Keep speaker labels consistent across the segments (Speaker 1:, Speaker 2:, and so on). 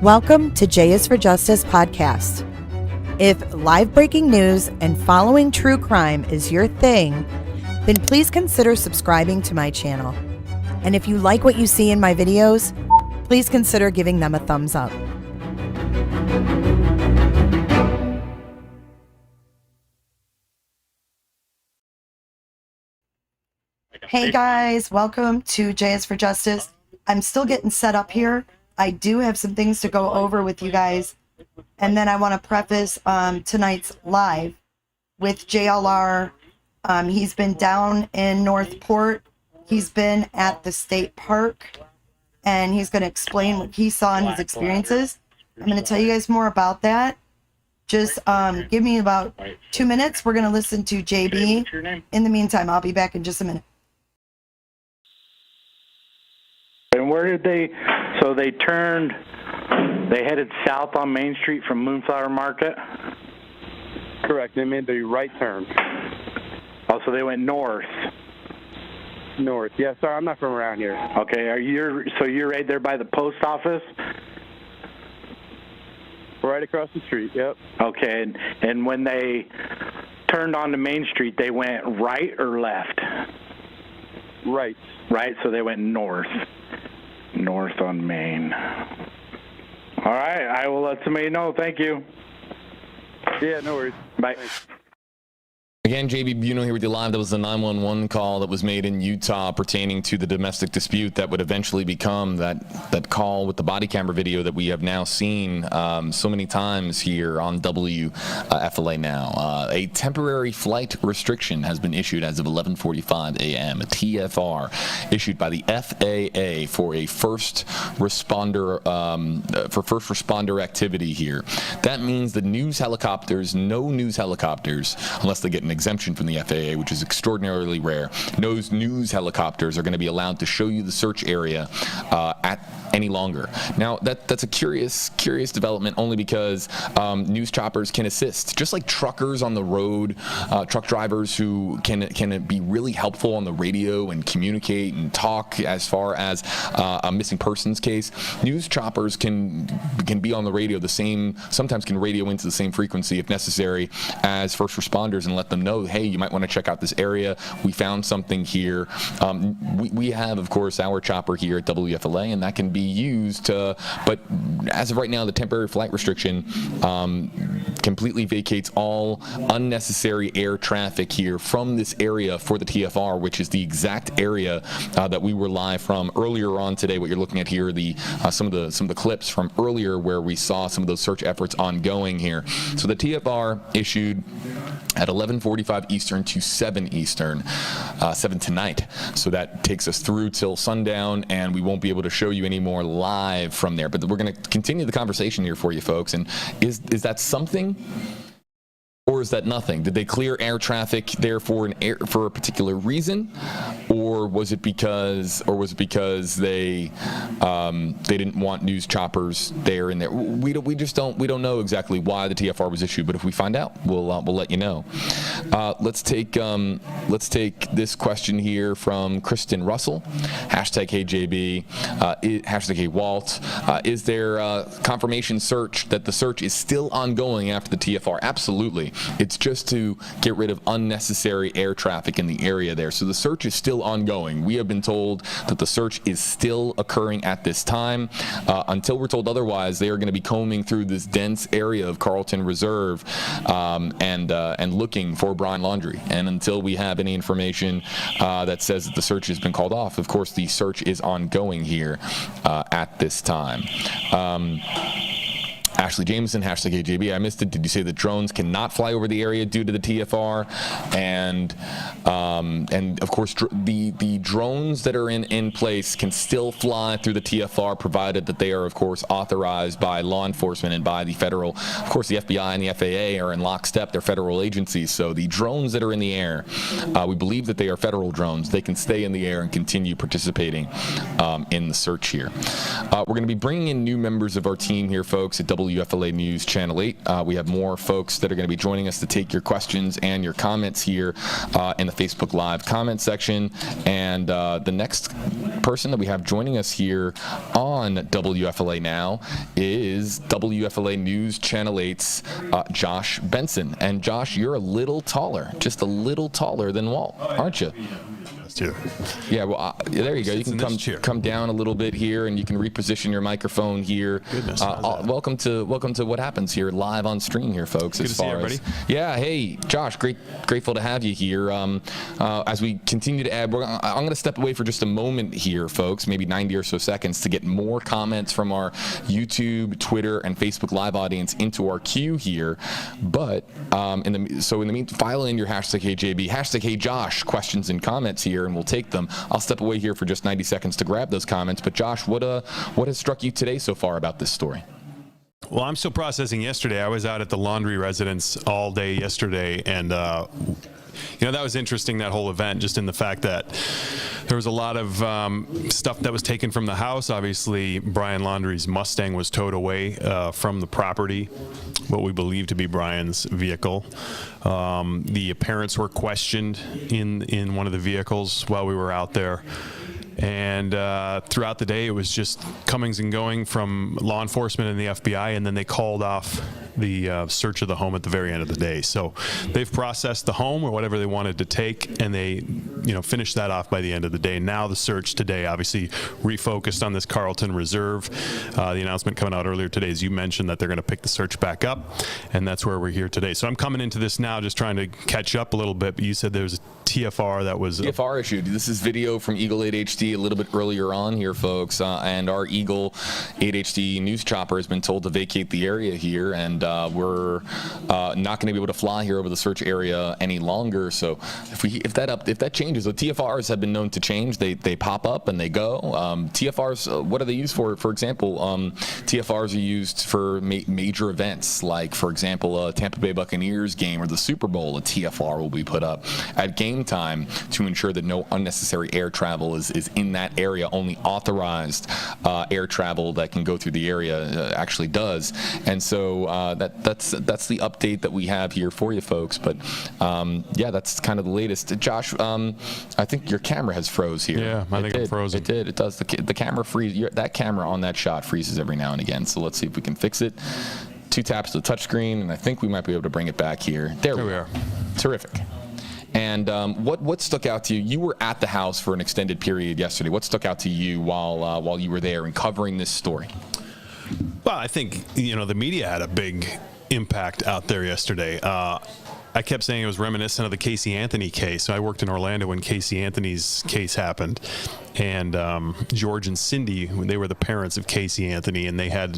Speaker 1: Welcome to J is for Justice podcast. If live breaking news and following true crime is your thing, then please consider subscribing to my channel. And if you like what you see in my videos, please consider giving them a thumbs up. Hey guys, welcome to J is for Justice. I'm still getting set up here. I do have some things to go over with you guys. And then I want to preface tonight's live with JLR. He's been down in Northport. He's been at the state park. And he's going to explain what he saw and his experiences. I'm going to tell you guys more about that. Just give me about 2 minutes. We're going to listen to JB. In the meantime, I'll be back in just a minute.
Speaker 2: And where did they, so they headed south on Main Street from Moonflower Market?
Speaker 3: Correct. They made the right turn.
Speaker 2: Oh, so they went north?
Speaker 3: North. Yeah, sorry, I'm not from around here.
Speaker 2: Okay, so you're right there by the post office?
Speaker 3: Right across the street, yep.
Speaker 2: Okay, and when they turned onto Main Street, they went right or left?
Speaker 3: Right.
Speaker 2: Right, so they went north. North on Main. All right, I will let somebody know. Thank you.
Speaker 3: Yeah, no worries.
Speaker 2: Bye.
Speaker 3: Thanks.
Speaker 4: Again, JB Buno here with you live. That was the 911 call that was made in Utah pertaining to the domestic dispute that would eventually become that call with the body camera video that we have now seen so many times here on WFLA now. A temporary flight restriction has been issued as of 11:45 a.m. A TFR issued by the FAA for a first responder activity here. That means the news helicopters, no news helicopters, unless they get an exemption from the FAA, which is extraordinarily rare. Those news helicopters are going to be allowed to show you the search area any longer. Now, that's a curious development, only because news choppers can assist, just like truckers on the road, truck drivers who can be really helpful on the radio and communicate and talk as far as a missing persons case. News choppers can be on the radio sometimes can radio into the same frequency if necessary as first responders and let them know, hey, you might want to check out this area. We found something here. We have, of course, our chopper here at WFLA, and that can be used to, but as of right now, the temporary flight restriction completely vacates all unnecessary air traffic here from this area for the TFR, which is the exact area that we were live from earlier on today. What you're looking at here, some of the clips from earlier where we saw some of those search efforts ongoing here. So the TFR issued at 11:45 Eastern to 7 Eastern, 7 tonight. So that takes us through till sundown, and we won't be able to show you any more live from there. But we're going to continue the conversation here for you folks. And is that something? Or is that nothing? Did they clear air traffic there for a particular reason, or was it because they didn't want news choppers there and there? We don't know exactly why the TFR was issued, but if we find out, we'll let you know. Let's take this question here from Kristen Russell. #HeyJB, #HeyWalt. Is there confirmation search that the search is still ongoing after the TFR? Absolutely. It's just to get rid of unnecessary air traffic in the area there. So the search is still ongoing. We have been told that the search is still occurring at this time. Until we're told otherwise, they are going to be combing through this dense area of Carlton Reserve and looking for Brian Laundrie. And until we have any information that says that the search has been called off, of course, the search is ongoing here at this time. Ashley Jameson, #HeyJB. I missed it. Did you say that drones cannot fly over the area due to the TFR? And of course, the drones that are in place can still fly through the TFR, provided that they are, of course, authorized by law enforcement and by the federal. Of course, the FBI and the FAA are in lockstep. They're federal agencies. So the drones that are in the air, we believe that they are federal drones. They can stay in the air and continue participating in the search here. We're going to be bringing in new members of our team here, folks, at WFLA News Channel 8. We have more folks that are going to be joining us to take your questions and your comments here in the Facebook Live comment section. And the next person that we have joining us here on WFLA now is WFLA News Channel 8's Josh Benson. And Josh, you're a little taller, just a little taller than Walt, aren't you? Yeah, well, there you go. You can come down a little bit here, and you can reposition your microphone here.
Speaker 5: Goodness,
Speaker 4: welcome to what happens here live on stream here, folks.
Speaker 5: Good to see everybody.
Speaker 4: Yeah, hey, Josh, grateful to have you here. As we continue to add, I'm going to step away for just a moment here, folks, maybe 90 or so seconds, to get more comments from our YouTube, Twitter, and Facebook Live audience into our queue here. But in the meantime, file in your hashtag HeyJB, hashtag HeyJosh questions and comments here, and we'll take them. I'll step away here for just 90 seconds to grab those comments. But Josh, what has struck you today so far about this story?
Speaker 5: Well, I'm still processing yesterday. I was out at the laundry residence all day yesterday, and that was interesting, that whole event, just in the fact that there was a lot of stuff that was taken from the house. Obviously, Brian Laundrie's Mustang was towed away from the property, what we believe to be Brian's vehicle. The parents were questioned in one of the vehicles while we were out there. And throughout the day, it was just comings and going from law enforcement and the FBI, and then they called off the search of the home at the very end of the day. So they've processed the home or whatever they wanted to take, and they finished that off by the end of the day. Now the search today obviously refocused on this Carlton Reserve. The announcement coming out earlier today, as you mentioned, that they're going to pick the search back up, and that's where we're here today. So I'm coming into this now just trying to catch up a little bit, but you said there was a TFR that was...
Speaker 4: TFR issued. This is video from Eagle 8 HD a little bit earlier on here, folks, and our Eagle 8 HD news chopper has been told to vacate the area here, and we're not going to be able to fly here over the search area any longer. So if that changes, the TFRs have been known to change. They pop up and they go. TFRs, what are they used for? For example, TFRs are used for major events, like, for example, a Tampa Bay Buccaneers game or the Super Bowl. A TFR will be put up at game time to ensure that no unnecessary air travel is in that area. Only authorized air travel that can go through the area actually does. And so that's the update that we have here for you folks. But yeah, that's kind of the latest. Josh, I think your camera has froze here.
Speaker 5: Yeah, I think I'm frozen.
Speaker 4: It did. It does. The camera freeze. That camera on that shot freezes every now and again. So let's see if we can fix it. 2 taps to the touchscreen, and I think we might be able to bring it back here. There we are. Terrific. And what stuck out to you? You were at the house for an extended period yesterday. What stuck out to you while you were there and covering this story?
Speaker 5: Well, I think the media had a big impact out there yesterday. I kept saying it was reminiscent of the Casey Anthony case. So I worked in Orlando when Casey Anthony's case happened. And George and Cindy, they were the parents of Casey Anthony, and they had,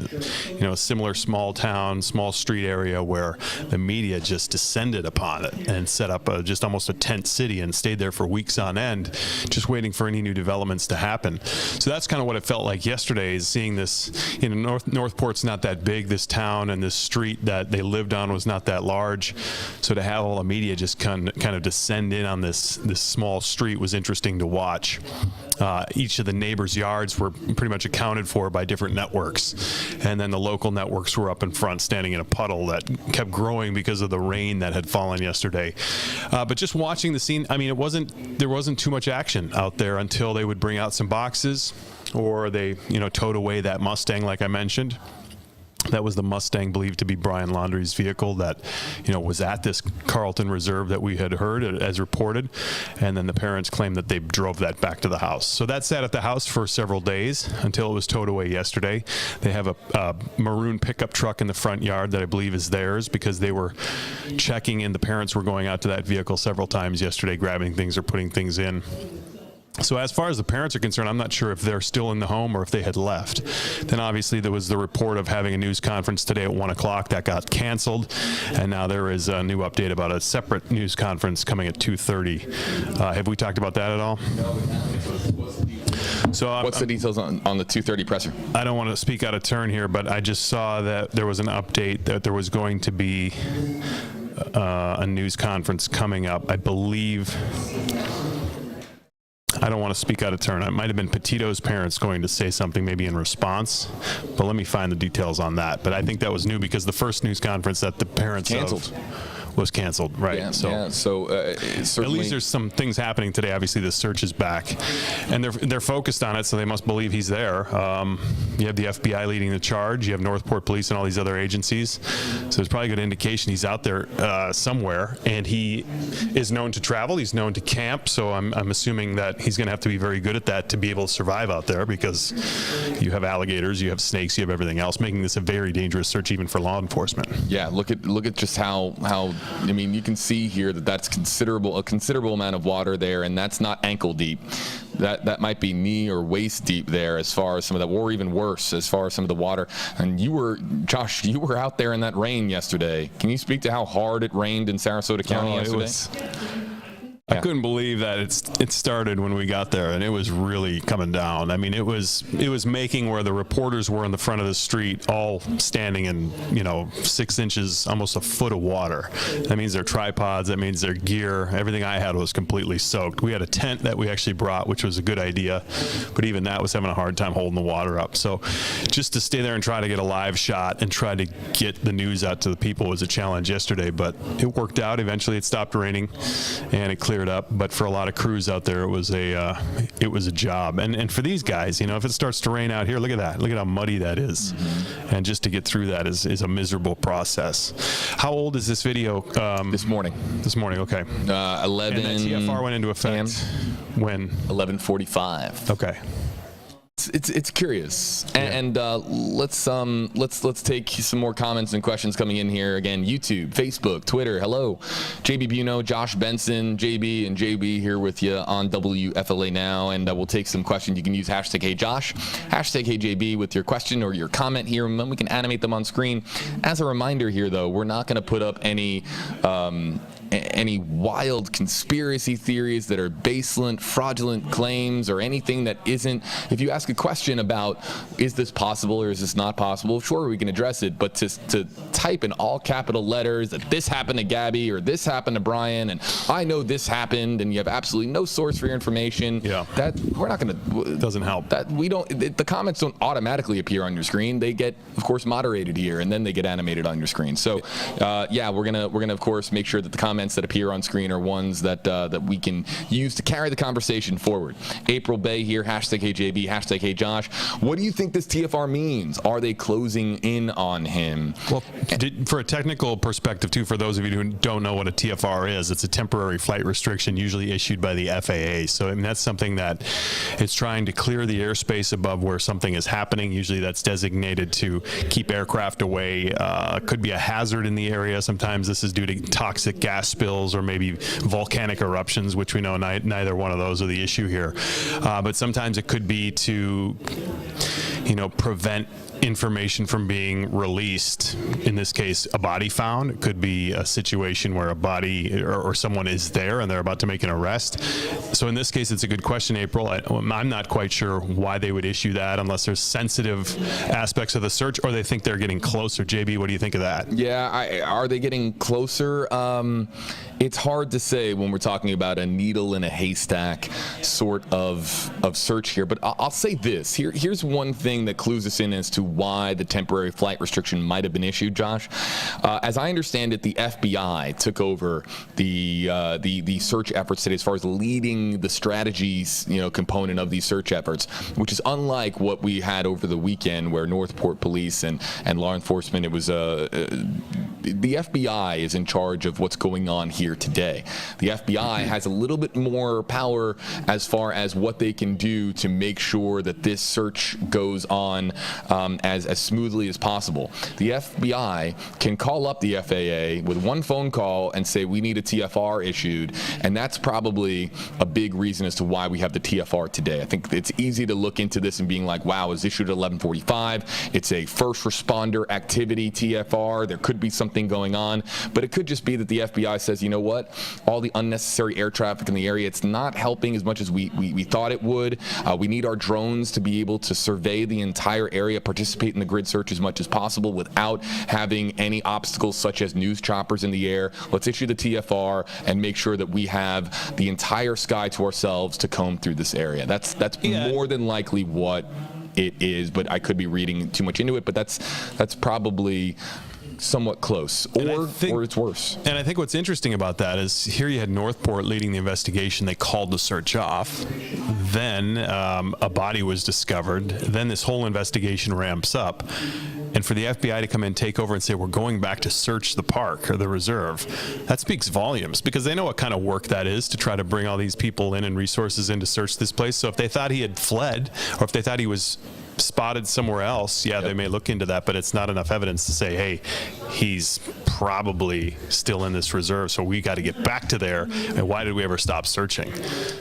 Speaker 5: a similar small town, small street area where the media just descended upon it and set up just almost a tent city and stayed there for weeks on end, just waiting for any new developments to happen. So that's kind of what it felt like yesterday, is seeing this. Northport's not that big, this town, and this street that they lived on was not that large. So to have all the media just kind of descend in on this small street was interesting to watch. Each of the neighbors' yards were pretty much accounted for by different networks, and then the local networks were up in front standing in a puddle that kept growing because of the rain that had fallen yesterday. But just watching the scene, I mean, there wasn't too much action out there until they would bring out some boxes, or they towed away that Mustang like I mentioned. That was the Mustang believed to be Brian Laundrie's vehicle that, was at this Carlton Reserve that we had heard as reported. And then the parents claimed that they drove that back to the house. So that sat at the house for several days until it was towed away yesterday. They have a maroon pickup truck in the front yard that I believe is theirs, because they were checking in. The parents were going out to that vehicle several times yesterday, grabbing things or putting things in. So as far as the parents are concerned, I'm not sure if they're still in the home or if they had left. Then obviously there was the report of having a news conference today at 1 o'clock that got canceled, and now there is a new update about a separate news conference coming at 2:30. Have we talked about that at all? So
Speaker 4: what's the details on the 2:30 presser?
Speaker 5: I don't want to speak out of turn here, but I just saw that there was an update that there was going to be a news conference coming up. I believe I don't want to speak out of turn. It might have been Petitio's parents going to say something maybe in response, but let me find the details on that. But I think that was new because the first news conference that the parents was canceled, right?
Speaker 4: Yeah,
Speaker 5: so
Speaker 4: certainly,
Speaker 5: at least there's some things happening today. Obviously, the search is back, and they're focused on it, so they must believe he's there. You have the FBI leading the charge. You have Northport Police and all these other agencies. So it's probably a good indication he's out there somewhere, and he is known to travel. He's known to camp, so I'm assuming that he's going to have to be very good at that to be able to survive out there, because you have alligators, you have snakes, you have everything else, making this a very dangerous search even for law enforcement.
Speaker 4: Yeah, look at just how I mean, you can see here that that's a considerable amount of water there, and that's not ankle deep. That might be knee or waist deep there, as far as some of that, or even worse, as far as some of the water. And Josh, you were out there in that rain yesterday. Can you speak to how hard it rained in Sarasota County yesterday?
Speaker 5: I couldn't believe that it started when we got there, and it was really coming down. I mean, it was making where the reporters were in the front of the street, all standing in 6 inches, almost a foot of water. That means their tripods, that means their gear, everything I had was completely soaked. We had a tent that we actually brought, which was a good idea, but even that was having a hard time holding the water up. So just to stay there and try to get a live shot and try to get the news out to the people was a challenge yesterday, but it worked out. Eventually it stopped raining and it cleared up, but for a lot of crews out there, it was a job. And for these guys, if it starts to rain out here, look at that. Look at how muddy that is. Mm-hmm. And just to get through that is a miserable process. How old is this video?
Speaker 4: This morning.
Speaker 5: This morning, okay.
Speaker 4: 11.
Speaker 5: And that TFR went into effect when?
Speaker 4: 11:45.
Speaker 5: Okay.
Speaker 4: It's curious, and let's take some more comments and questions coming in here. Again, YouTube, Facebook, Twitter. Hello, JB Buno, Josh Benson, JB and JB here with you on WFLA Now, and we'll take some questions. You can use hashtag #HeyJosh, hashtag #HeyJB with your question or your comment here, and then we can animate them on screen. As a reminder here, though, we're not going to put up any wild conspiracy theories that are baseless, fraudulent claims, or anything that isn't. If you ask a question about, is this possible or is this not possible, sure, we can address it, but to type in all capital letters that this happened to Gabby or this happened to Brian and I know this happened, and you have absolutely no source for your information, that we're not going to.
Speaker 5: Doesn't help.
Speaker 4: That we don't. The comments don't automatically appear on your screen. They get, of course, moderated here, and then they get animated on your screen. So, we're gonna of course make sure that the comments that appear on screen are ones that we can use to carry the conversation forward. April Bay here, hashtag #HeyJB, hashtag #HeyJosh. What do you think this TFR means? Are they closing in on him?
Speaker 5: Well, for a technical perspective, too, for those of you who don't know what a TFR is, it's a temporary flight restriction usually issued by the FAA. So, I mean, that's something that is trying to clear the airspace above where something is happening. Usually that's designated to keep aircraft away. Could be a hazard in the area. Sometimes this is due to toxic gas spills or maybe volcanic eruptions, which we know neither one of those are the issue here. But sometimes it could be to, prevent information from being released. In this case, a body found. It could be a situation where a body or someone is there and they're about to make an arrest. So in this case, it's a good question, April. I'm not quite sure why they would issue that unless there's sensitive aspects of the search or they think they're getting closer. JB, what do you think of that?
Speaker 4: Yeah, are they getting closer? It's hard to say when we're talking about a needle in a haystack sort of search here, but I'll say this. Here's one thing that clues us in as to why the temporary flight restriction might have been issued, Josh. As I understand it, the FBI took over the search efforts today as far as leading the strategies, component of these search efforts, which is unlike what we had over the weekend where Northport Police and law enforcement, it was the FBI is in charge of what's going on here today. The FBI has a little bit more power as far as what they can do to make sure that this search goes on as smoothly as possible. The FBI can call up the FAA with one phone call and say, we need a TFR issued, and that's probably a big reason as to why we have the TFR today. I think it's easy to look into this and being like, wow, it was issued at 11:45. It's a first responder activity TFR. There could be something something going on, but it could just be that the FBI says, you know what, all the unnecessary air traffic in the area, it's not helping as much as we thought it would. We need our drones to be able to survey the entire area, participate in the grid search as much as possible without having any obstacles such as news choppers in the air. Let's issue the TFR and make sure that we have the entire sky to ourselves to comb through this area. That's more than likely what it is, but I could be reading too much into it, but that's probably somewhat close, or it's worse.
Speaker 5: And I think what's interesting about that is here you had Northport leading the investigation. They called the search off. Then a body was discovered. Then this whole investigation ramps up. And for the FBI to come in, take over and say, we're going back to search the park or the reserve, that speaks volumes, because they know what kind of work that is to try to bring all these people in and resources in to search this place. So if they thought he had fled, or if they thought he was spotted somewhere else, they may look into that, but it's not enough evidence to say, hey, he's probably still in this reserve, so we got to get back to there, and why did we ever stop searching?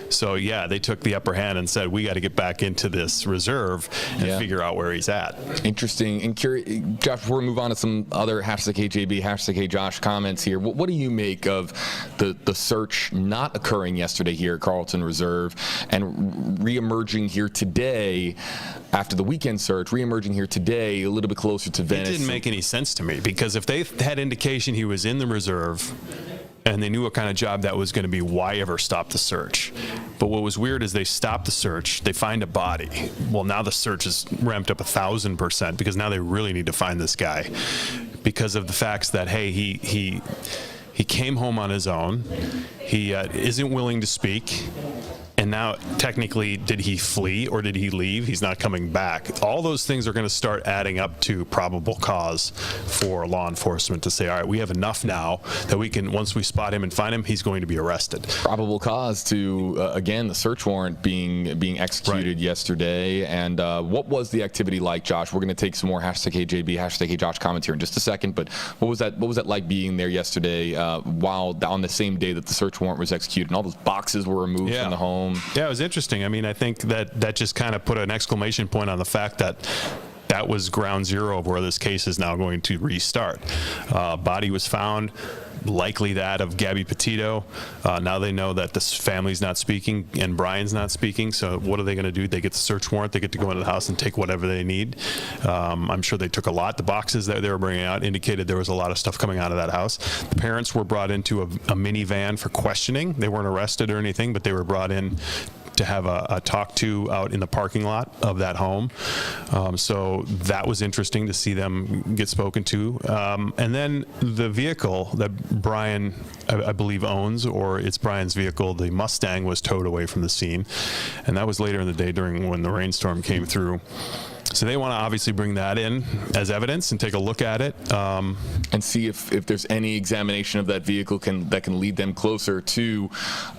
Speaker 5: So they took the upper hand and said, we got to get back into this reserve and figure out where he's at.
Speaker 4: Interesting. And curious, Josh, before we move on to some other #HJB, #HJosh comments here, what do you make of the search not occurring yesterday here at Carlton Reserve and re-emerging here today after the weekend search, re-emerging here today a little bit closer to Venice?
Speaker 5: It didn't make any sense to me, because if they had indication he was in the reserve and they knew what kind of job that was going to be, why ever stop the search? But what was weird is they stop the search, they find a body. Well, now the search is ramped up 1,000%, because now they really need to find this guy, because of the facts that, hey, he came home on his own, he isn't willing to speak. And now, technically, did he flee or did he leave? He's not coming back. All those things are going to start adding up to probable cause for law enforcement to say, all right, we have enough now that we can, once we spot him and find him, he's going to be arrested.
Speaker 4: Probable cause to, again, the search warrant being executed yesterday. And what was the activity like, Josh? We're going to take some more #HJB, #HJosh comments here in just a second. But what was that like being there yesterday while on the same day that the search warrant was executed and all those boxes were removed from the home?
Speaker 5: Yeah, it was interesting. I mean, I think that just kind of put an exclamation point on the fact that was ground zero of where this case is now going to restart. Body was found, likely that of GABBY Petitio. Now they know that this family's not speaking and Brian's not speaking, so what are they going to do? They get the search warrant, they get to go into the house and take whatever they need. I'm sure they took a lot. The boxes that they were bringing out indicated there was a lot of stuff coming out of that house. The parents were brought into a minivan for questioning. They weren't arrested or anything, but they were brought in to have a talk to out in the parking lot of that home. So that was interesting to see them get spoken to. And then the vehicle that Brian, I believe, owns, or it's Brian's vehicle, the Mustang, was towed away from the scene. And that was later in the day when the rainstorm came through. So they want to obviously bring that in as evidence and take a look at it.
Speaker 4: And see if there's any examination of that vehicle that can lead them closer to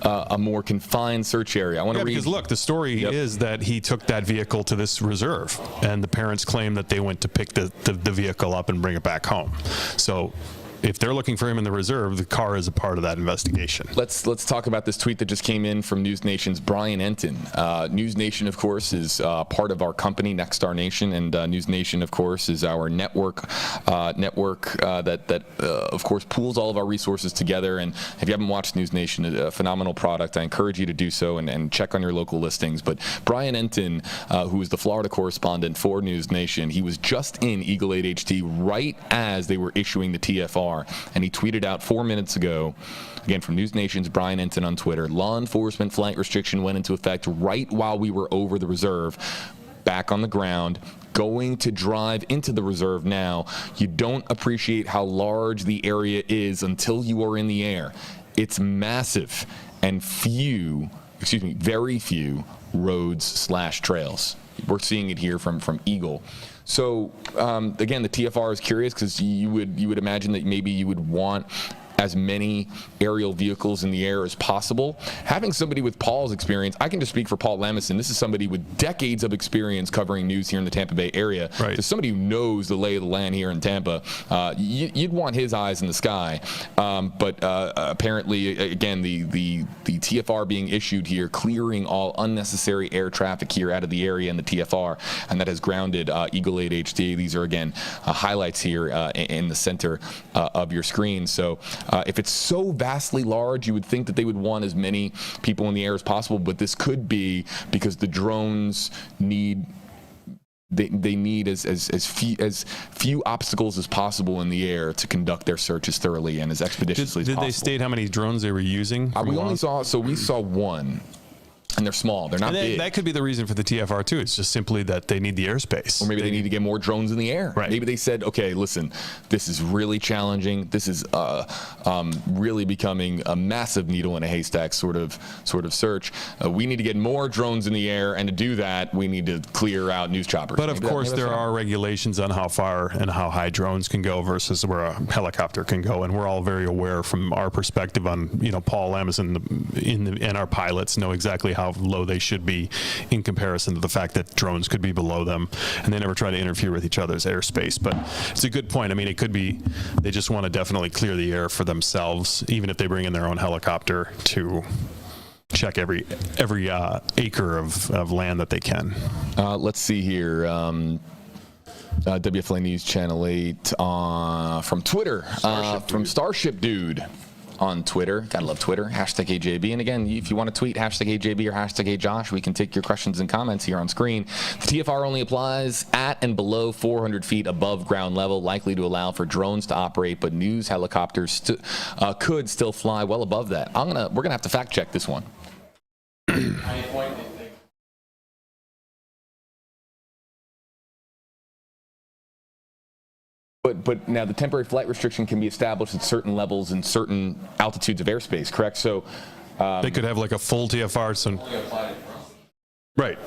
Speaker 4: a more confined search area. I want to read.
Speaker 5: Because look, the story is that he took that vehicle to this reserve, and the parents claim that they went to pick the vehicle up and bring it back home. So if they're looking for him in the reserve, the car is a part of that investigation.
Speaker 4: Let's talk about this tweet that just came in from News Nation's Brian Enton. News Nation, of course, is part of our company, Nexstar Nation, and News Nation, of course, is our network that of course, pools all of our resources together. And if you haven't watched News Nation, a phenomenal product. I encourage you to do so and check on your local listings. But Brian Enton, who is the Florida correspondent for News Nation, he was just in Eagle 8 HD right as they were issuing the TFR. And he tweeted out 4 minutes ago, again from News Nation's Brian Enton on Twitter, law enforcement flight restriction went into effect right while we were over the reserve. Back on the ground, going to drive into the reserve now. You don't appreciate how large the area is until you are in the air. It's massive, and very few roads/trails. We're seeing it here from Eagle. So again, the TFR is curious because you would imagine that maybe you would want as many aerial vehicles in the air as possible. Having somebody with Paul's experience, I can just speak for Paul Lamison. This is somebody with decades of experience covering news here in the Tampa Bay area.
Speaker 5: Right.
Speaker 4: To somebody who knows the lay of the land here in Tampa, you'd want his eyes in the sky. But apparently, again, the TFR being issued here, clearing all unnecessary air traffic here out of the area in the TFR, and that has grounded Eagle 8 HD. These are, again, highlights here in the center of your screen. So if it's so vastly large, you would think that they would want as many people in the air as possible, but this could be because the drones need they need as few obstacles as possible in the air to conduct their searches thoroughly and as expeditiously as possible.
Speaker 5: Did they state how many drones they were using?
Speaker 4: We saw one. And they're small. They're not big.
Speaker 5: That could be the reason for the TFR too. It's just simply that they need the airspace.
Speaker 4: Or maybe they need to get more drones in the air.
Speaker 5: Right.
Speaker 4: Maybe they said, okay, listen, this is really challenging. This is really becoming a massive needle in a haystack sort of search. We need to get more drones in the air, and to do that, we need to clear out news choppers.
Speaker 5: But of course, there are regulations on how far and how high drones can go versus where a helicopter can go, and we're all very aware from our perspective on, Paul Lamison and our pilots know exactly how low they should be in comparison to the fact that drones could be below them, and they never try to interfere with each other's airspace. But it's a good point. I mean, it could be they just want to definitely clear the air for themselves, even if they bring in their own helicopter to check every acre of land that they can.
Speaker 4: Let's see here. WFLA News Channel 8 from Twitter, from Starship Dude. On Twitter. Gotta love Twitter. Hashtag AJB. And again, if you want to tweet hashtag AJB or hashtag AJosh, we can take your questions and comments here on screen. The TFR only applies at and below 400 feet above ground level, likely to allow for drones to operate, but news helicopters could still fly well above that. We're gonna have to fact check this one. But now the temporary flight restriction can be established at certain levels and certain altitudes of airspace, correct? So
Speaker 5: they could have like a full TFR. Right.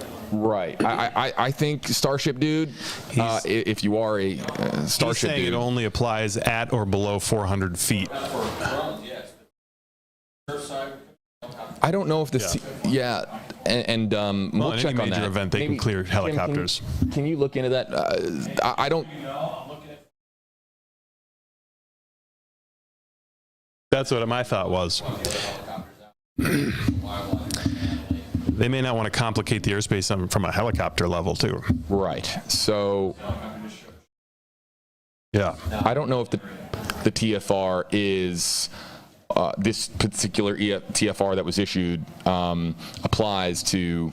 Speaker 4: I think Starship Dude, if you are a Starship Dude.
Speaker 5: It only applies at or below 400 feet.
Speaker 4: I don't know if this... Yeah. And we'll check on that.
Speaker 5: In any major event, they can clear helicopters.
Speaker 4: Can you look into that? I don't...
Speaker 5: That's what my thought was. They may not want to complicate the airspace from a helicopter level, too.
Speaker 4: Right. So,
Speaker 5: yeah.
Speaker 4: I don't know if the TFR is... this particular TFR that was issued applies to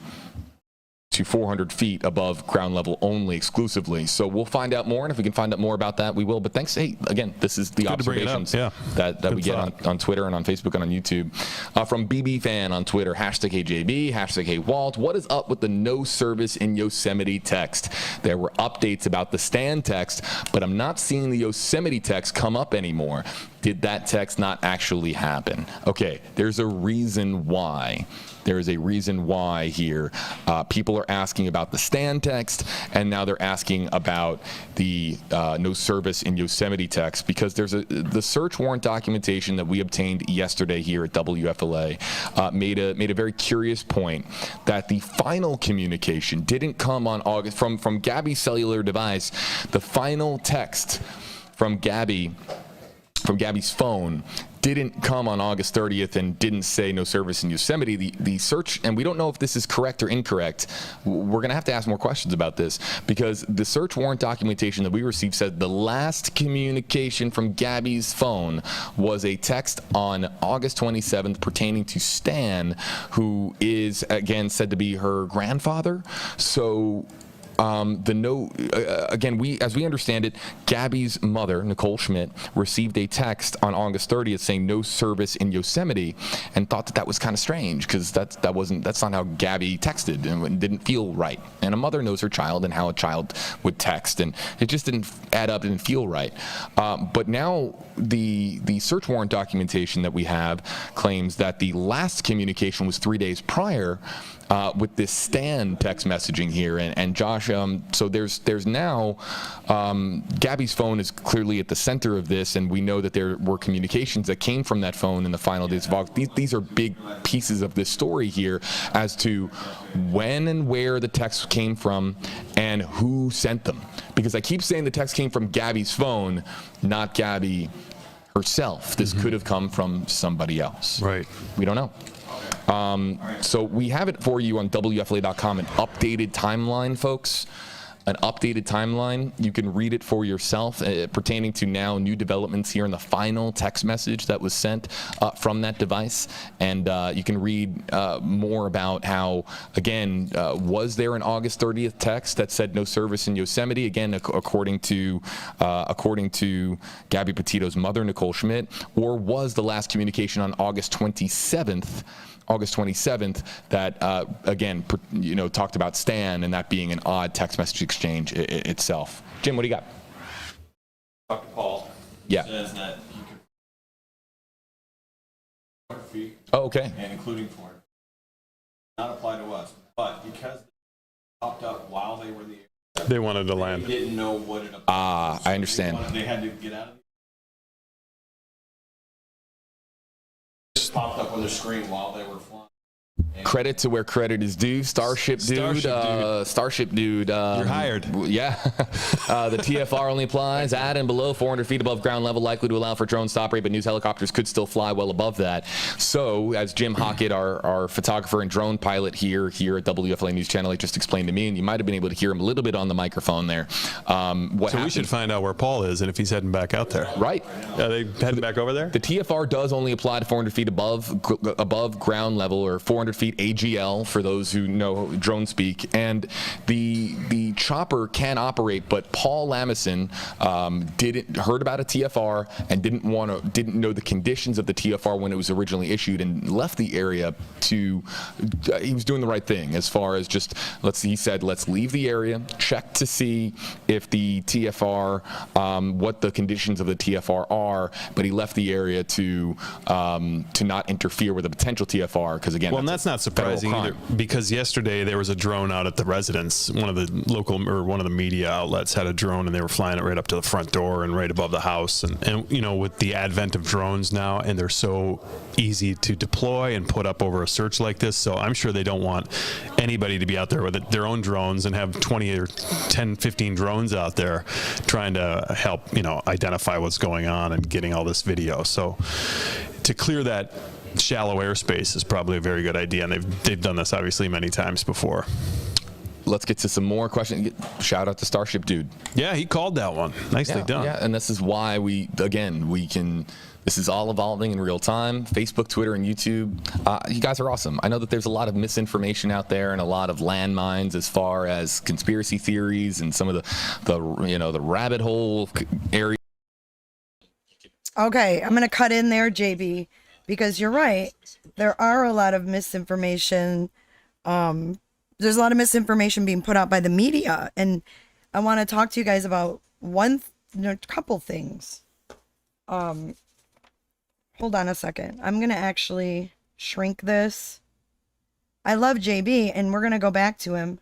Speaker 4: 400 feet above ground level only exclusively. So we'll find out more, and if we can find out more about that, we will. But thanks. Hey, again, this is the
Speaker 5: Good
Speaker 4: observations that we get on Twitter and on Facebook and on YouTube. From BB Fan on Twitter, hashtag AJB, hashtag Hey Walt. What is up with the no service in Yosemite text? There were updates about the stand text, but I'm not seeing the Yosemite text come up anymore. Did that text not actually happen? Okay, there's a reason why. There is a reason why here. People are asking about the stand text, and now they're asking about the no service in Yosemite text, because there's the search warrant documentation that we obtained yesterday here at WFLA made a very curious point that the final communication didn't come on August from GABBY's cellular device. The final text from GABBY's phone didn't come on August 30th and didn't say no service in Yosemite. The search, and we don't know if this is correct or incorrect. We're going to have to ask more questions about this, because the search warrant documentation that we received said the last communication from GABBY's phone was a text on August 27th pertaining to Stan, who is, again, said to be her grandfather. So... as we understand it, GABBY's mother, Nicole Schmidt, received a text on August 30th saying no service in Yosemite, and thought that was kind of strange, because that's not how GABBY texted, and it didn't feel right. And a mother knows her child and how a child would text, and it just didn't add up, didn't feel right. But now the search warrant documentation that we have claims that the last communication was 3 days prior, with this Stan text messaging here, and Josh, so there's now Gabby's phone is clearly at the center of this, and we know that there were communications that came from that phone in the final days of August. These are big pieces of this story here as to when and where the text came from and who sent them. Because I keep saying the text came from Gabby's phone, not Gabby herself. This could have come from somebody else.
Speaker 5: Right.
Speaker 4: We don't know. So we have it for you on WFLA.com, an updated timeline, folks. An updated timeline. You can read it for yourself pertaining to now new developments here in the final text message that was sent from that device. And you can read more about how, again, was there an August 30th text that said no service in Yosemite? Again, according to Gabby Petito's mother, Nicole Schmidt, or was the last communication on August 27th that, again, talked about Stan and that being an odd text message exchange itself. Jim, what do you got?
Speaker 6: Dr. Paul says that you can fee.
Speaker 4: Oh, okay.
Speaker 6: And including for it. Not apply to us, but because they popped up while they were in the air,
Speaker 5: They wanted to land.
Speaker 6: they didn't know what it applied.
Speaker 4: I understand.
Speaker 6: They had to get out of it. Just popped up on the screen while they were flying.
Speaker 4: Credit to where credit is due. Starship dude.
Speaker 5: You're hired.
Speaker 4: Yeah. The TFR only applies at and below 400 feet above ground level, likely to allow for drone stop rate, but news helicopters could still fly well above that. So, as Jim Hockett, our photographer and drone pilot here at WFLA News Channel 8 just explained to me, and you might have been able to hear him a little bit on the microphone there.
Speaker 5: We should find out where Paul is and if he's heading back out there.
Speaker 4: Right.
Speaker 5: Are they heading back over there?
Speaker 4: The TFR does only apply to 400 feet above ground level, or 400 feet AGL for those who know drone speak, and the chopper can operate, but Paul Lamison heard about a TFR and didn't know the conditions of the TFR when it was originally issued, and left the area he was doing the right thing as far as just he said let's leave the area, check to see if the TFR what the conditions of the TFR are, but he left the area to not interfere with a potential TFR, because again,
Speaker 5: well, and that's not surprising either, because yesterday there was a drone out at the residence. One of the media outlets had a drone, and they were flying it right up to the front door and right above the house. And with the advent of drones now, and they're so easy to deploy and put up over a search like this, so I'm sure they don't want anybody to be out there with their own drones and have 20 or 10, 15 drones out there trying to help identify what's going on and getting all this video. So to clear that shallow airspace is probably a very good idea, and they've done this obviously many times before.
Speaker 4: Let's get to some more questions. Shout out to Starship dude.
Speaker 5: Yeah, he called that one. Nicely done.
Speaker 4: Yeah, and this is why this is all evolving in real time. Facebook, Twitter, and YouTube. You guys are awesome. I know that there's a lot of misinformation out there and a lot of landmines as far as conspiracy theories and some of the rabbit hole area.
Speaker 1: Okay, I'm going to cut in there, JB, because you're right. There are a lot of misinformation. There's a lot of misinformation being put out by the media. And I want to talk to you guys about a couple things. Hold on a second. I'm going to actually shrink this. I love JB, and we're going to go back to him.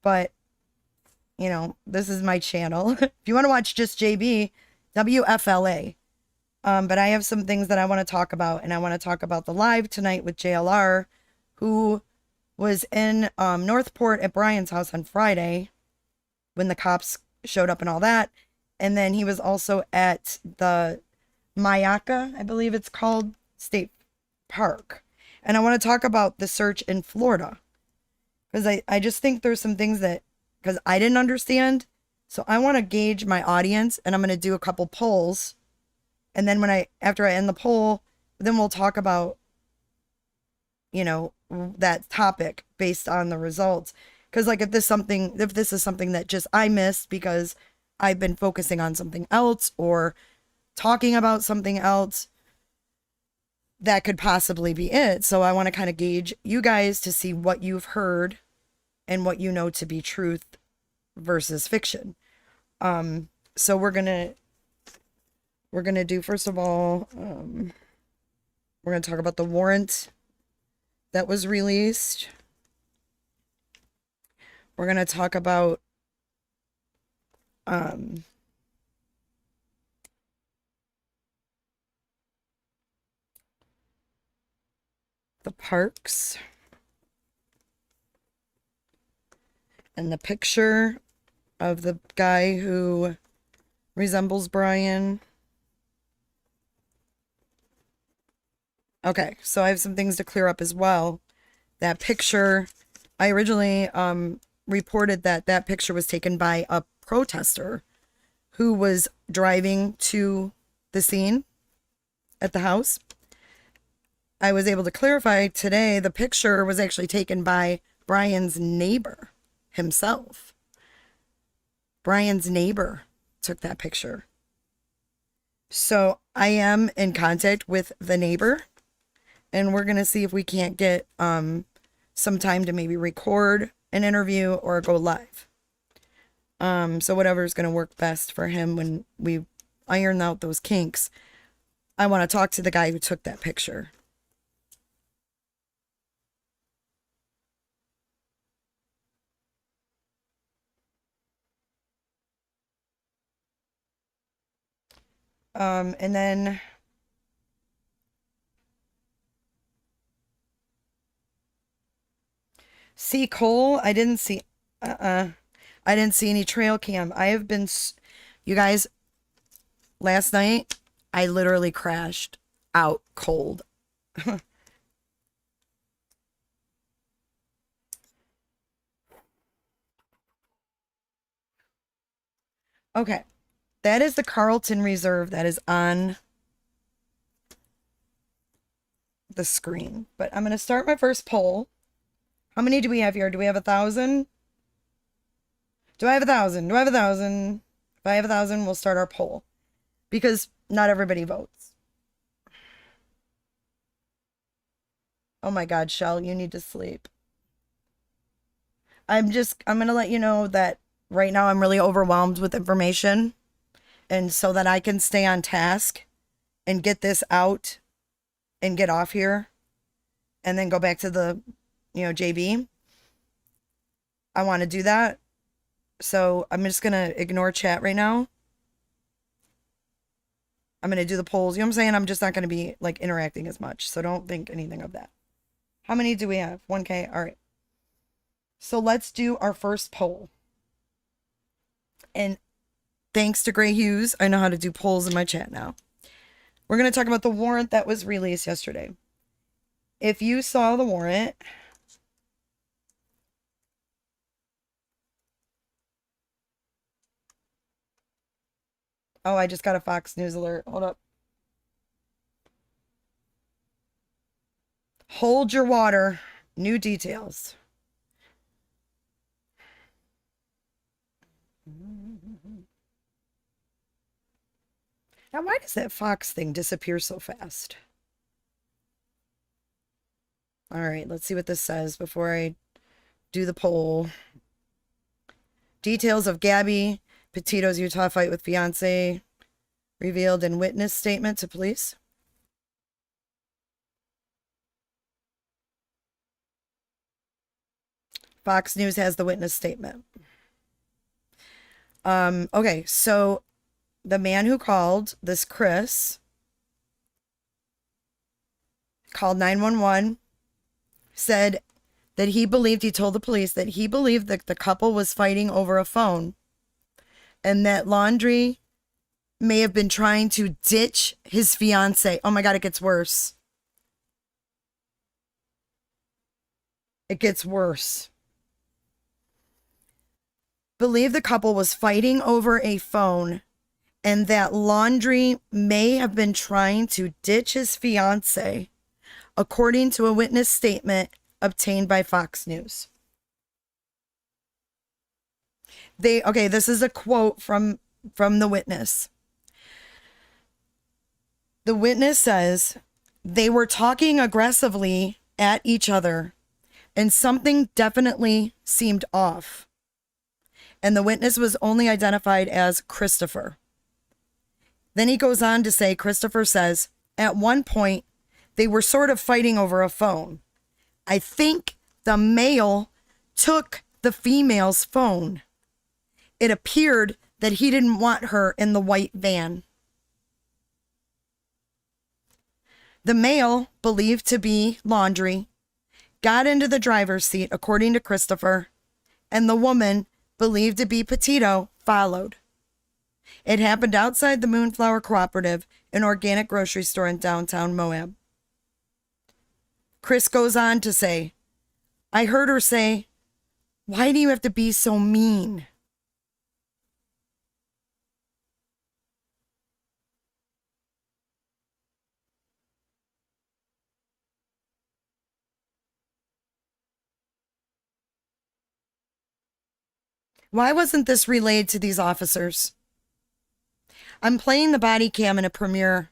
Speaker 1: But, this is my channel. If you want to watch just JB, WFLA. But I have some things that I want to talk about, and I want to talk about the live tonight with JLR, who was in Northport at Brian's house on Friday when the cops showed up and all that. And then he was also at the Mayaca, I believe it's called, State Park. And I want to talk about the search in Florida, because I just think there's some things because I didn't understand. So I want to gauge my audience, and I'm going to do a couple polls. And then after I end the poll, then we'll talk about, that topic based on the results. Because if this is something that just I missed because I've been focusing on something else or talking about something else, that could possibly be it. So I want to kind of gauge you guys to see what you've heard and what you know to be truth versus fiction. So we're gonna do, first of all, we're gonna talk about the warrant that was released. we're going to talk about the parks and the picture of the guy who resembles Brian. Okay, so I have some things to clear up as well. That picture, I originally reported that that picture was taken by a protester who was driving to the scene at the house. I was able to clarify today the picture was actually taken by Brian's neighbor himself. Brian's neighbor took that picture. So I am in contact with the neighbor, and we're going to see if we can't get some time to maybe record an interview or go live. So whatever's going to work best for him when we iron out those kinks. I want to talk to the guy who took that picture. And then see Cole, I didn't see any trail cam. I have been, you guys, last night I literally crashed out cold. Okay. That is the Carlton Reserve that is on the screen. But I'm going to start my first poll. How many do we have here? Do we have 1,000? Do I have 1,000? Do I have 1,000? If I have 1,000, we'll start our poll. Because not everybody votes. Oh my God, Shell, you need to sleep. I'm going to let you know that right now I'm really overwhelmed with information. And so that I can stay on task and get this out and get off here and then go back to the, JB. I want to do that. So I'm just going to ignore chat right now. I'm going to do the polls. You know what I'm saying? I'm just not going to be like interacting as much. So don't think anything of that. How many do we have? 1K. All right. So let's do our first poll. And thanks to Gray Hughes, I know how to do polls in my chat now. We're going to talk about the warrant that was released yesterday. If you saw the warrant, oh, I just got a Fox News alert. Hold up. Hold your water. New details. Now, why does that Fox thing disappear so fast? All right, let's see what this says before I do the poll. Details of GABBY, Petitio's Utah fight with fiancé, revealed in witness statement to police. Fox News has the witness statement. Okay, so the man who called, this Chris, called 911, said that he told the police that he believed that the couple was fighting over a phone and that Laundrie may have been trying to ditch his fiance. Oh my God, it gets worse. It gets worse. Believe the couple was fighting over a phone and that Laundrie may have been trying to ditch his fiance, according to a witness statement obtained by Fox News. This is a quote from the witness. The witness says, they were talking aggressively at each other and something definitely seemed off. And the witness was only identified as Christopher. Then he goes on to say, Christopher says, at one point, they were sort of fighting over a phone. I think the male took the female's phone. It appeared that he didn't want her in the white van. The male, believed to be Laundrie, got into the driver's seat, according to Christopher, and the woman, believed to be Petitio, followed. It happened outside the Moonflower Cooperative, an organic grocery store in downtown Moab. Chris goes on to say, I heard her say, why do you have to be so mean? Why wasn't this relayed to these officers? I'm playing the body cam in a premiere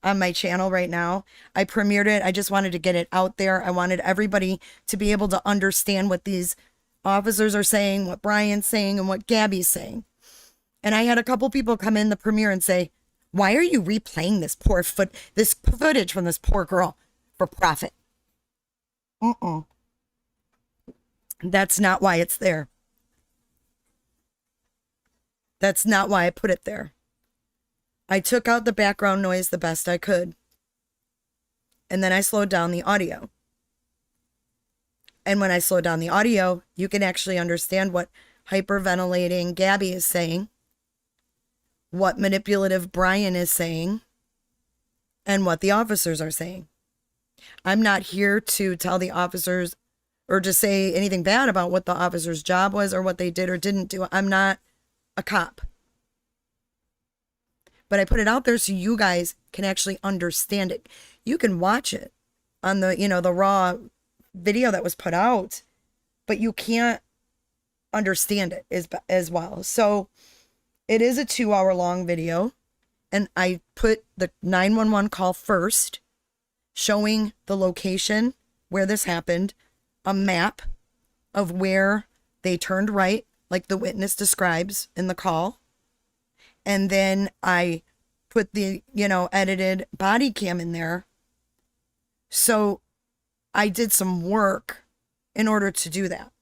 Speaker 1: on my channel right now. I premiered it. I just wanted to get it out there. I wanted everybody to be able to understand what these officers are saying, what Brian's saying, and what Gabby's saying. And I had a couple people come in the premiere and say, why are you replaying this this footage from this poor girl for profit? That's not why it's there. That's not why I put it there. I took out the background noise the best I could. And then I slowed down the audio. And when I slow down the audio, you can actually understand what hyperventilating Gabby is saying, what manipulative Brian is saying, and what the officers are saying. I'm not here to tell the officers or to say anything bad about what the officer's job was or what they did or didn't do. I'm not a cop. But I put it out there so you guys can actually understand it. You can watch it on the, the raw video that was put out, but you can't understand it as well. So it is a 2-hour long video, and I put the 911 call first, showing the location where this happened, a map of where they turned right, like the witness describes in the call. And then I put the, edited body cam in there. So I did some work in order to do that.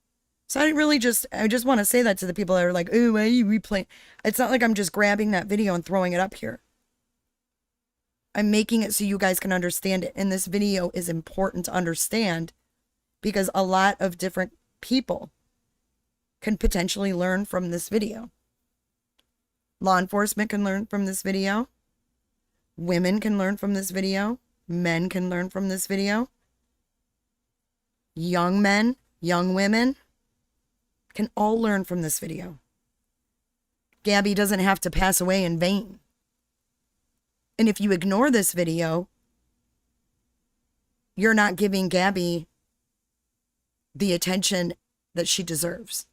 Speaker 1: So I just want to say that to the people that are like, oh, why are you replaying? It's not like I'm just grabbing that video and throwing it up here. I'm making it so you guys can understand it. And this video is important to understand because a lot of different people can potentially learn from this video. Law enforcement can learn from this video. Women can learn from this video. Men can learn from this video. Young men, young women can all learn from this video. Gabby doesn't have to pass away in vain. And if you ignore this video, you're not giving Gabby the attention that she deserves.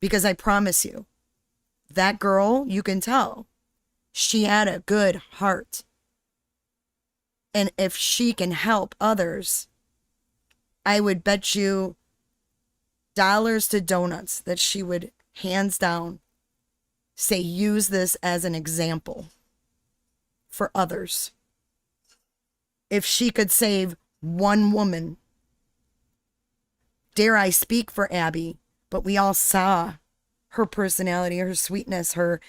Speaker 1: Because I promise you, that girl, you can tell, she had a good heart. And if she can help others, I would bet you dollars to donuts that she would, hands down, say, use this as an example for others. If she could save one woman, dare I speak for Abby, but we all saw her personality, her sweetness, her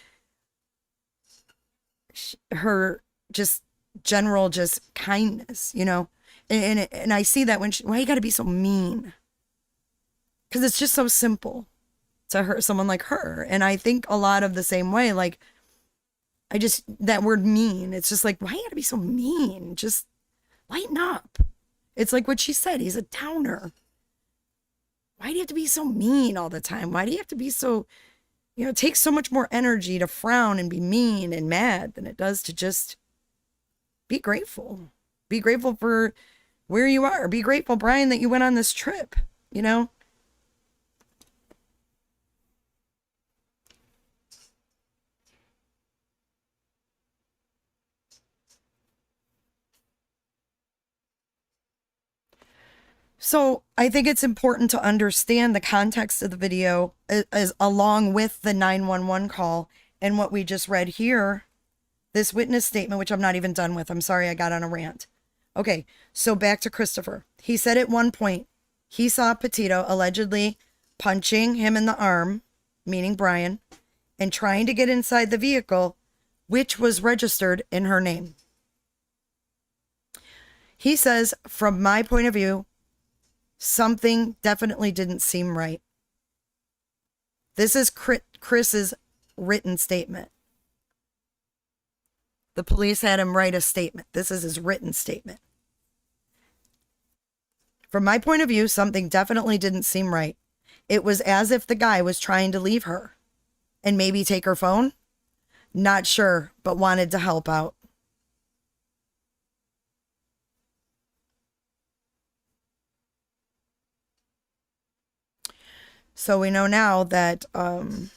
Speaker 1: just general just kindness, and I see that when why you got to be so mean? Because it's just so simple to hurt someone like her. And I think a lot of the same way, like, that word mean, it's just like, why you got to be so mean? Just lighten up. It's like what she said, he's a downer. Why do you have to be so mean all the time? Why do you have to be so, it takes so much more energy to frown and be mean and mad than it does to just be grateful. Be grateful for where you are. Be grateful, Brian, that you went on this trip, So I think it's important to understand the context of the video as along with the 911 call and what we just read here, this witness statement, which I'm not even done with. I'm sorry, I got on a rant. Okay, so back to Christopher. He said at one point he saw Petitio allegedly punching him in the arm, meaning Brian, and trying to get inside the vehicle, which was registered in her name. He says, from my point of view, something definitely didn't seem right. This is Chris's written statement. The police had him write a statement. This is his written statement. From my point of view, something definitely didn't seem right. It was as if the guy was trying to leave her and maybe take her phone. Not sure, but wanted to help out. So we know now that the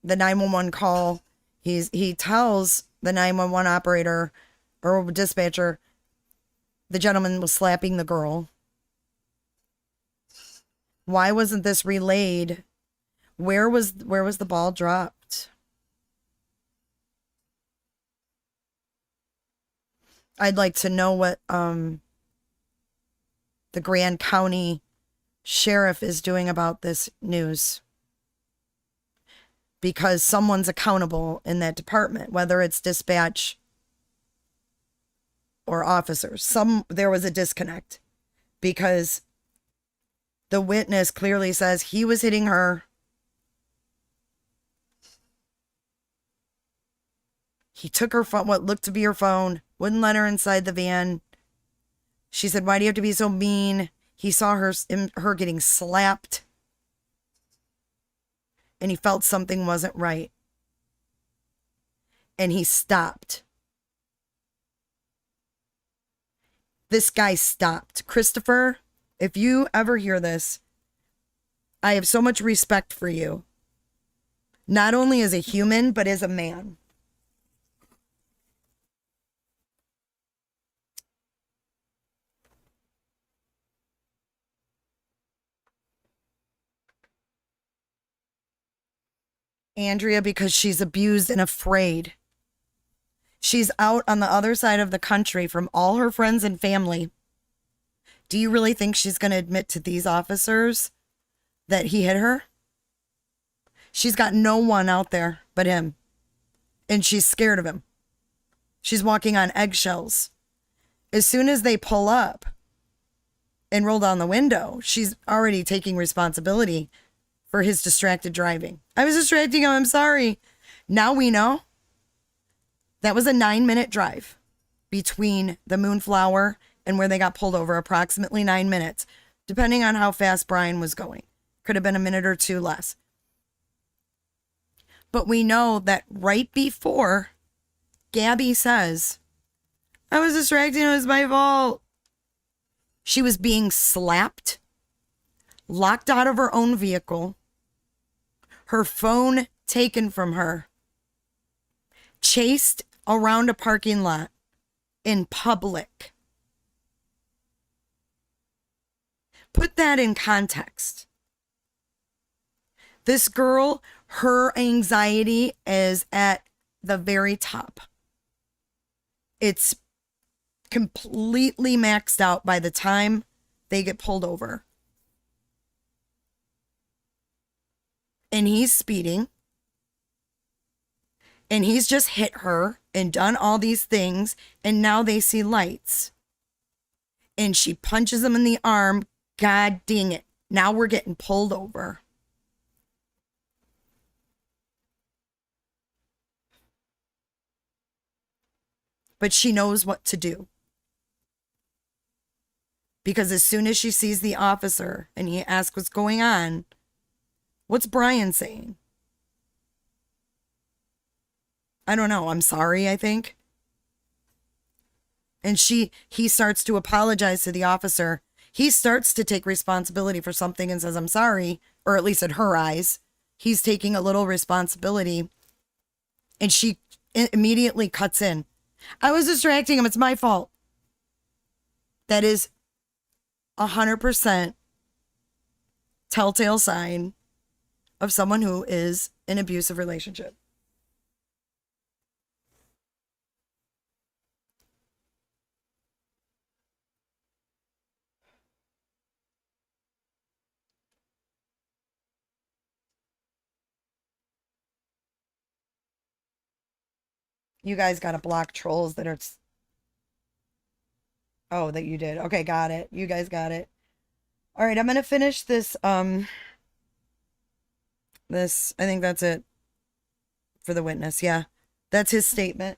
Speaker 1: 911 call, he tells the 911 operator or dispatcher the gentleman was slapping the girl. Why wasn't this relayed? Where was the ball dropped? I'd like to know what the Grand County sheriff is doing about this news, because someone's accountable in that department, whether it's dispatch or officers. There was a disconnect, because the witness clearly says he was hitting her. He took her phone, what looked to be her phone, wouldn't let her inside the van. She said, "Why do you have to be so mean?" He saw her getting slapped, and he felt something wasn't right. And he stopped. This guy stopped. Christopher, if you ever hear this, I have so much respect for you. Not only as a human, but as a man. Andrea, because she's abused and afraid. She's out on the other side of the country from all her friends and family. Do you really think she's going to admit to these officers that he hit her? She's got no one out there but him. And she's scared of him. She's walking on eggshells. As soon as they pull up and roll down the window, she's already taking responsibility for his distracted driving. I was distracting him, I'm sorry. Now we know that was a 9-minute drive between the Moonflower and where they got pulled over, approximately 9 minutes, depending on how fast Brian was going. Could have been a minute or two less. But we know that right before Gabby says, "I was distracting, it was my fault," she was being slapped, locked out of her own vehicle, her phone taken from her, chased around a parking lot in public. Put that in context. This girl, her anxiety is at the very top. It's completely maxed out by the time they get pulled over. And he's speeding. And he's just hit her and done all these things. And now they see lights. And she punches him in the arm. God dang it. Now we're getting pulled over. But she knows what to do. Because as soon as she sees the officer and he asks what's going on, what's Brian saying? I don't know. I'm sorry, I think. And he starts to apologize to the officer. He starts to take responsibility for something and says, "I'm sorry," or at least in her eyes, he's taking a little responsibility. And she immediately cuts in. "I was distracting him. It's my fault." That is 100% telltale sign of someone who is in an abusive relationship. You guys got to block trolls that are... Oh, that you did. Okay, got it. You guys got it. All right, I'm going to finish this, I think that's it for the witness. Yeah, that's his statement.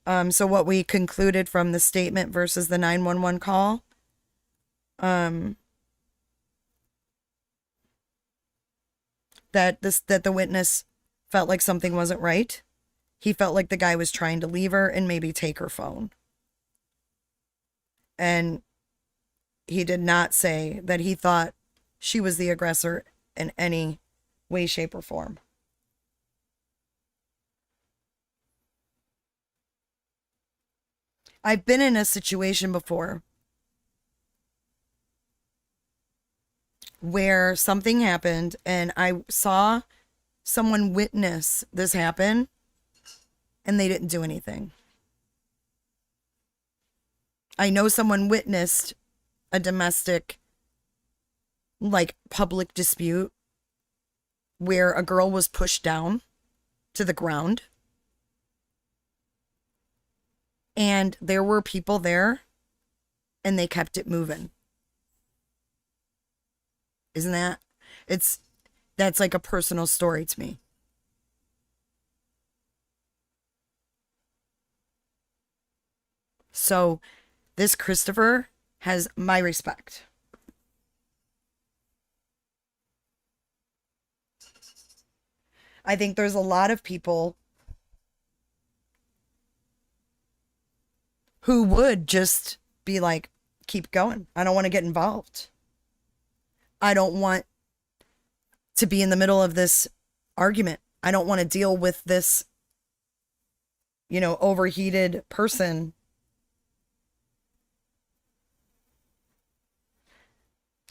Speaker 1: So what we concluded from the statement versus the 911 call, that the witness felt like something wasn't right. He felt like the guy was trying to leave her and maybe take her phone. And he did not say that he thought she was the aggressor in any way, shape, or form. I've been in a situation before where something happened and I saw someone witness this happen and they didn't do anything. I know someone witnessed a domestic, like, public dispute where a girl was pushed down to the ground. And there were people there and they kept it moving. Isn't that? That's like a personal story to me. So this Christopher has my respect. I think there's a lot of people who would just be like, keep going. I don't want to get involved. I don't want to be in the middle of this argument. I don't want to deal with this, overheated person.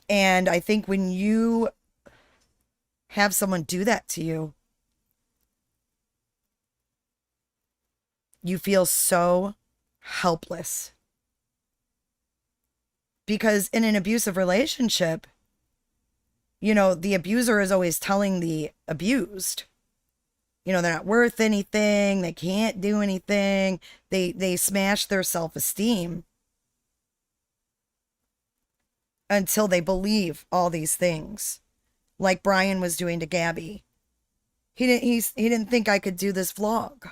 Speaker 1: And I think when you have someone do that to you, you feel so helpless. Because in an abusive relationship, the abuser is always telling the abused, they're not worth anything. They can't do anything. They smash their self-esteem until they believe all these things, like Brian was doing to Gabby. He didn't think I could do this vlog.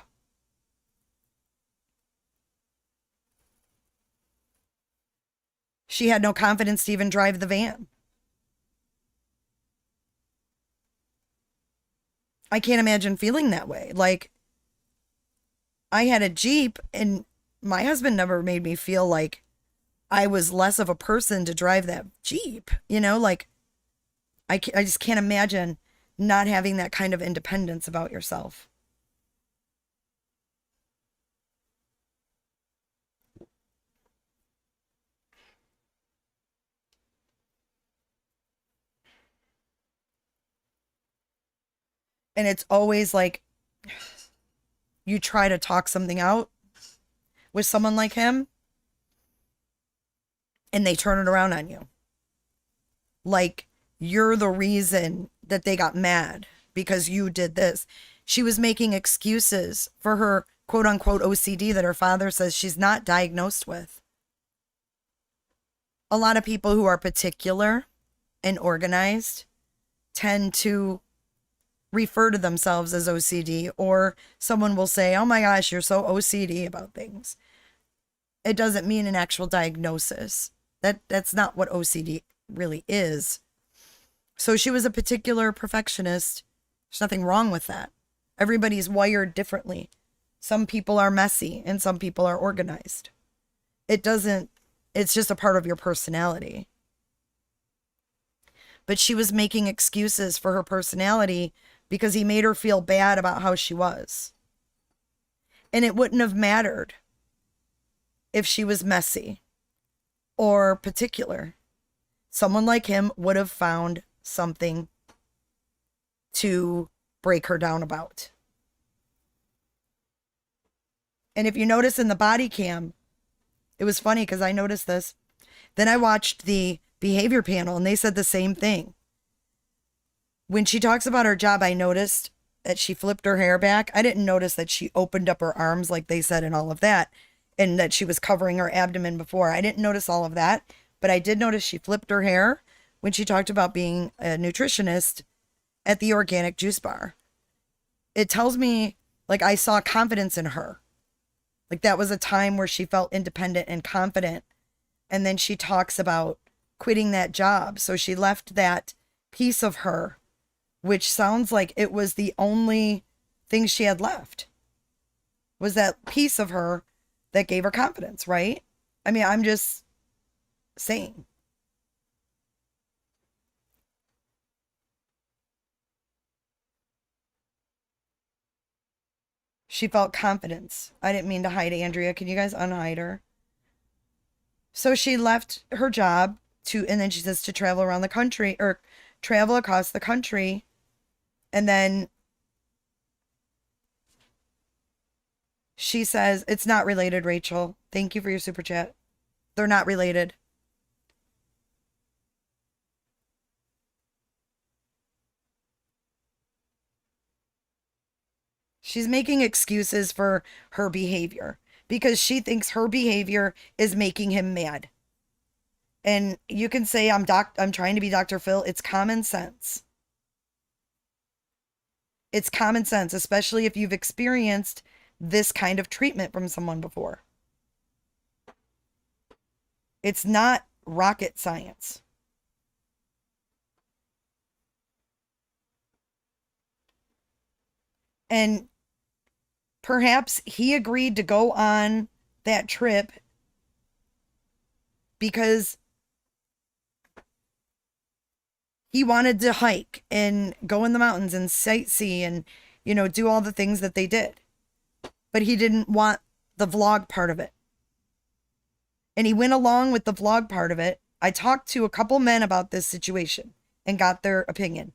Speaker 1: She had no confidence to even drive the van. I can't imagine feeling that way. Like, I had a Jeep and my husband never made me feel like I was less of a person to drive that Jeep. Like, I just can't imagine not having that kind of independence about yourself. And it's always like you try to talk something out with someone like him and they turn it around on you. Like you're the reason that they got mad because you did this. She was making excuses for her quote unquote OCD that her father says she's not diagnosed with. A lot of people who are particular and organized tend to refer to themselves as OCD, or someone will say, oh my gosh, you're so OCD about things. It doesn't mean an actual diagnosis. That's not what OCD really is. So she was a particular perfectionist. There's nothing wrong with that. Everybody's wired differently. Some people are messy and some people are organized. It's just a part of your personality. But she was making excuses for her personality because he made her feel bad about how she was. And it wouldn't have mattered if she was messy or particular. Someone like him would have found something to break her down about. And if you notice in the body cam, it was funny because I noticed this. Then I watched the behavior panel and they said the same thing. When she talks about her job, I noticed that she flipped her hair back. I didn't notice that she opened up her arms like they said and all of that, and that she was covering her abdomen before. I didn't notice all of that, but I did notice she flipped her hair when she talked about being a nutritionist at the organic juice bar. It tells me, like, I saw confidence in her. Like, that was a time where she felt independent and confident. And then she talks about quitting that job. So she left that piece of her, which sounds like it was the only thing she had left, was that piece of her that gave her confidence, right? I mean, I'm just saying. She felt confidence. I didn't mean to hide Andrea. Can you guys unhide her? So she left her job and then she says to travel around the country, or travel across the country. And then she says, it's not related, Rachel. Thank you for your super chat. They're not related. She's making excuses for her behavior because she thinks her behavior is making him mad. And you can say, I'm trying to be Dr. Phil. It's common sense. It's common sense, especially if you've experienced this kind of treatment from someone before. It's not rocket science. And perhaps he agreed to go on that trip because he wanted to hike and go in the mountains and sightsee and, you know, do all the things that they did. But he didn't want the vlog part of it. And he went along with the vlog part of it. I talked to a couple men about this situation and got their opinion.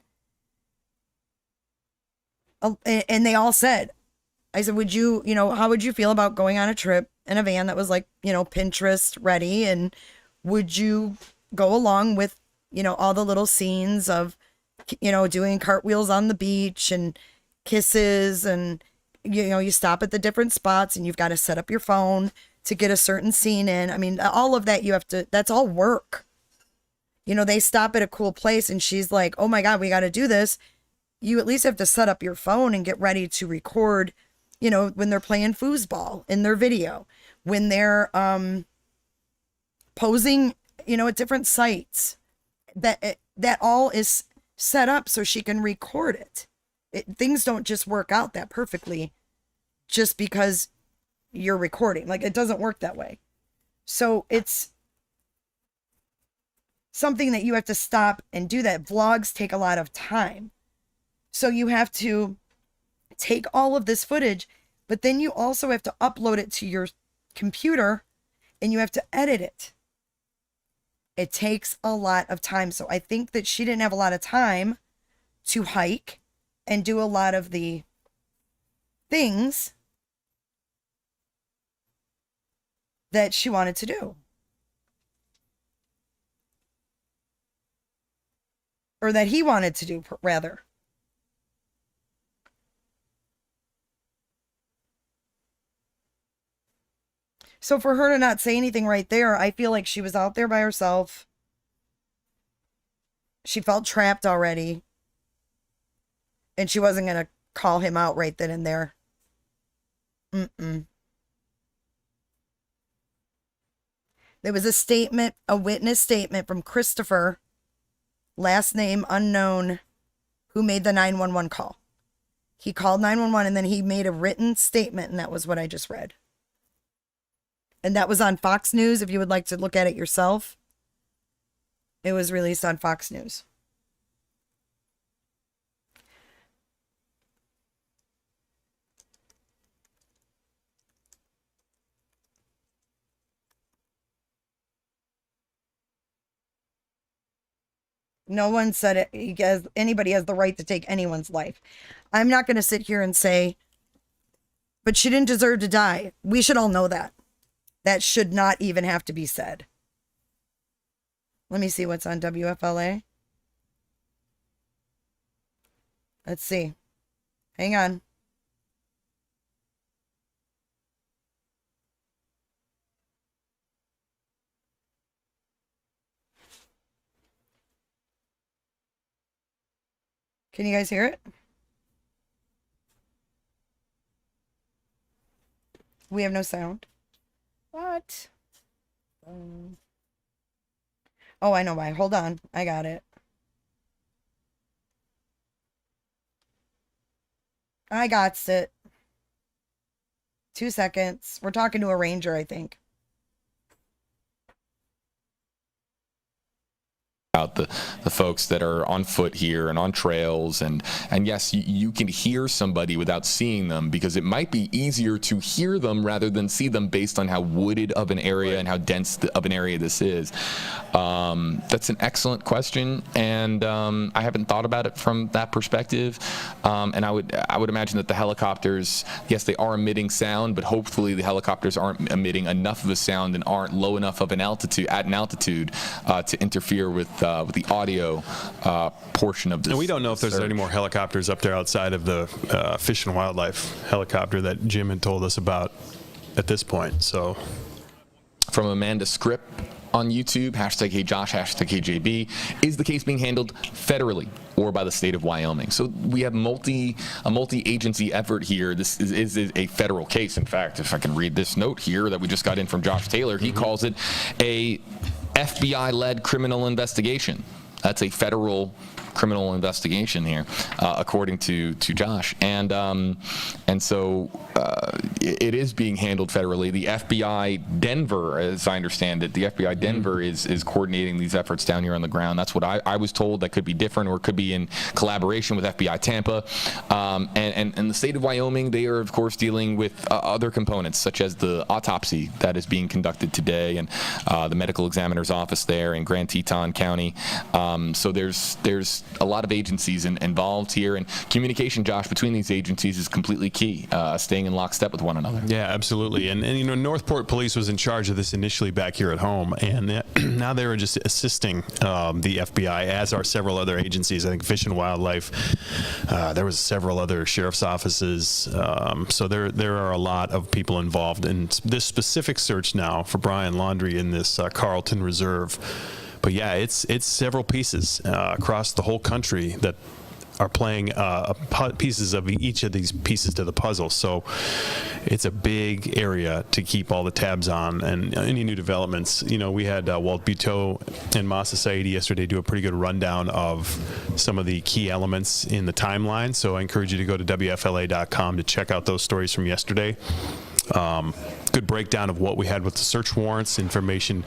Speaker 1: And they all said, I said, would you, how would you feel about going on a trip in a van that was like, Pinterest ready? And would you go along with, all the little scenes of, doing cartwheels on the beach and kisses and, you stop at the different spots and you've got to set up your phone to get a certain scene in. I mean, all of that that's all work. They stop at a cool place and she's like, oh my God, we got to do this. You at least have to set up your phone and get ready to record, when they're playing foosball in their video, when they're posing, at different sites. That all is set up so she can record it. Things don't just work out that perfectly just because you're recording. Like, it doesn't work that way. So it's something that you have to stop and do that. Vlogs take a lot of time. So you have to take all of this footage, but then you also have to upload it to your computer and you have to edit it. It takes a lot of time. So I think that she didn't have a lot of time to hike and do a lot of the things that she wanted to do. Or that he wanted to do, rather. So for her to not say anything right there, I feel like she was out there by herself. She felt trapped already. And she wasn't going to call him out right then and there. There was a statement, a witness statement from Christopher, last name unknown, who made the 911 call. He called 911 and then he made a written statement, and that was what I just read. And that was on Fox News. If you would like to look at it yourself, it was released on Fox News. No one said it. Anybody has the right to take anyone's life. I'm not going to sit here and say, but she didn't deserve to die. We should all know that. That should not even have to be said. Let me see what's on WFLA. Let's see. Hang on. Can you guys hear it? We have no sound. What? Oh, I know why. Hold on. I got it. I got it. 2 seconds. We're talking to a ranger, I think.
Speaker 4: About the folks that are on foot here and on trails, and yes, you can hear somebody without seeing them, because it might be easier to hear them rather than see them based on how wooded of an area and how dense of an area this is. That's an excellent question, and I haven't thought about it from that perspective. And I would imagine that the helicopters, yes, they are emitting sound, but hopefully the helicopters aren't emitting enough of a sound and aren't low enough of an altitude to interfere with the audio portion of this.
Speaker 5: And we don't know if there's
Speaker 4: search.
Speaker 5: any more helicopters up there outside of the Fish and Wildlife helicopter that Jim had told us about at this point. So,
Speaker 4: from Amanda Scripp on YouTube, hashtag Hey Josh, hashtag Hey JB, is the case being handled federally or by the state of Wyoming? So we have a multi-agency effort here. This is a federal case. In fact, if I can read this note here that we just got in from Josh Taylor, he calls it a FBI-led criminal investigation. That's a federal criminal investigation here, according to Josh, and so it is being handled federally. The FBI Denver, as I understand it, the FBI Denver is coordinating these efforts down here on the ground. That's what I was told. That could be different, or it could be in collaboration with FBI Tampa, and the state of Wyoming. They are of course dealing with other components, such as the autopsy that is being conducted today, and the medical examiner's office there in Grand Teton County. So there's a lot of agencies involved here, and communication, Josh, between these agencies is completely key, staying in lockstep with one another.
Speaker 5: yeah, absolutely. And you know, Northport Police was in charge of this initially back here at home, and now they were just assisting the FBI, as are several other agencies. I think Fish and Wildlife. There was several other sheriff's offices. So there are a lot of people involved in this specific search now for Brian Laundrie in this Carlton Reserve. But yeah, it's several pieces across the whole country that are playing pieces of each of these pieces to the puzzle. So it's a big area to keep all the tabs on, and any new developments. You know, we had Walt Buteau and Ma Society yesterday do a pretty good rundown of some of the key elements in the timeline. So I encourage you to go to WFLA.com to check out those stories from yesterday. Good breakdown of what we had with the search warrants, information,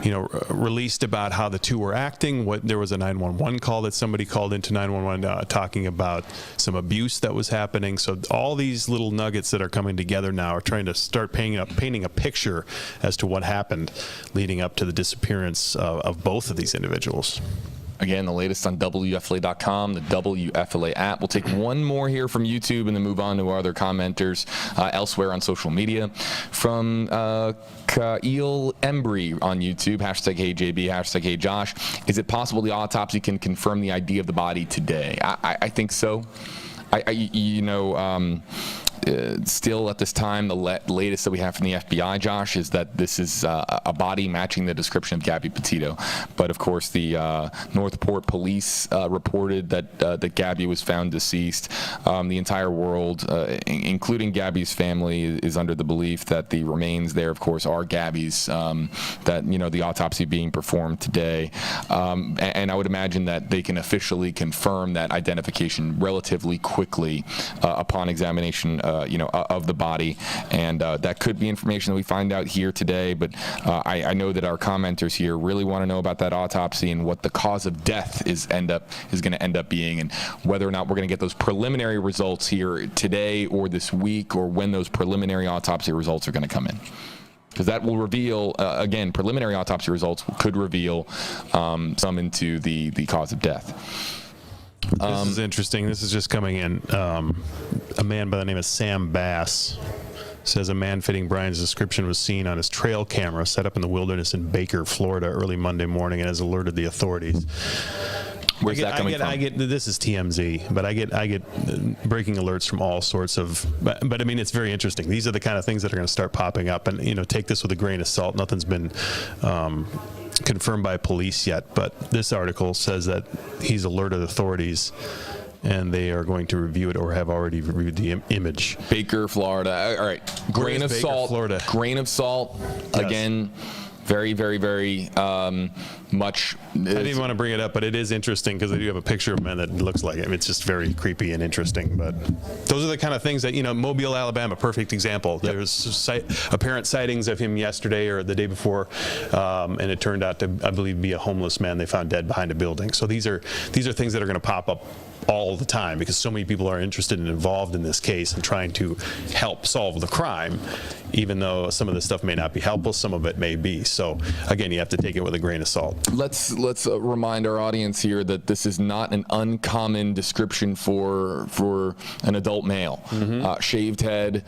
Speaker 5: you know, released about how the two were acting. There was a 911 call that somebody called into 911 talking about some abuse that was happening. So all these little nuggets that are coming together now are trying to start painting a picture as to what happened leading up to the disappearance of both of these individuals.
Speaker 4: Again, the latest on WFLA.com, the WFLA app. We'll take one more here from YouTube and then move on to our other commenters elsewhere on social media. From Kyle Embry on YouTube, hashtag Hey JB, hashtag Hey Josh. Is it possible the autopsy can confirm the ID of the body today? I think so. Still at this time, the latest that we have from the FBI, Josh, is that this is a body matching the description of Gabby Petito. But of course, the Northport police reported that Gabby was found deceased. The entire world, including Gabby's family, is under the belief that the remains there, of course, are Gabby's. That, you know, the autopsy being performed today, and I would imagine that they can officially confirm that identification relatively quickly upon examination of the body, and that could be information that we find out here today. But I know that our commenters here really want to know about that autopsy and what the cause of death is going to end up being, and whether or not we're going to get those preliminary results here today or this week, or when those preliminary autopsy results are going to come in. Because that will reveal, again, preliminary autopsy results could reveal some into the cause of death.
Speaker 5: This is interesting. This is just coming in. A man by the name of Sam Bass says a man fitting Brian's description was seen on his trail camera set up in the wilderness in Baker, Florida, early Monday morning, and has alerted the authorities.
Speaker 4: Where's that coming from?
Speaker 5: I get this is TMZ, but I get breaking alerts from all sorts of. But I mean, it's very interesting. These are the kind of things that are going to start popping up, and take this with a grain of salt. Nothing's been confirmed by police yet, but this article says that he's alerted authorities, and they are going to review it or have already reviewed the image.
Speaker 4: Baker, Florida. All right, grain of
Speaker 5: Baker,
Speaker 4: salt.
Speaker 5: Florida?
Speaker 4: Grain of salt.
Speaker 5: Yes.
Speaker 4: Again. Very, very, very much.
Speaker 5: I didn't even want to bring it up, but it is interesting because they do have a picture of him that looks like him. It's just very creepy and interesting. But those are the kind of things that, Mobile, Alabama, perfect example. Yep. There's apparent sightings of him yesterday or the day before, and it turned out to, I believe, be a homeless man they found dead behind a building. So these are things that are going to pop up all the time because so many people are interested and involved in this case and trying to help solve the crime, even though some of this stuff may not be helpful, some of it may be. So again, you have to take it with a grain of salt.
Speaker 4: Let's remind our audience here that this is not an uncommon description for an adult male. Mm-hmm. Shaved head,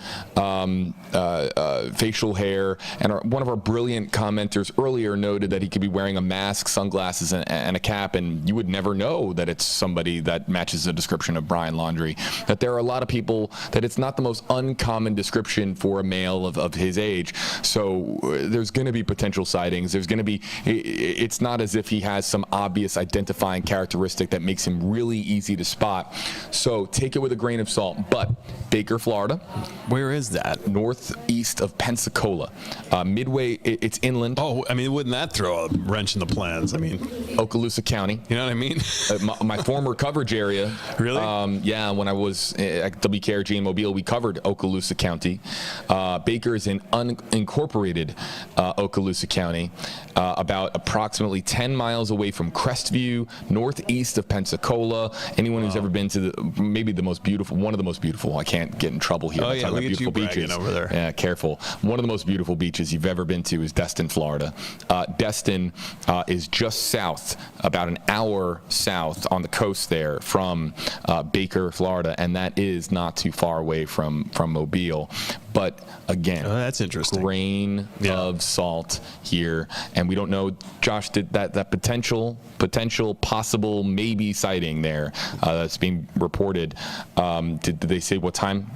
Speaker 4: facial hair, and one of our brilliant commenters earlier noted that he could be wearing a mask, sunglasses, and a cap, and you would never know that it's somebody that matches the description of Brian Laundrie. That there are a lot of people that it's not the most uncommon description for a male of his age. So there's going to be potential sightings. There's going to be. It's not as if he has some obvious identifying characteristic that makes him really easy to spot. So take it with a grain of salt. But Baker, Florida.
Speaker 5: Where is that?
Speaker 4: Northeast of Pensacola. Midway, it's inland.
Speaker 5: Oh, I mean, wouldn't that throw a wrench in the plans? I mean,
Speaker 4: Okaloosa County.
Speaker 5: You know what I mean?
Speaker 4: My former coverage area.
Speaker 5: Really?
Speaker 4: Yeah, when I was at WKRG in Mobile, we covered Okaloosa County. Baker is in unincorporated Okaloosa County, about approximately 10 miles away from Crestview, northeast of Pensacola. Anyone who's ever been to one of the most beautiful, I can't get in trouble here.
Speaker 5: Oh, yeah,
Speaker 4: look
Speaker 5: at
Speaker 4: beautiful
Speaker 5: you
Speaker 4: beaches
Speaker 5: over there.
Speaker 4: Yeah, careful. One of the most beautiful beaches you've ever been to is Destin, Florida. Destin is just south, about an hour south on the coast there from Baker, Florida, and that is not too far away from Mobile. But again,
Speaker 5: that's interesting.
Speaker 4: Grain of salt here, and we don't know. Josh, did that potential possible maybe sighting there that's being reported? Did they say what time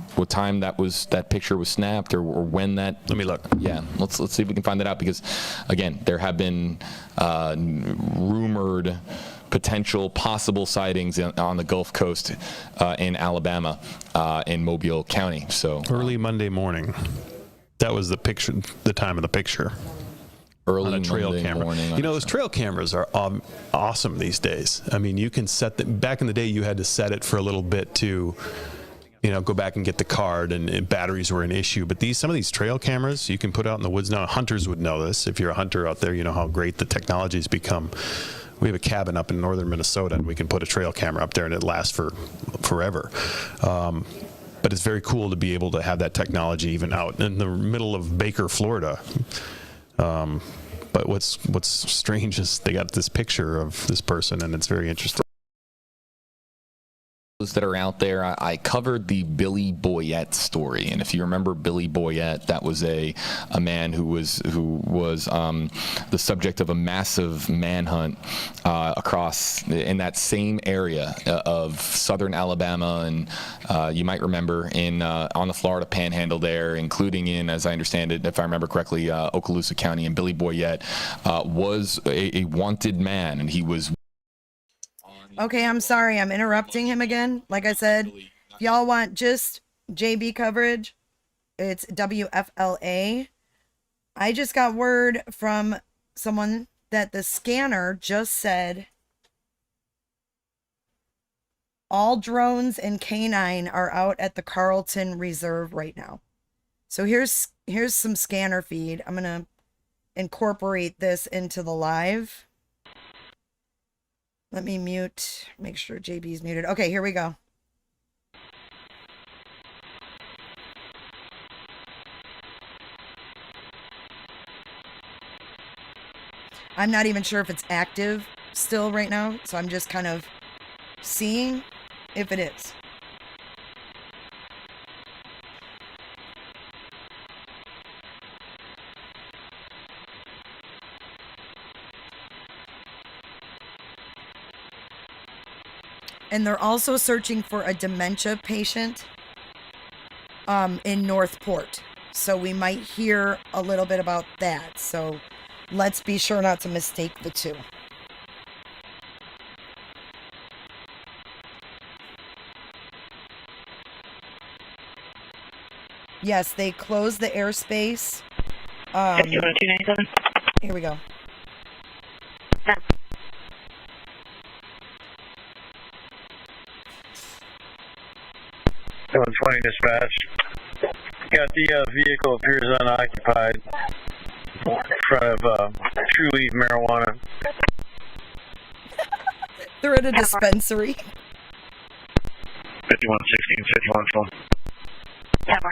Speaker 4: that picture was snapped or when that?
Speaker 5: Let me look.
Speaker 4: Yeah, let's see if we can find that out, because again, there have been rumored potential possible sightings on the Gulf Coast in Alabama, in Mobile County. So
Speaker 5: early Monday morning. That was the picture, the time of the picture.
Speaker 4: Early
Speaker 5: on a trail
Speaker 4: Monday
Speaker 5: camera.
Speaker 4: morning.
Speaker 5: Those trail cameras are awesome these days. I mean, you can set them. Back in the day, you had to set it for a little bit to, go back and get the card, and batteries were an issue. But some of these trail cameras you can put out in the woods now. Hunters would know this. If you're a hunter out there, you know how great the technology's become. We have a cabin up in northern Minnesota, and we can put a trail camera up there, and it lasts for forever. But it's very cool to be able to have that technology even out in the middle of Baker, Florida. But what's strange is they got this picture of this person, and it's very interesting.
Speaker 4: That are out there, I covered the Billy Boyette story, and if you remember Billy Boyette, that was a man who was the subject of a massive manhunt across in that same area of southern Alabama, and you might remember on the Florida Panhandle there, including in, as I understand it, if I remember correctly, Okaloosa County. And Billy Boyette was a wanted man, and he was.
Speaker 1: Okay, I'm sorry. I'm interrupting him again. Like I said, if y'all want just JB coverage, it's WFLA. I just got word from someone that the scanner just said all drones and canine are out at the Carlton Reserve right now. So here's some scanner feed. I'm going to incorporate this into the live. Let me make sure JB's muted. Okay, here we go. I'm not even sure if it's active still right now, so I'm just kind of seeing if it is. And they're also searching for a dementia patient in Northport. So we might hear a little bit about that. So let's be sure not to mistake the two. Yes, they closed the airspace.
Speaker 7: 51297.
Speaker 1: Here we go.
Speaker 7: Yeah.
Speaker 8: 120 dispatch. Got the vehicle appears unoccupied in front of True Leaf Marijuana.
Speaker 1: They're at a dispensary.
Speaker 8: 5116, 51
Speaker 7: Tower.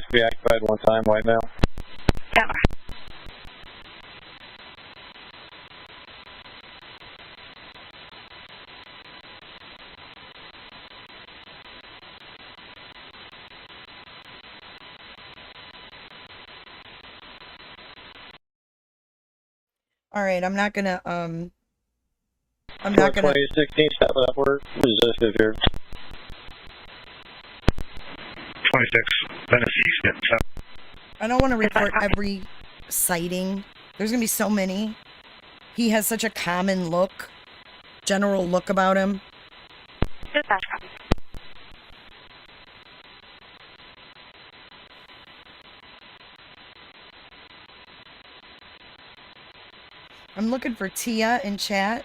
Speaker 8: to be occupied one time right now.
Speaker 7: Tower.
Speaker 1: All right, I'm not gonna
Speaker 8: 16, step upward, resistive here. 26, Tennessee,
Speaker 1: I don't want to report every sighting. There's gonna be so many. He has such a common look, general look about him.
Speaker 7: Dispatch.
Speaker 1: I'm looking for Tia in chat.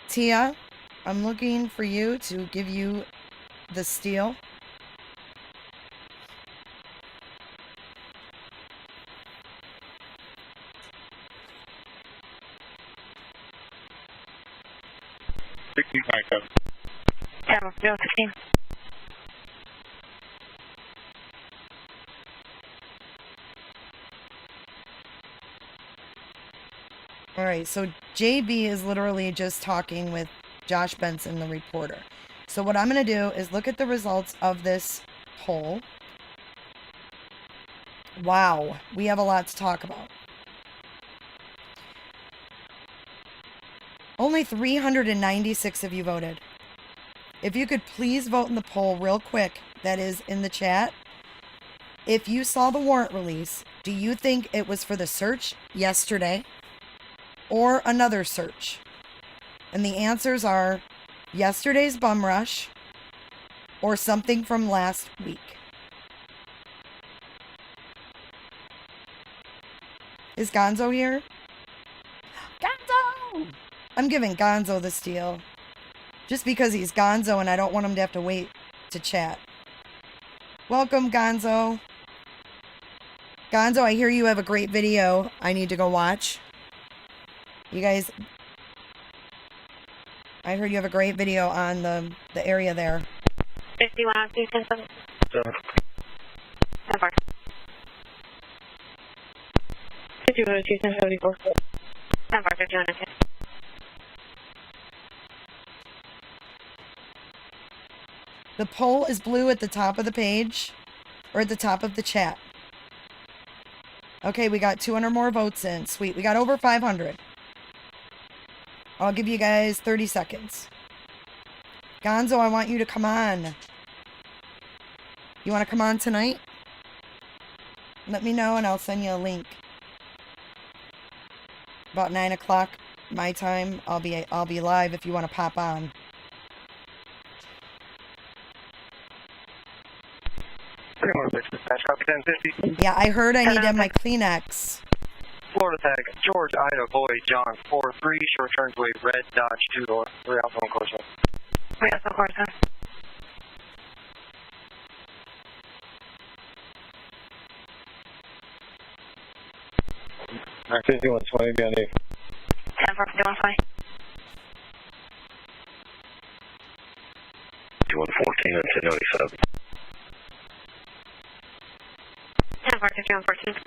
Speaker 1: Tia, I'm looking for you to give you the steal.
Speaker 7: Tower. 016.
Speaker 1: All right, so JB is literally just talking with Josh Benson, the reporter. So what I'm going to do is look at the results of this poll. Wow, we have a lot to talk about. Only 396 of you voted. If you could please vote in the poll real quick, that is in the chat. If you saw the warrant release, do you think it was for the search yesterday or another search? And the answers are yesterday's bum rush or something from last week. Is Gonzo here? Gonzo! I'm giving Gonzo the steal. Just because he's Gonzo and I don't want him to have to wait to chat. Welcome, Gonzo. Gonzo, I hear you have a great video I need to go watch. You guys, I heard you have a great video on the area there.
Speaker 7: 5102, 10-7.
Speaker 8: So,
Speaker 7: 10-4. 5102, 10-74. 10-4, 5102.
Speaker 1: The poll is blue at the top of the page, or at the top of the chat. Okay, we got 200 more votes in. Sweet, we got over 500. I'll give you guys 30 seconds. Gonzo, I want you to come on. You want to come on tonight? Let me know and I'll send you a link. About 9 o'clock my time, I'll be live if you want to pop on. Yeah, I heard I need to have my Kleenex.
Speaker 8: Florida tag, George, Ida, Boy, John, 4-3, short turns away, red, Dodge, 2-door, 3 out, 1 course.
Speaker 7: We have some course, huh?
Speaker 8: Alright, 5120, be on the
Speaker 7: 10-4, 5120.
Speaker 8: 5114 and 1097.
Speaker 7: 10-4, 5114.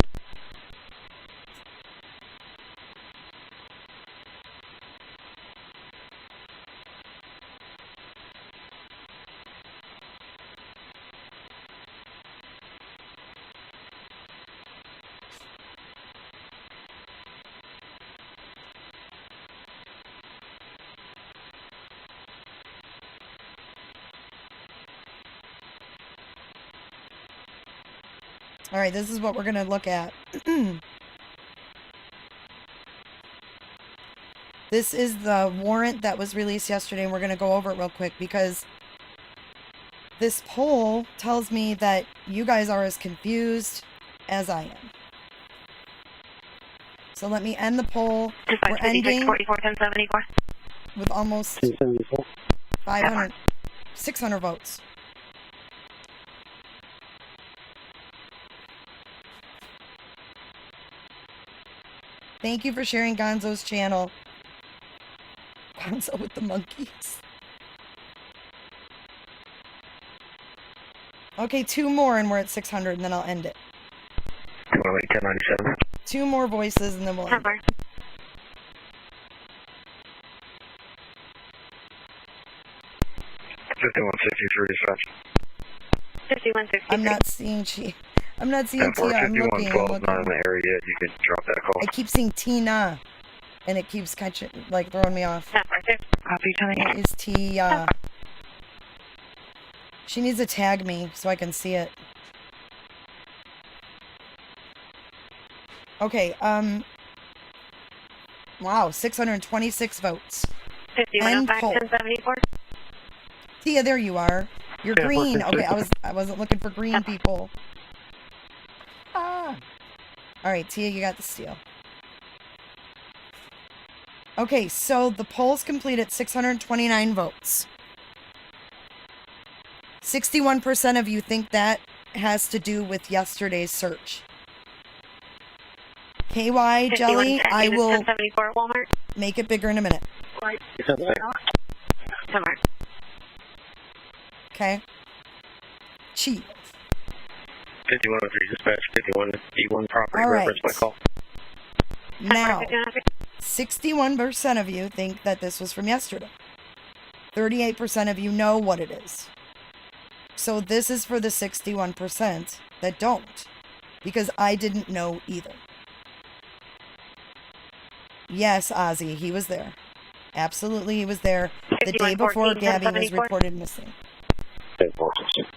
Speaker 1: All right, this is what we're going to look at. This is the warrant that was released yesterday, and we're going to go over it real quick because this poll tells me that you guys are as confused as I am. So let me end the poll. We're ending with almost 500, 600 votes. Thank you for sharing Gonzo's channel. Gonzo with the monkeys. Okay, 2 more and we're at 600 and then I'll end it.
Speaker 8: 1097.
Speaker 1: 2 more voices and then we'll end it.
Speaker 8: 5163 dispatch.
Speaker 7: 5163.
Speaker 1: I'm not seeing Tia. I'm looking.
Speaker 8: 5112, not in the area yet. You can drop that call.
Speaker 1: I keep seeing Tina, and it keeps catching, like throwing me off.
Speaker 7: Copy,
Speaker 1: It is Tia. She needs to tag me so I can see it. Okay. Wow, 626 votes.
Speaker 7: 5105, 1074.
Speaker 1: Tia, there you are. You're green. Okay, I wasn't looking for green people. Ah. All right, Tia, you got the steal. Okay, so the poll's complete at 629 votes. 61% of you think that has to do with yesterday's search. KY Jelly, I will make it bigger in a minute. Okay. Cheat.
Speaker 8: 5103 dispatch, 51E1 property
Speaker 1: All right.
Speaker 8: reference my call.
Speaker 1: Now, 61% of you think that this was from yesterday. 38% of you know what it is. So this is for the 61% that don't, because I didn't know either. Yes, Ozzy, he was there. Absolutely, he was there the day before Gabby was reported missing.
Speaker 8: 1046.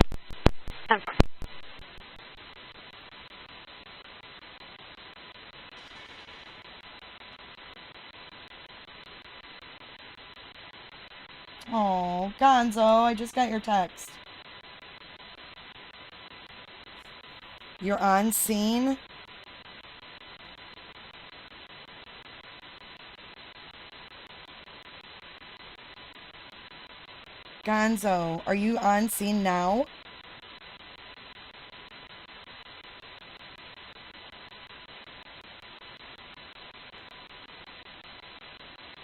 Speaker 1: Oh, Gonzo, I just got your text. You're on scene? Gonzo, are you on scene now?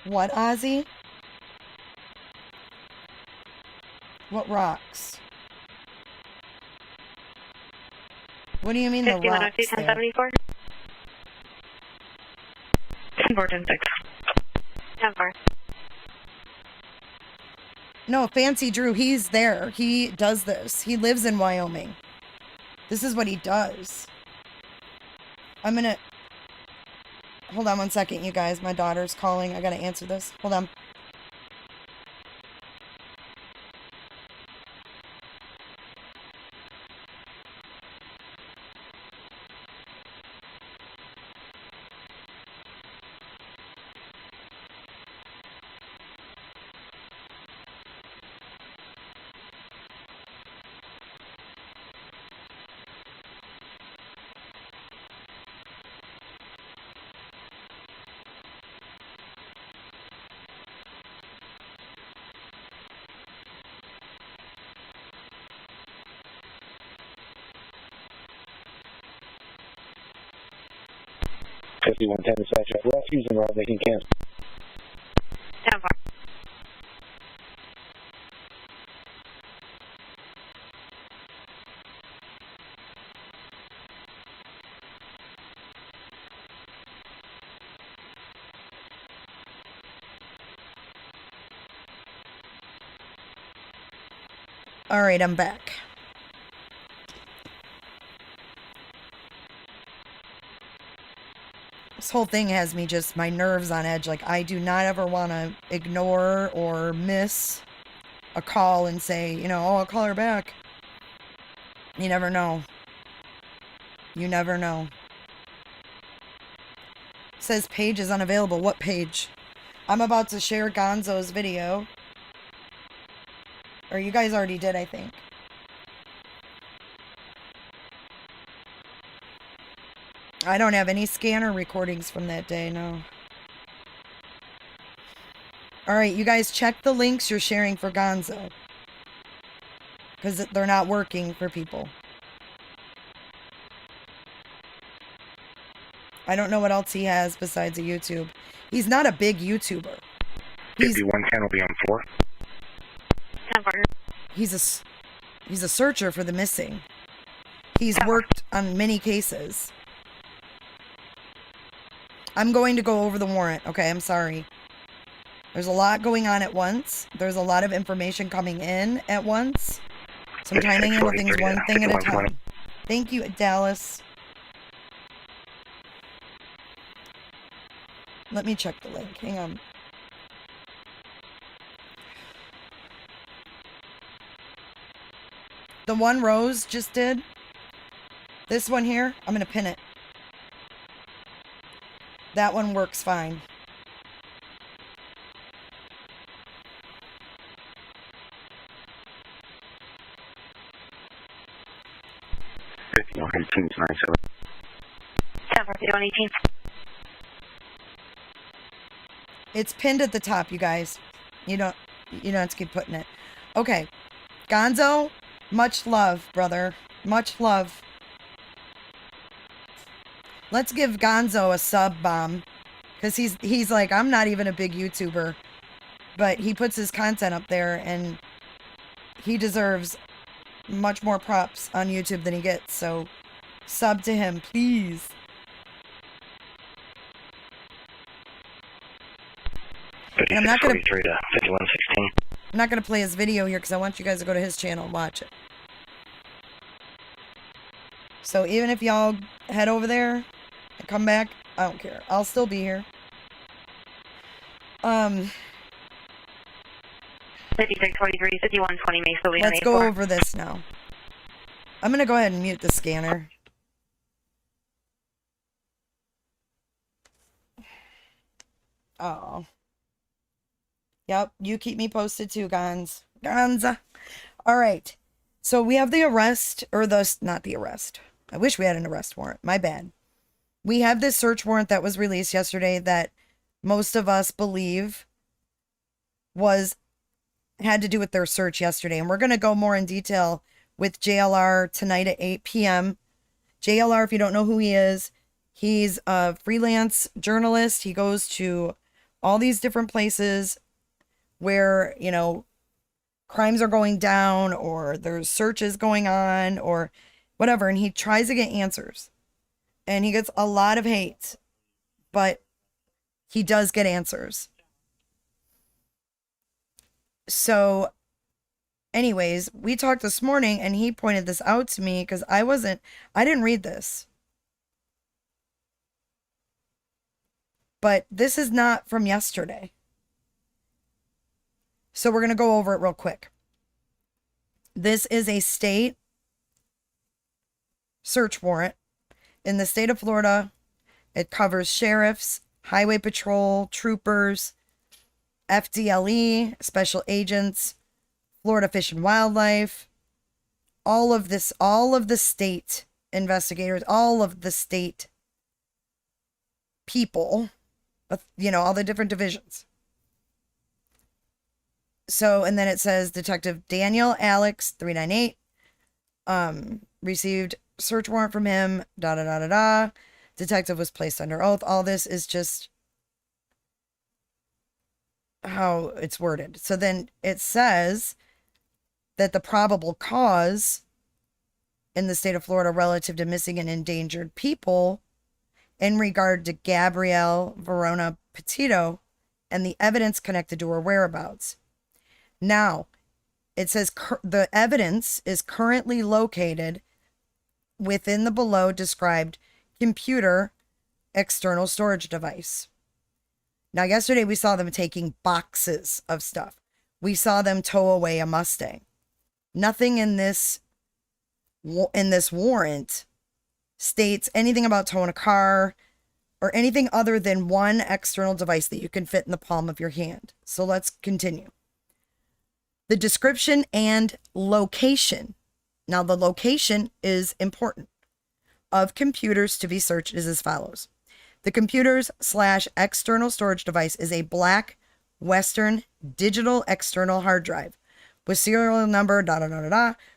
Speaker 1: What, Ozzy? What rocks? What do you mean the rocks there?
Speaker 7: 1074. 1046. 10-4.
Speaker 1: No, Fancy Drew, he's there. He does this. He lives in Wyoming. This is what he does. I'm gonna... Hold on one second, you guys. My daughter's calling. I gotta answer this. Hold on.
Speaker 8: Dispatch. Refuse and route making cancel.
Speaker 7: 10-4.
Speaker 1: All right, I'm back. This whole thing has me just, my nerves on edge. Like, I do not ever want to ignore or miss a call and say, you know, oh, I'll call her back. You never know. You never know. Says page is unavailable. What page? I'm about to share Gonzo's video. Or you guys already did, I think. I don't have any scanner recordings from that day, no. Alright, you guys check the links you're sharing for Gonzo. Because they're not working for people. I don't know what else he has besides a YouTube. He's not a big YouTuber.
Speaker 8: 5110 will be on 4.
Speaker 7: 10-4.
Speaker 1: He's a searcher for the missing. He's worked on many cases. I'm going to go over the warrant. Okay, I'm sorry. There's a lot going on at once. There's a lot of information coming in at once. So I'm trying to handle things one thing at a time. Thank you, Dallas. Let me check the link. Hang on. The one Rose just did. This one here, I'm going to pin it. That one works fine. It's pinned at the top, you guys. You don't have to keep putting it. Okay. Gonzo, much love, brother. Much love. Let's give Gonzo a sub bomb. Because he's like, I'm not even a big YouTuber. But he puts his content up there and he deserves much more props on YouTube than he gets. So sub to him, please. And I'm not gonna play his video here because I want you guys to go to his channel and watch it. So even if y'all head over there and come back, I don't care. I'll still be here.
Speaker 7: 5643, 5120 Mesa.
Speaker 1: Let's go over this now. I'm gonna go ahead and mute the scanner. Oh. Yep, you keep me posted too, Gonza. All right. So we have the arrest, or not the arrest. I wish we had an arrest warrant. My bad. We have this search warrant that was released yesterday that most of us believe had to do with their search yesterday. And we're going to go more in detail with JLR tonight at 8 p.m. JLR, if you don't know who he is, he's a freelance journalist. He goes to all these different places where, you know, crimes are going down or there's searches going on or whatever. And he tries to get answers. And he gets a lot of hate. But he does get answers. So, anyways, we talked this morning and he pointed this out to me because I didn't read this. But this is not from yesterday. So we're going to go over it real quick. This is a state search warrant in the state of Florida. It covers sheriffs, highway patrol, troopers, FDLE, special agents, Florida Fish and Wildlife, all of the state investigators, all of the state people, you know, all the different divisions. So, and then it says Detective Daniel Alex 398 received search warrant from him, Detective was placed under oath. All this is just how it's worded. So then it says that the probable cause in the state of Florida relative to missing and endangered people in regard to Gabrielle Verona Petito and the evidence connected to her whereabouts. Now, it says the evidence is currently located within the below described computer external storage device. Now, yesterday we saw them taking boxes of stuff. We saw them tow away a Mustang. Nothing in this warrant states anything about towing a car or anything other than one external device that you can fit in the palm of your hand. So let's continue. The description and location. Now, the location is important of computers to be searched is as follows. The computers/external storage device is a black Western digital external hard drive with serial number,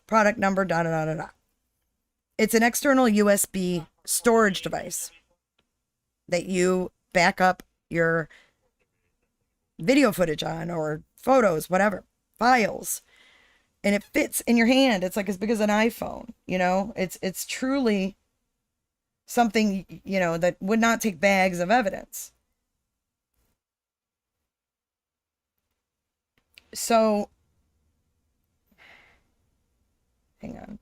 Speaker 1: product number, It's an external USB storage device that you back up your video footage on or photos, whatever, files. And it fits in your hand. It's like as big as an iPhone, you know? It's truly something, you know, that would not take bags of evidence. So, hang on.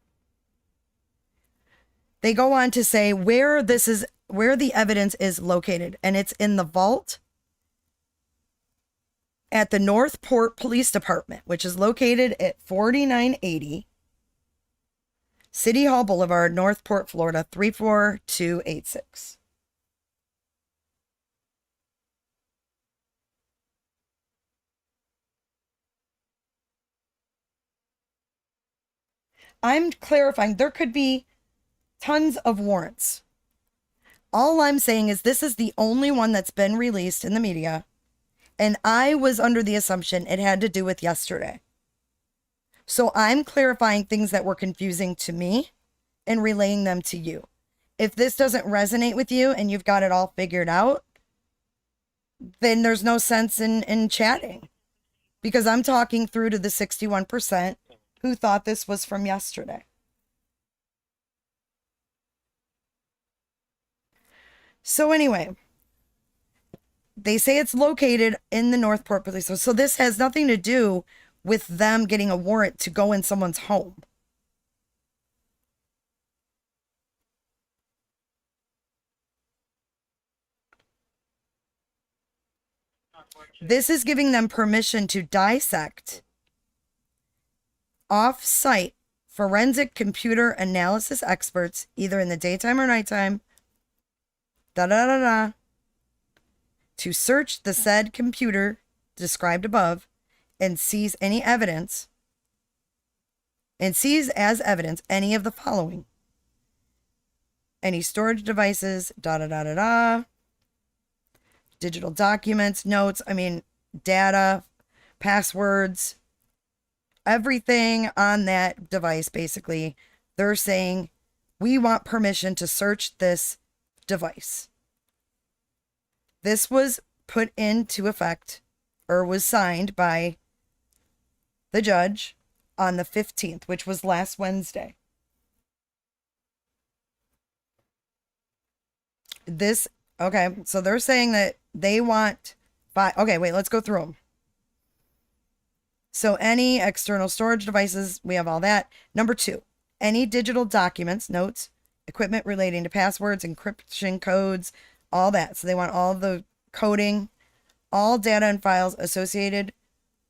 Speaker 1: They go on to say where the evidence is located, and it's in the vault at the Northport Police Department, which is located at 4980 City Hall Boulevard, Northport, Florida, 34286. I'm clarifying, there could be tons of warrants. All I'm saying is this is the only one that's been released in the media, and I was under the assumption it had to do with yesterday. So I'm clarifying things that were confusing to me and relaying them to you. If this doesn't resonate with you and you've got it all figured out, then there's no sense in chatting, because I'm talking through to the 61% who thought this was from yesterday. So anyway, they say it's located in the Northport Police. So this has nothing to do with them getting a warrant to go in someone's home. This is giving them permission to dissect off-site forensic computer analysis experts, either in the daytime or nighttime, to search the said computer described above and seize any evidence, and seize as evidence any of the following: any storage devices, digital documents, notes, data, passwords, everything on that device. Basically, they're saying we want permission to search this device. This was put into effect, or was signed by the judge on the 15th, which was last Wednesday. Okay, so they're saying that they want okay, wait, let's go through them. So any external storage devices, we have all that. Number 2, any digital documents, notes, equipment relating to passwords, encryption codes, all that. So they want all the coding, all data and files associated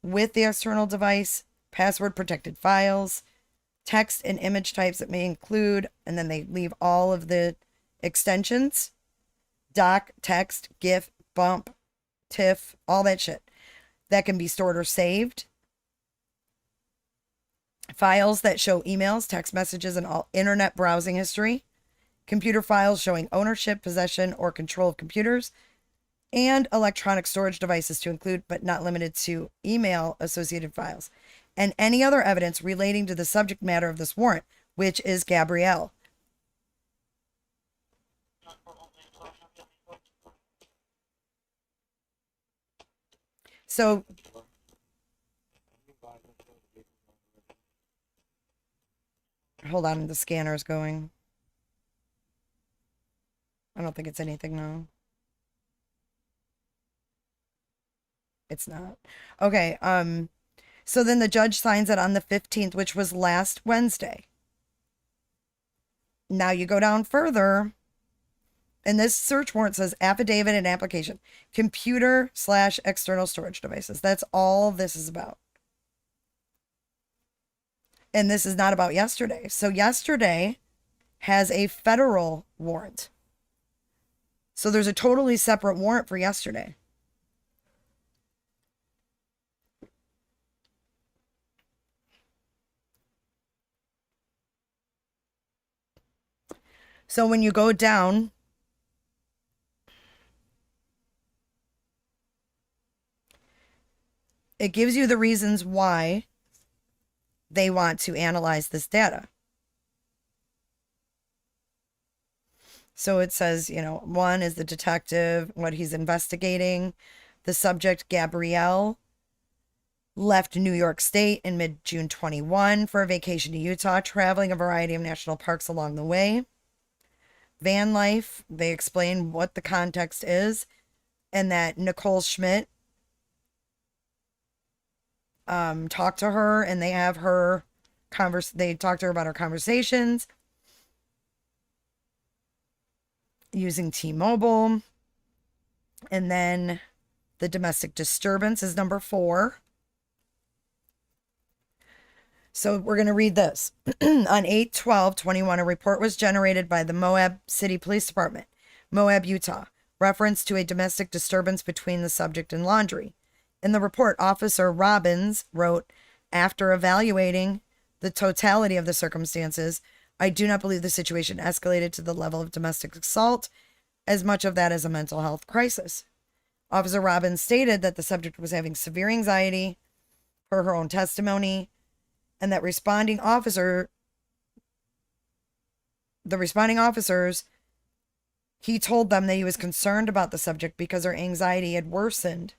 Speaker 1: with the external device, password protected files, text and image types that may include, and then they leave all of the extensions, doc, text, GIF, bump, TIFF, all that shit that can be stored or saved. Files that show emails, text messages, and all internet browsing history. Computer files showing ownership, possession, or control of computers. And electronic storage devices to include, but not limited to, email associated files. And any other evidence relating to the subject matter of this warrant, which is Gabrielle. So, hold on, the scanner is going. I don't think it's anything, no. It's not. Okay, so then the judge signs it on the 15th, which was last Wednesday. Now you go down further, and this search warrant says affidavit and application, computer/external storage devices. That's all this is about. And this is not about yesterday. So yesterday has a federal warrant. So there's a totally separate warrant for yesterday. So when you go down, it gives you the reasons why they want to analyze this data. So it says, you know, one is the detective, what he's investigating. The subject, Gabrielle, left New York State in mid-June 21 for a vacation to Utah, traveling a variety of national parks along the way. Van life, they explain what the context is, and that Nicole Schmidt talked to her, and they have her they talked to her about her conversations using T-Mobile. And then the domestic disturbance is number 4. So we're going to read this. On 8/12/21, a report was generated by the Moab City Police Department, Moab, Utah, reference to a domestic disturbance between the subject and laundry. In the report, Officer Robbins wrote, after evaluating the totality of the circumstances, I do not believe the situation escalated to the level of domestic assault, as much of that as a mental health crisis. Officer Robbins stated that the subject was having severe anxiety per her own testimony, and that the responding officers, he told them that he was concerned about the subject because her anxiety had worsened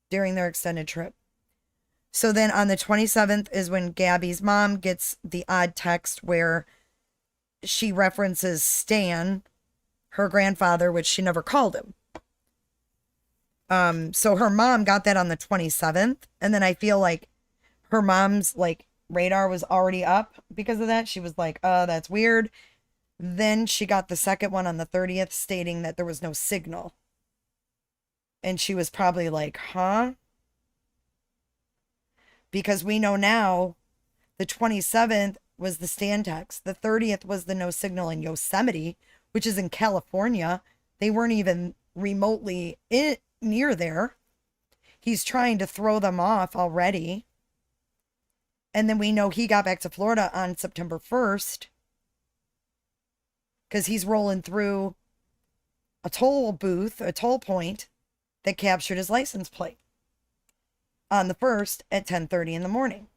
Speaker 1: during their extended trip. So then on the 27th is when Gabby's mom gets the odd text where she references Stan, her grandfather, which she never called him. So her mom got that on the 27th. And then I feel like her mom's like radar was already up because of that. She was like, that's weird. Then she got the second one on the 30th stating that there was no signal. And she was probably like, huh? Because we know now the 27th was the Stan text. The 30th was the no signal in Yosemite, which is in California. They weren't even remotely near there. He's trying to throw them off already. And then we know he got back to Florida on September 1st because he's rolling through a toll booth, a toll point that captured his license plate on the 1st at 10:30 in the morning.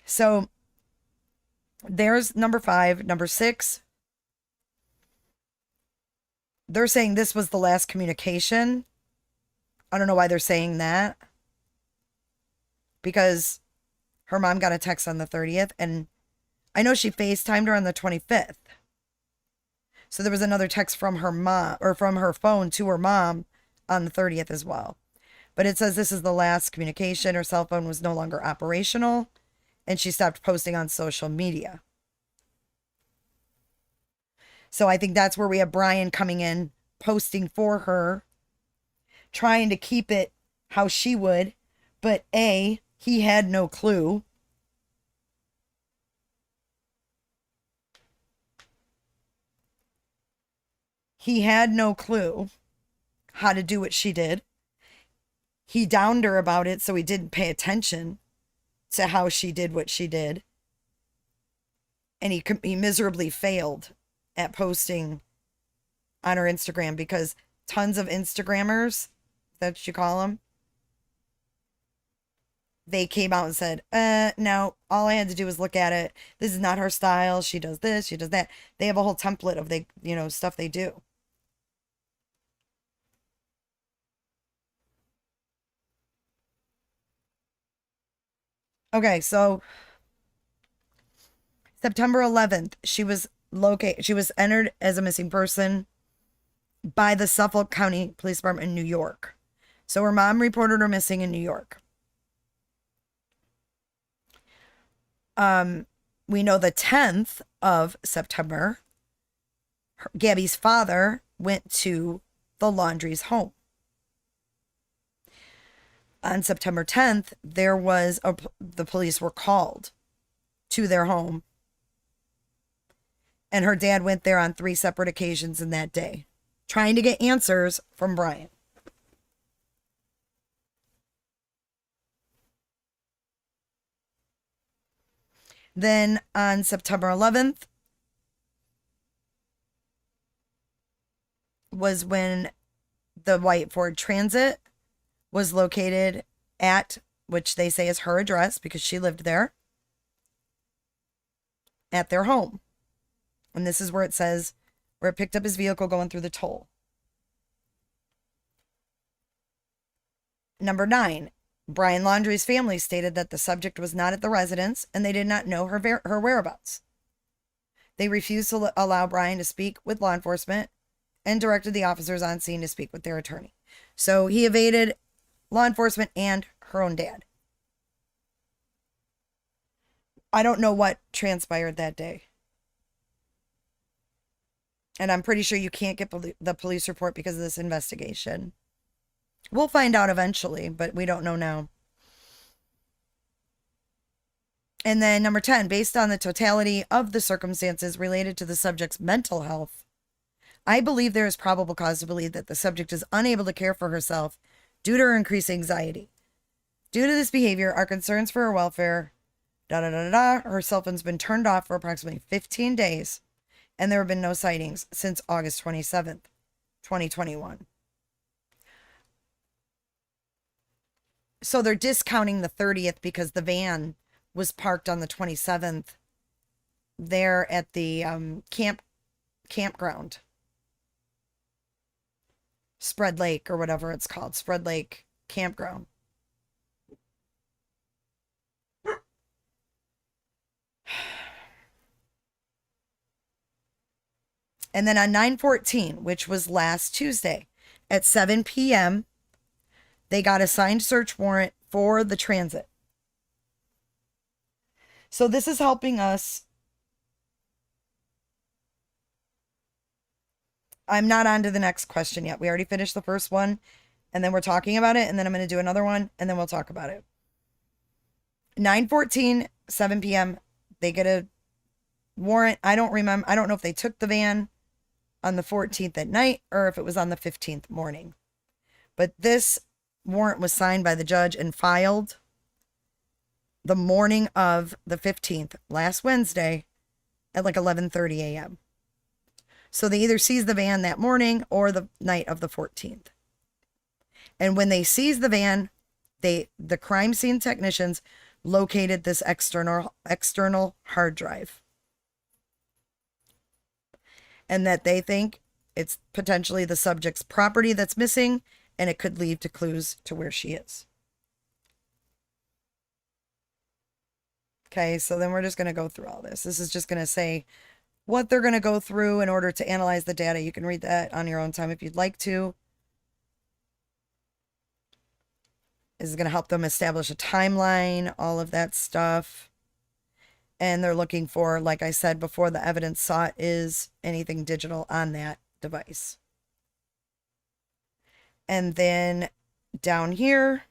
Speaker 1: So there's number 5. Number 6, they're saying this was the last communication. I don't know why they're saying that. Because her mom got a text on the 30th, and I know she FaceTimed her on the 25th. So there was another text from her mom, or from her phone to her mom on the 30th as well. But it says this is the last communication. Her cell phone was no longer operational, and she stopped posting on social media. So I think that's where we have Brian coming in, posting for her, trying to keep it how she would. But A, he had no clue. He had no clue how to do what she did. He downed her about it, so he didn't pay attention to how she did what she did. And he miserably failed at posting on her Instagram because tons of Instagrammers, that's what you call them, they came out and said, no, all I had to do was look at it. This is not her style. She does this, she does that. They have a whole template of stuff they do. Okay, so September 11th, she was entered as a missing person by the Suffolk County Police Department in New York. So her mom reported her missing in New York. We know the 10th of September, Gabby's father went to the Laundrie's home. On September 10th, the police were called to their home. And her dad went there on 3 separate occasions in that day, trying to get answers from Brian. Then on September 11th was when the white Ford Transit was located at, which they say is her address because she lived there, at their home. And this is where it says, where it picked up his vehicle going through the toll. Number 9, Brian Laundrie's family stated that the subject was not at the residence and they did not know her whereabouts. They refused to allow Brian to speak with law enforcement and directed the officers on scene to speak with their attorney. So he evaded law enforcement and her own dad. I don't know what transpired that day. And I'm pretty sure you can't get the police report because of this investigation. We'll find out eventually, but we don't know now. And then number 10, based on the totality of the circumstances related to the subject's mental health, I believe there is probable cause to believe that the subject is unable to care for herself due to her increased anxiety. Due to this behavior, our concerns for her welfare, her cell phone's been turned off for approximately 15 days, and there have been no sightings since August 27th, 2021. So they're discounting the 30th because the van was parked on the 27th there at the campground. Spread Lake or whatever it's called. Spread Lake Campground. And then on 9/14, which was last Tuesday at 7 p.m., they got a signed search warrant for the transit. So this is helping us. I'm not on to the next question yet. We already finished the first one, and then we're talking about it, and then I'm going to do another one, and then we'll talk about it. 9/14, 7 p.m., they get a warrant. I don't know if they took the van on the 14th at night or if it was on the 15th morning. But this warrant was signed by the judge and filed the morning of the 15th, last Wednesday, at like 11:30 a.m. So they either seized the van that morning or the night of the 14th. And when they seized the van, the crime scene technicians located this external hard drive. And that they think it's potentially the subject's property that's missing, and it could lead to clues to where she is. Okay, so then we're just going to go through all this. This is just going to say what they're going to go through in order to analyze the data. You can read that on your own time if you'd like to. This is going to help them establish a timeline, all of that stuff. And they're looking for, like I said before, the evidence sought is anything digital on that device. And then down here,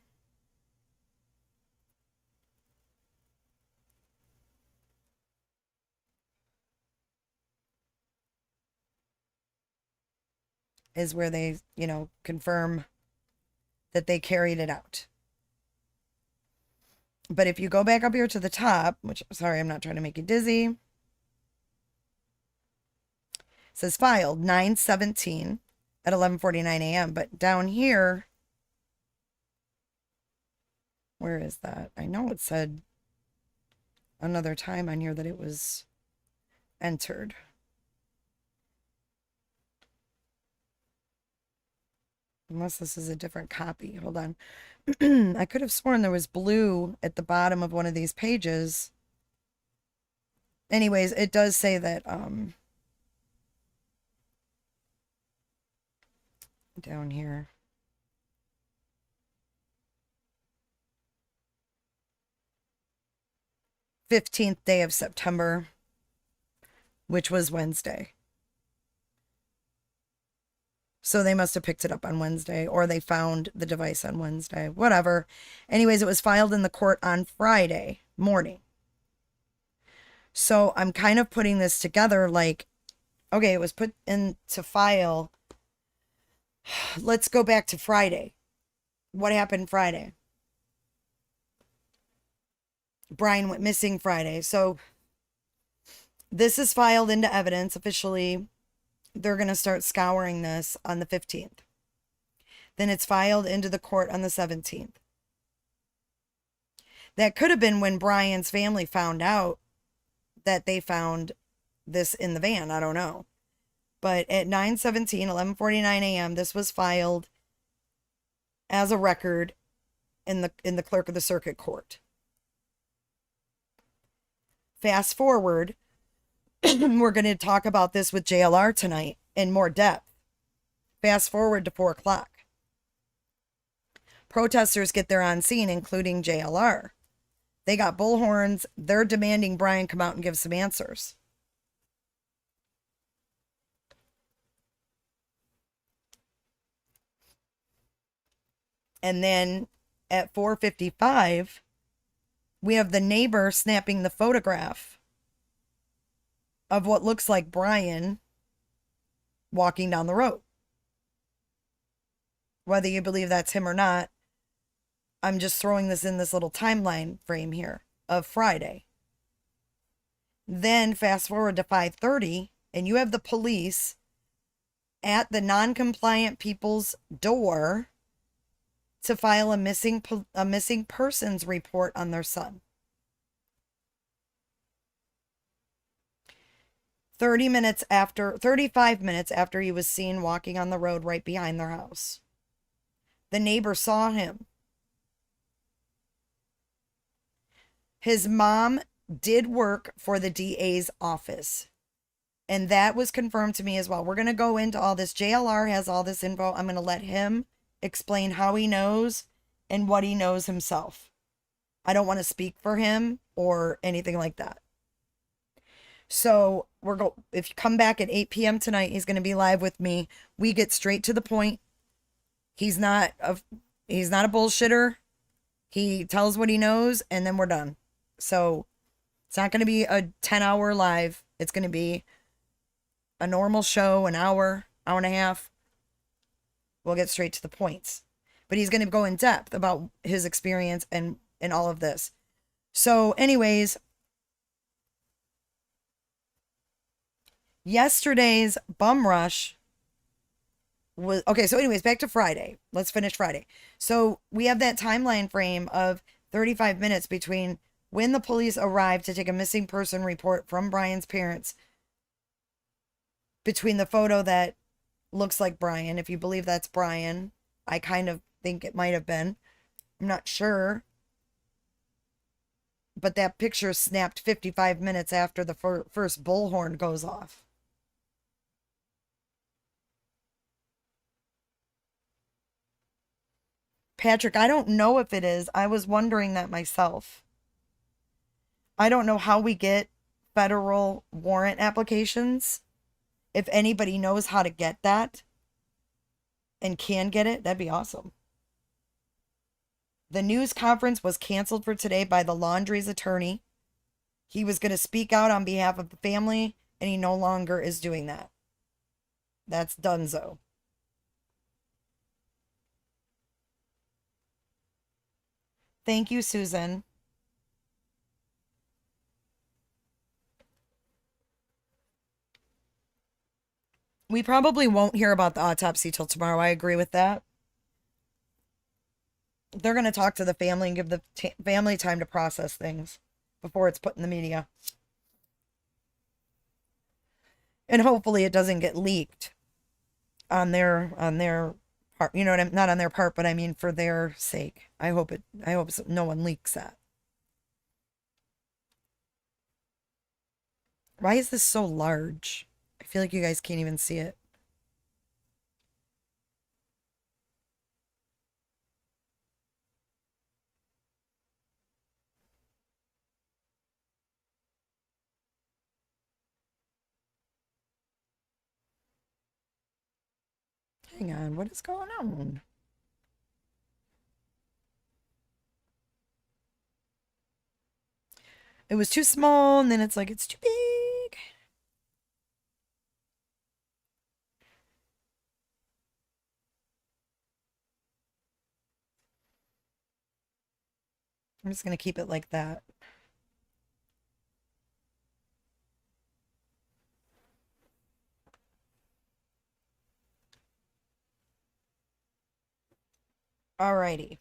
Speaker 1: is where they, confirm that they carried it out. But if you go back up here to the top, which, sorry, I'm not trying to make you dizzy. It says filed 9/17 at 11:49 a.m. But down here, where is that? I know it said another time on here that it was entered. Unless this is a different copy. Hold on. I could have sworn there was blue at the bottom of one of these pages. Anyways, it does say that down here. "15th day of September," which was Wednesday. So they must have picked it up on Wednesday, or they found the device on Wednesday, whatever. Anyways, it was filed in the court on Friday morning. So I'm kind of putting this together like, okay, it was put into file. Let's go back to Friday. What happened Friday? Brian went missing Friday. So this is filed into evidence officially. They're going to start scouring this on the 15th. Then it's filed into the court on the 17th. That could have been when Brian's family found out that they found this in the van. I don't know. But at 9:17, 11:49 a.m., this was filed as a record in the clerk of the circuit court. Fast forward, we're going to talk about this with JLR tonight in more depth. Fast forward to 4 o'clock. Protesters get there on scene, including JLR. They got bullhorns. They're demanding Brian come out and give some answers. And then at 4:55, we have the neighbor snapping the photograph of what looks like Brian walking down the road. Whether you believe that's him or not, I'm just throwing this in this little timeline frame here of Friday. Then fast forward to 5:30, and you have the police at the non-compliant people's door to file a missing persons report on their son. 35 minutes after he was seen walking on the road right behind their house. The neighbor saw him. His mom did work for the DA's office. And that was confirmed to me as well. We're going to go into all this. JLR has all this info. I'm going to let him explain how he knows and what he knows himself. I don't want to speak for him or anything like that. So if you come back at 8 p.m. tonight, he's going to be live with me. We get straight to the point. He's not a bullshitter. He tells what he knows, and then we're done. So it's not going to be a 10-hour live. It's going to be a normal show, an hour and a half. We'll get straight to the points. But he's going to go in depth about his experience and all of this. So anyways, yesterday's bum rush was... Okay, so anyways, back to Friday. Let's finish Friday. So we have that timeline frame of 35 minutes between when the police arrived to take a missing person report from Brian's parents, between the photo that looks like Brian, if you believe that's Brian. I kind of think it might have been. I'm not sure. But that picture snapped 55 minutes after the first bullhorn goes off. Patrick, I don't know if it is. I was wondering that myself. I don't know how we get federal warrant applications. If anybody knows how to get that and can get it, that'd be awesome. The news conference was canceled for today by the Laundrie's attorney. He was going to speak out on behalf of the family, and he no longer is doing that. That's donezo. Thank you, Susan. We probably won't hear about the autopsy till tomorrow. I agree with that. They're going to talk to the family and give the family time to process things before it's put in the media. And hopefully it doesn't get leaked on their part. You know what not on their part, but I mean for their sake. I hope no one leaks that. Why is this so large? I feel like you guys can't even see it. Hang on, what is going on? It was too small, and then it's like, it's too big. I'm just going to keep it like that. Alrighty.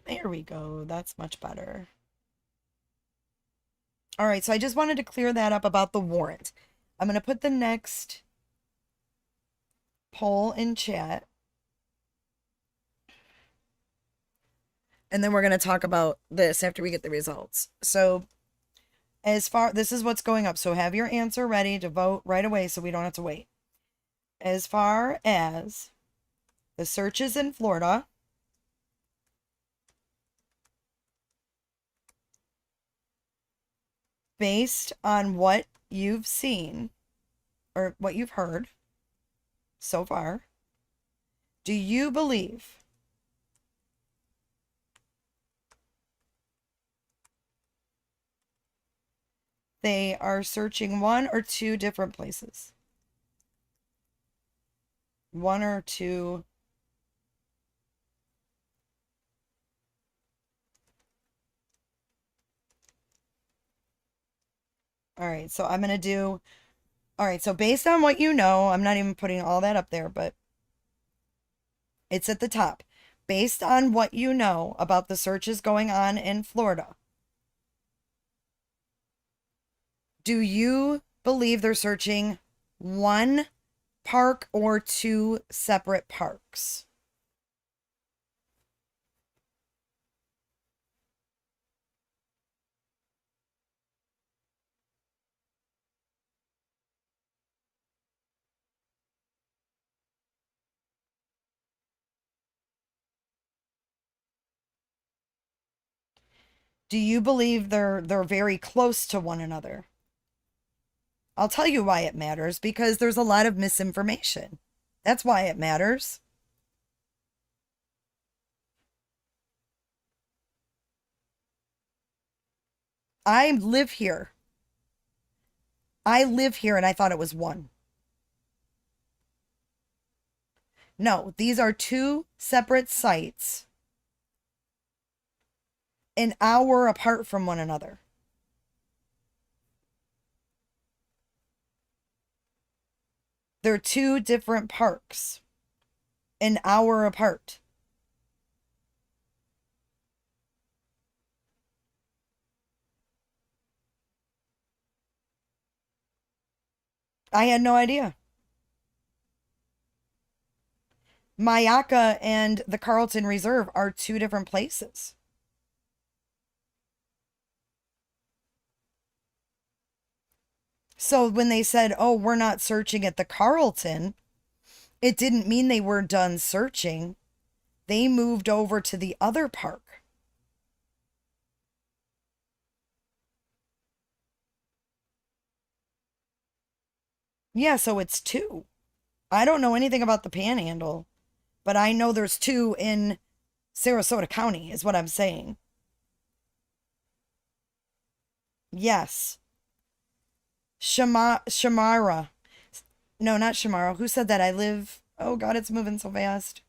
Speaker 1: There we go. That's much better. All right, so I just wanted to clear that up about the warrant. I'm going to put the next poll in chat. And then we're going to talk about this after we get the results. So this is what's going up. So have your answer ready to vote right away so we don't have to wait. As far as the searches in Florida, based on what you've seen or what you've heard so far, do you believe they are searching one or two different places? One or two. All right, so I'm going to do, all right, so based on what you know, I'm not even putting all that up there, but it's at the top. Based on what you know about the searches going on in Florida, do you believe they're searching one park or two separate parks? Do you believe they're very close to one another? I'll tell you why it matters, because there's a lot of misinformation. That's why it matters. I live here. I live here and I thought it was one. No, these are two separate sites, an hour apart from one another. They're two different parks, an hour apart. I had no idea. Mayaka and the Carlton Reserve are two different places. So when they said, oh, we're not searching at the Carlton, it didn't mean they were done searching. They moved over to the other park. Yeah, so it's two. I don't know anything about the Panhandle, but I know there's two in Sarasota County, is what I'm saying. Yes. Shamara. No, not Shamara. Who said that? I live... Oh, God, it's moving so fast.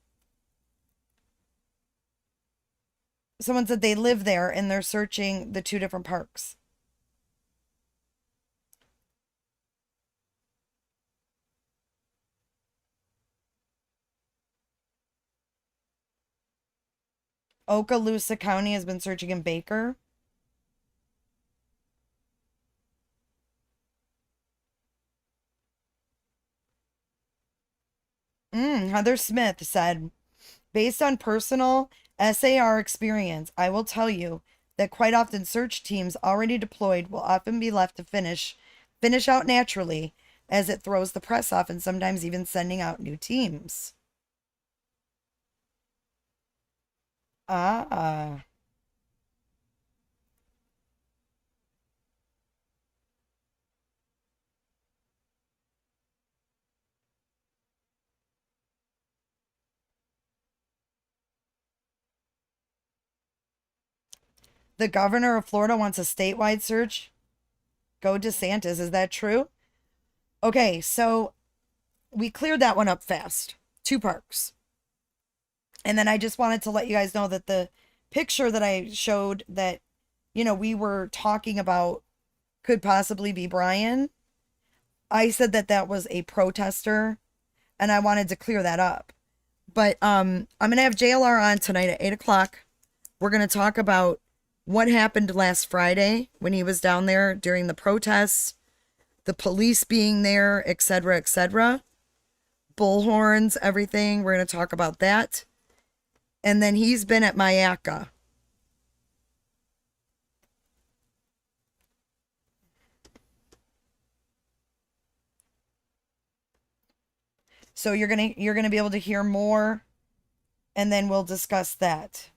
Speaker 1: Someone said they live there and they're searching the two different parks. Okaloosa County has been searching in Baker. Heather Smith said, based on personal SAR experience, I will tell you that quite often search teams already deployed will often be left to finish out naturally, as it throws the press off and sometimes even sending out new teams. Ah. The governor of Florida wants a statewide search. Go DeSantis. Is that true? Okay, so we cleared that one up fast. 2 parks. And then I just wanted to let you guys know that the picture that I showed that, you know, we were talking about could possibly be Brian. I said that that was a protester, and I wanted to clear that up. But I'm going to have JLR on tonight at 8 o'clock. We're going to talk about what happened last Friday when he was down there during the protests, the police being there, etc., etc. Bullhorns, everything. We're going to talk about that. And then he's been at Mayaca. So you're gonna be able to hear more, and then we'll discuss that.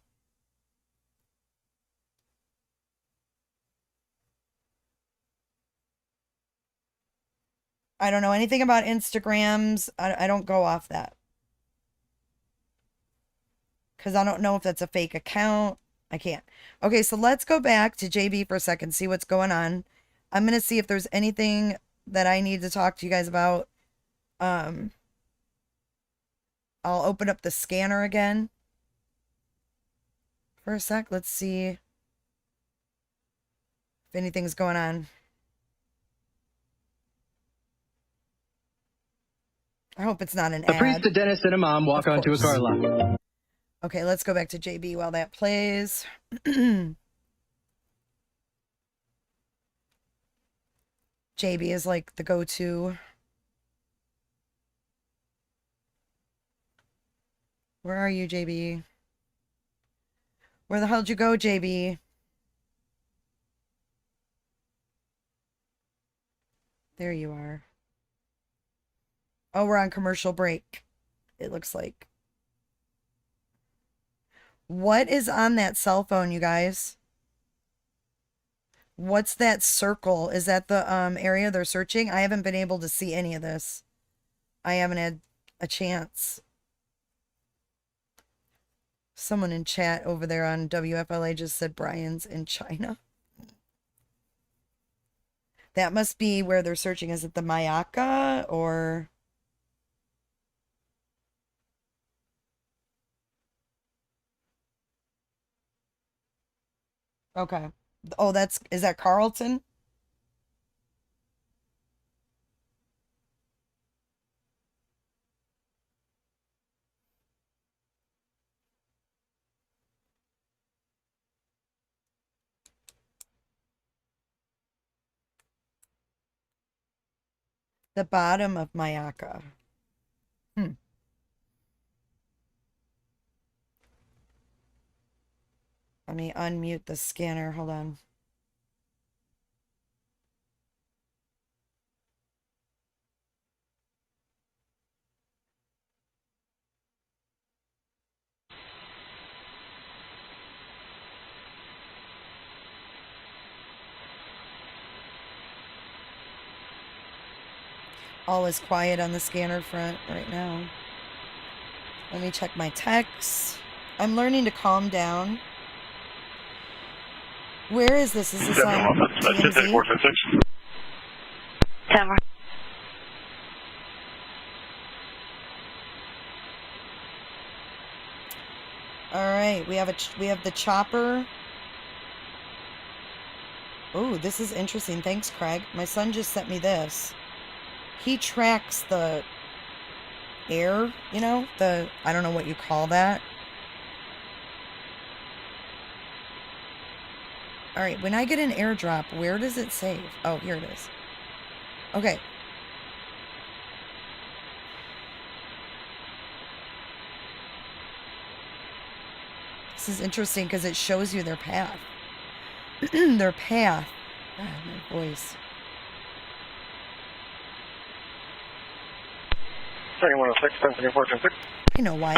Speaker 1: I don't know anything about Instagrams. I don't go off that. Because I don't know if that's a fake account. I can't. Okay, so let's go back to JB for a second, see what's going on. I'm going to see if there's anything that I need to talk to you guys about. I'll open up the scanner again for a sec. Let's see if anything's going on. I hope it's not an ad.
Speaker 9: A priest, a dentist, and a mom walk onto a car lot.
Speaker 1: Okay, let's go back to JB while that plays. JB is like the go-to. Where are you, JB? Where the hell did you go, JB? There you are. Oh, we're on commercial break, it looks like. What is on that cell phone, you guys? What's that circle? Is that the area they're searching? I haven't been able to see any of this. I haven't had a chance. Someone in chat over there on WFLA just said Brian's in China. That must be where they're searching. Is it the Mayaca or... Okay. Oh, is that Carlton? The bottom of Mayaca. Let me unmute the scanner. Hold on. All is quiet on the scanner front right now. Let me check my texts. I'm learning to calm down. Where is this? Is this on TMZ?
Speaker 7: 10.
Speaker 1: All right, we have the chopper. Oh, this is interesting. Thanks, Craig. My son just sent me this. He tracks the air, you know, I don't know what you call that. All right, when I get an airdrop, where does it save? Oh, here it is. Okay. This is interesting because it shows you their path. Their path. God, my voice.
Speaker 8: 3106, 1024,
Speaker 1: I know why.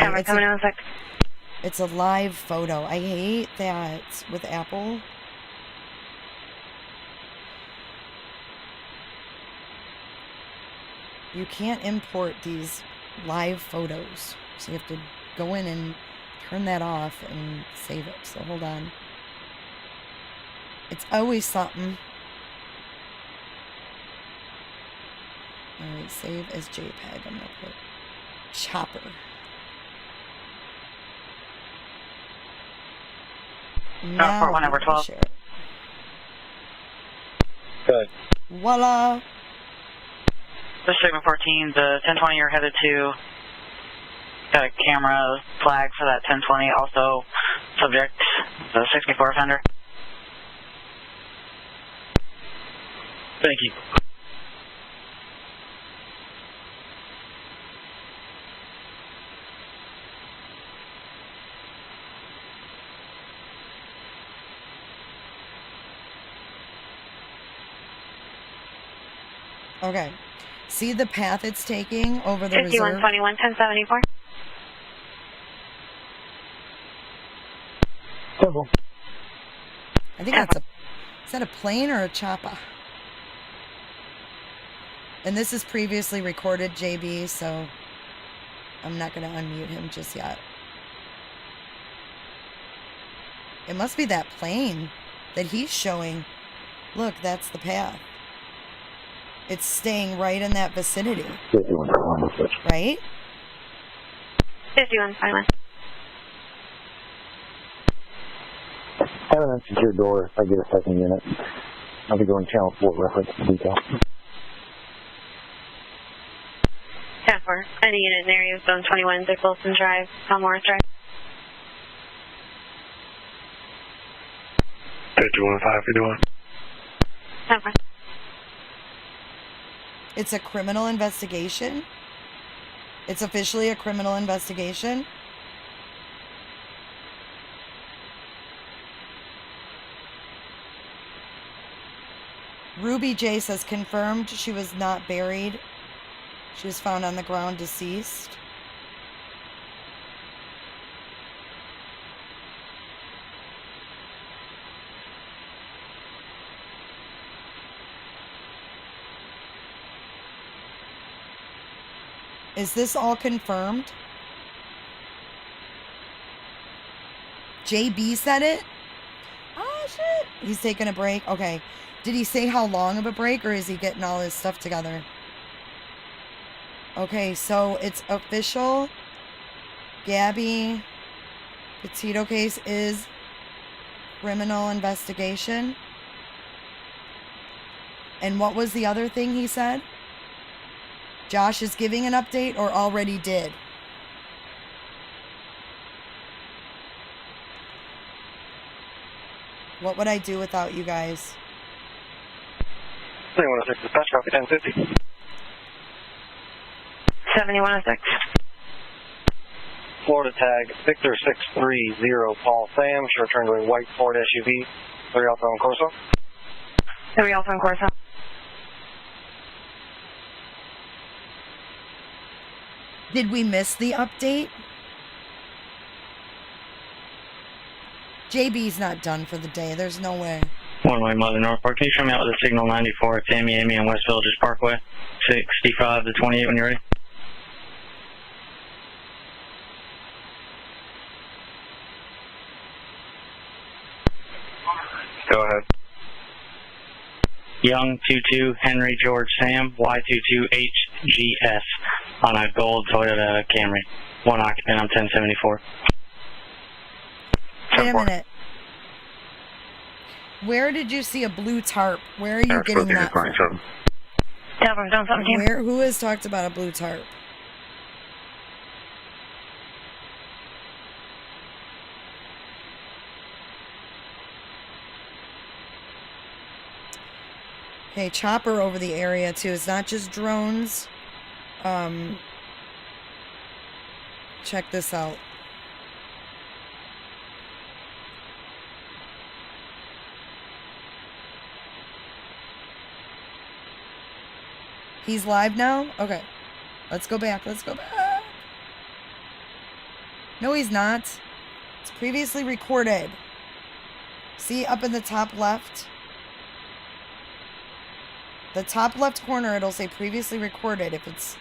Speaker 1: It's a live photo. I hate that with Apple. You can't import these live photos. So you have to go in and turn that off and save it. So hold on. It's always something. Alright, save as JPEG. I'm gonna put chopper. Now
Speaker 7: Port 1 over 12.
Speaker 1: share it.
Speaker 8: Good.
Speaker 1: Voila!
Speaker 7: This segment 14, the 1020 you're headed to. Got a camera flag for that 1020. Also, subject, the 64 offender.
Speaker 8: Thank you.
Speaker 1: Okay. See the path it's taking over the reserve?
Speaker 7: 5121, 1074.
Speaker 8: Simple.
Speaker 1: I think that's a... Is that a plane or a chopper? And this is previously recorded, JB, so I'm not going to unmute him just yet. It must be that plane that he's showing. Look, that's the path. It's staying right in that vicinity. Right?
Speaker 7: 5121.
Speaker 8: Have an unsecured door if I get a second unit. I'll be going channel 4 reference detail.
Speaker 7: 10-4. Any unit in the area of zone 21, Dick Wilson Drive, Palmore Drive.
Speaker 8: 51-5, you're doing.
Speaker 7: 10-4.
Speaker 1: It's a criminal investigation? It's officially a criminal investigation? Ruby J says confirmed she was not buried. She was found on the ground deceased. Is this all confirmed? JB said it? Oh, shit. He's taking a break. Okay. Did he say how long of a break, or is he getting all his stuff together? Okay, so it's official. GABBY PETITIO case is criminal investigation. And what was the other thing he said? Josh is giving an update or already did? What would I do without you guys?
Speaker 8: 7106, dispatch copy 1050.
Speaker 7: 7106.
Speaker 8: Florida tag Victor 630 Paul Sam, should return to a white Ford SUV, 3 Alpha on Corso.
Speaker 7: 3 Alpha on Corso.
Speaker 1: Did we miss the update? JB's not done for the day. There's no way.
Speaker 10: One-way Mother Northport. Can you show me out with the signal 94 Tammy Amy on West Villages Parkway? 65 to 28 when you're ready.
Speaker 8: Go ahead.
Speaker 10: Young 22 Henry George Sam Y22HGS on a gold Toyota Camry. One occupant on 1074.
Speaker 1: Wait a minute. Where did you see a blue tarp? Where are you getting that from? Who has talked about a blue tarp? Okay, chopper over the area too. It's not just drones. Check this out. He's live now? Okay. Let's go back. Let's go back. No, he's not. It's previously recorded. See up in the top left? The top left corner, it'll say previously recorded if it's...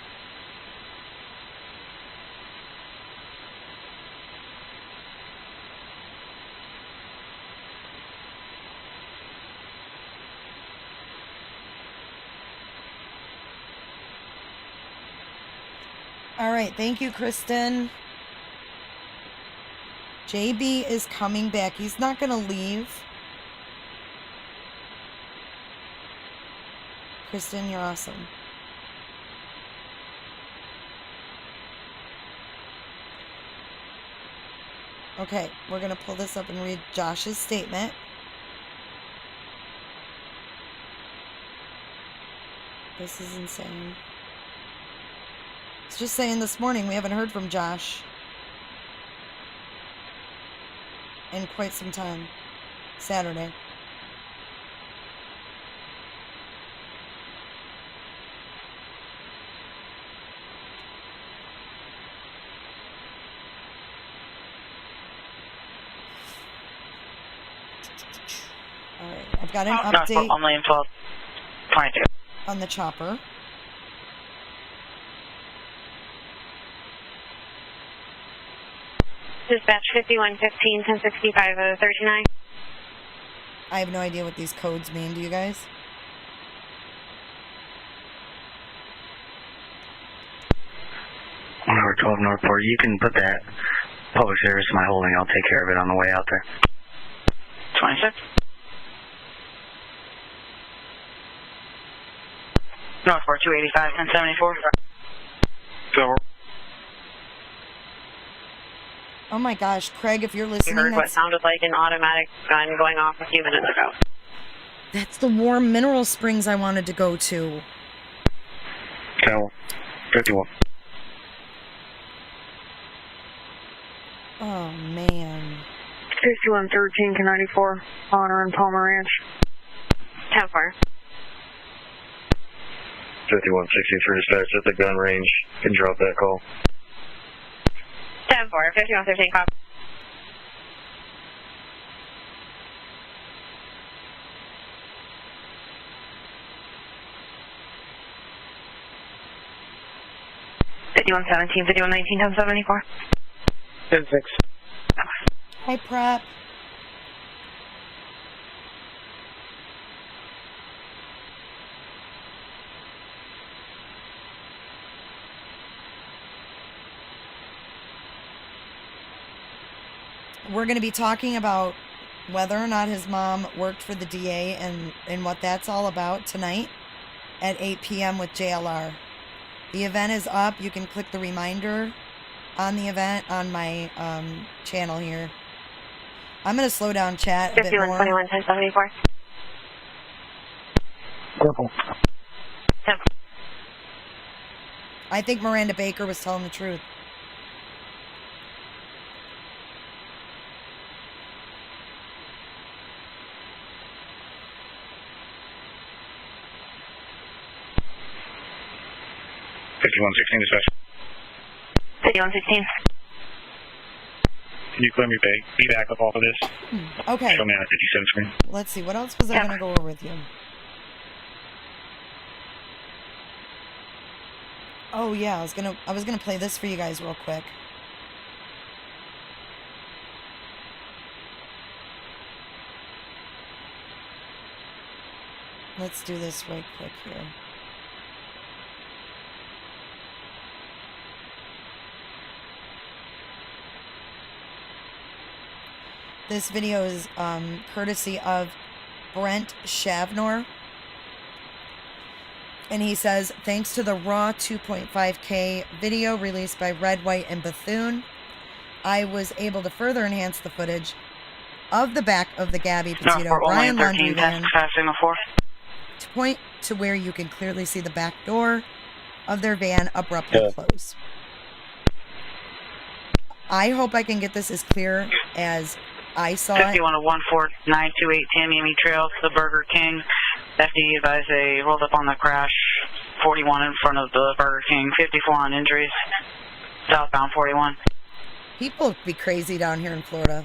Speaker 1: All right, thank you, Kristen. JB is coming back. He's not going to leave. Kristen, you're awesome. Okay, we're going to pull this up and read Josh's statement. This is insane. It's just saying this morning we haven't heard from Josh in quite some time. Saturday. Alright, I've got an update
Speaker 7: only in 12:22
Speaker 1: on the chopper.
Speaker 11: Dispatch 5115 1065 39.
Speaker 1: I have no idea what these codes mean. Do you guys?
Speaker 10: Number 12 Northport, you can put that public service in my holding. I'll take care of it on the way out there.
Speaker 7: 26. Northport 285 1074.
Speaker 10: Go.
Speaker 1: Oh my gosh, Craig, if you're
Speaker 11: You
Speaker 1: listening,
Speaker 11: heard what
Speaker 1: that's,
Speaker 11: sounded like an automatic gun going off a few minutes ago.
Speaker 1: that's the warm mineral springs I wanted to go to.
Speaker 10: Tower 51.
Speaker 1: Oh man.
Speaker 11: 5113 to 94. Honor and Palmer Ranch. 10-4.
Speaker 10: 5163 dispatch at the gun range. Can drop that call.
Speaker 11: 10-4. 5113 copy. Fifty-one 17, 51 19, 1074.
Speaker 10: 10-6.
Speaker 1: Hi, Prep. We're going to be talking about whether or not his mom worked for the DA and what that's all about tonight at 8 p.m. with JLR. The event is up. You can click the reminder on the event on my channel here. I'm going to slow down chat a bit more.
Speaker 11: 5121 1074.
Speaker 10: Purple.
Speaker 1: I think Miranda Baker was telling the truth.
Speaker 10: dispatch.
Speaker 11: 5116.
Speaker 10: Can you clear me back up off of this?
Speaker 1: Okay.
Speaker 10: Show me on a 57 screen.
Speaker 1: Let's see. What else was I going to go over with you? Oh yeah, I was gonna play this for you guys real quick. Let's do this right quick here. This video is courtesy of Brent Shavnor. And he says, thanks to the raw 2.5K video released by Red, White, and Bethune, I was able to further enhance the footage of the back of the GABBY PETITIO Ryan Laundry van to point to where you can clearly see the back door of their van abruptly close. I hope I can get this as clear as I saw it.
Speaker 7: 51-14928 Tamiami Trail to the Burger King. FD advised they rolled up on the crash. 41 in front of the Burger King. 54 on injuries. Southbound 41.
Speaker 1: People be crazy down here in Florida.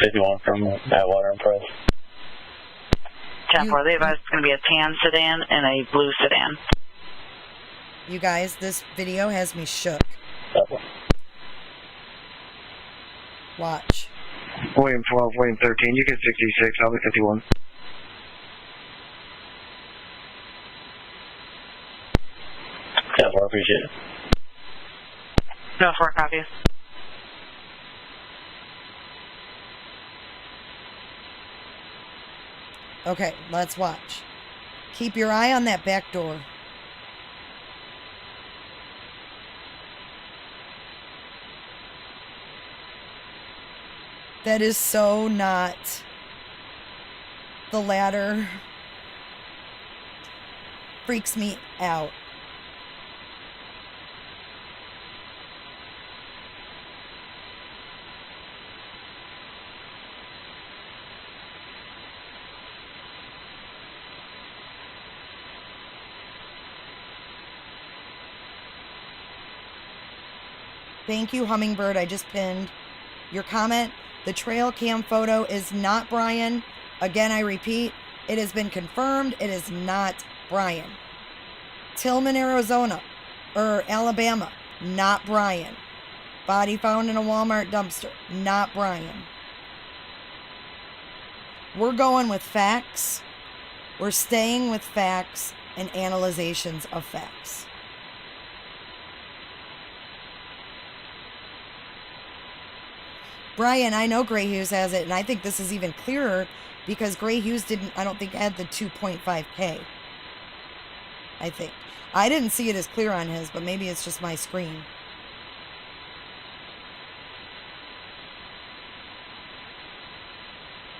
Speaker 10: 51 from Atwater and Press.
Speaker 7: 10-4. They advised it's going to be a tan sedan and a blue sedan.
Speaker 1: You guys, this video has me shook. Watch.
Speaker 10: William 12, William 13. You get 66. I'll be 51. Yeah, I appreciate it.
Speaker 7: No, 4 copies.
Speaker 1: Okay, let's watch. Keep your eye on that back door. That is so not the ladder. Freaks me out. Thank you, Hummingbird. I just pinned your comment. The trail cam photo is not Brian. Again, I repeat, it has been confirmed. It is not Brian. Tillman, Arizona, or Alabama, not Brian. Body found in a Walmart dumpster, not Brian. We're going with facts. We're staying with facts and analyzations of facts. Brian, I know Gray Hughes has it, and I think this is even clearer because Gray Hughes didn't, I don't think, add the 2.5K. I think. I didn't see it as clear on his, but maybe it's just my screen.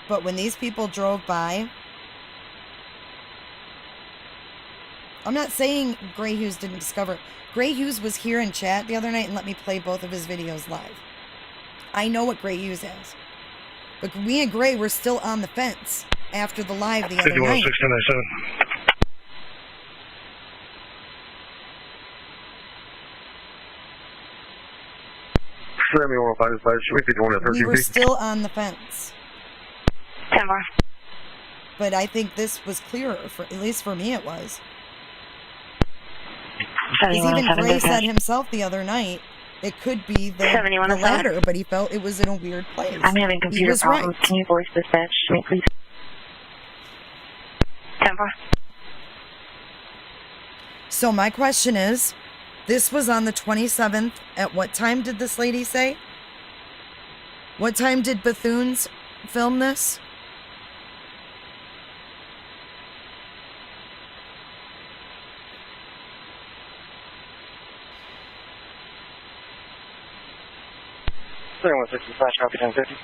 Speaker 1: But when these people drove by, I'm not saying Gray Hughes didn't discover it. Gray Hughes was here in chat the other night and let me play both of his videos live. I know what Gray Hughes has. But me and Gray were still on the fence after the live the other night.
Speaker 8: 51-697.
Speaker 1: We were still on the fence.
Speaker 11: 10 more.
Speaker 1: But I think this was clearer, for at least for me it was. Because even Gray said himself the other night, it could be the ladder, but he felt it was in a weird place.
Speaker 11: I'm having computer problems.
Speaker 1: Right.
Speaker 11: Can you voice dispatch to me, please? 10 more.
Speaker 1: So my question is, this was on the 27th. At what time did this lady say? What time did Bethune's film this?
Speaker 8: Copy 1050.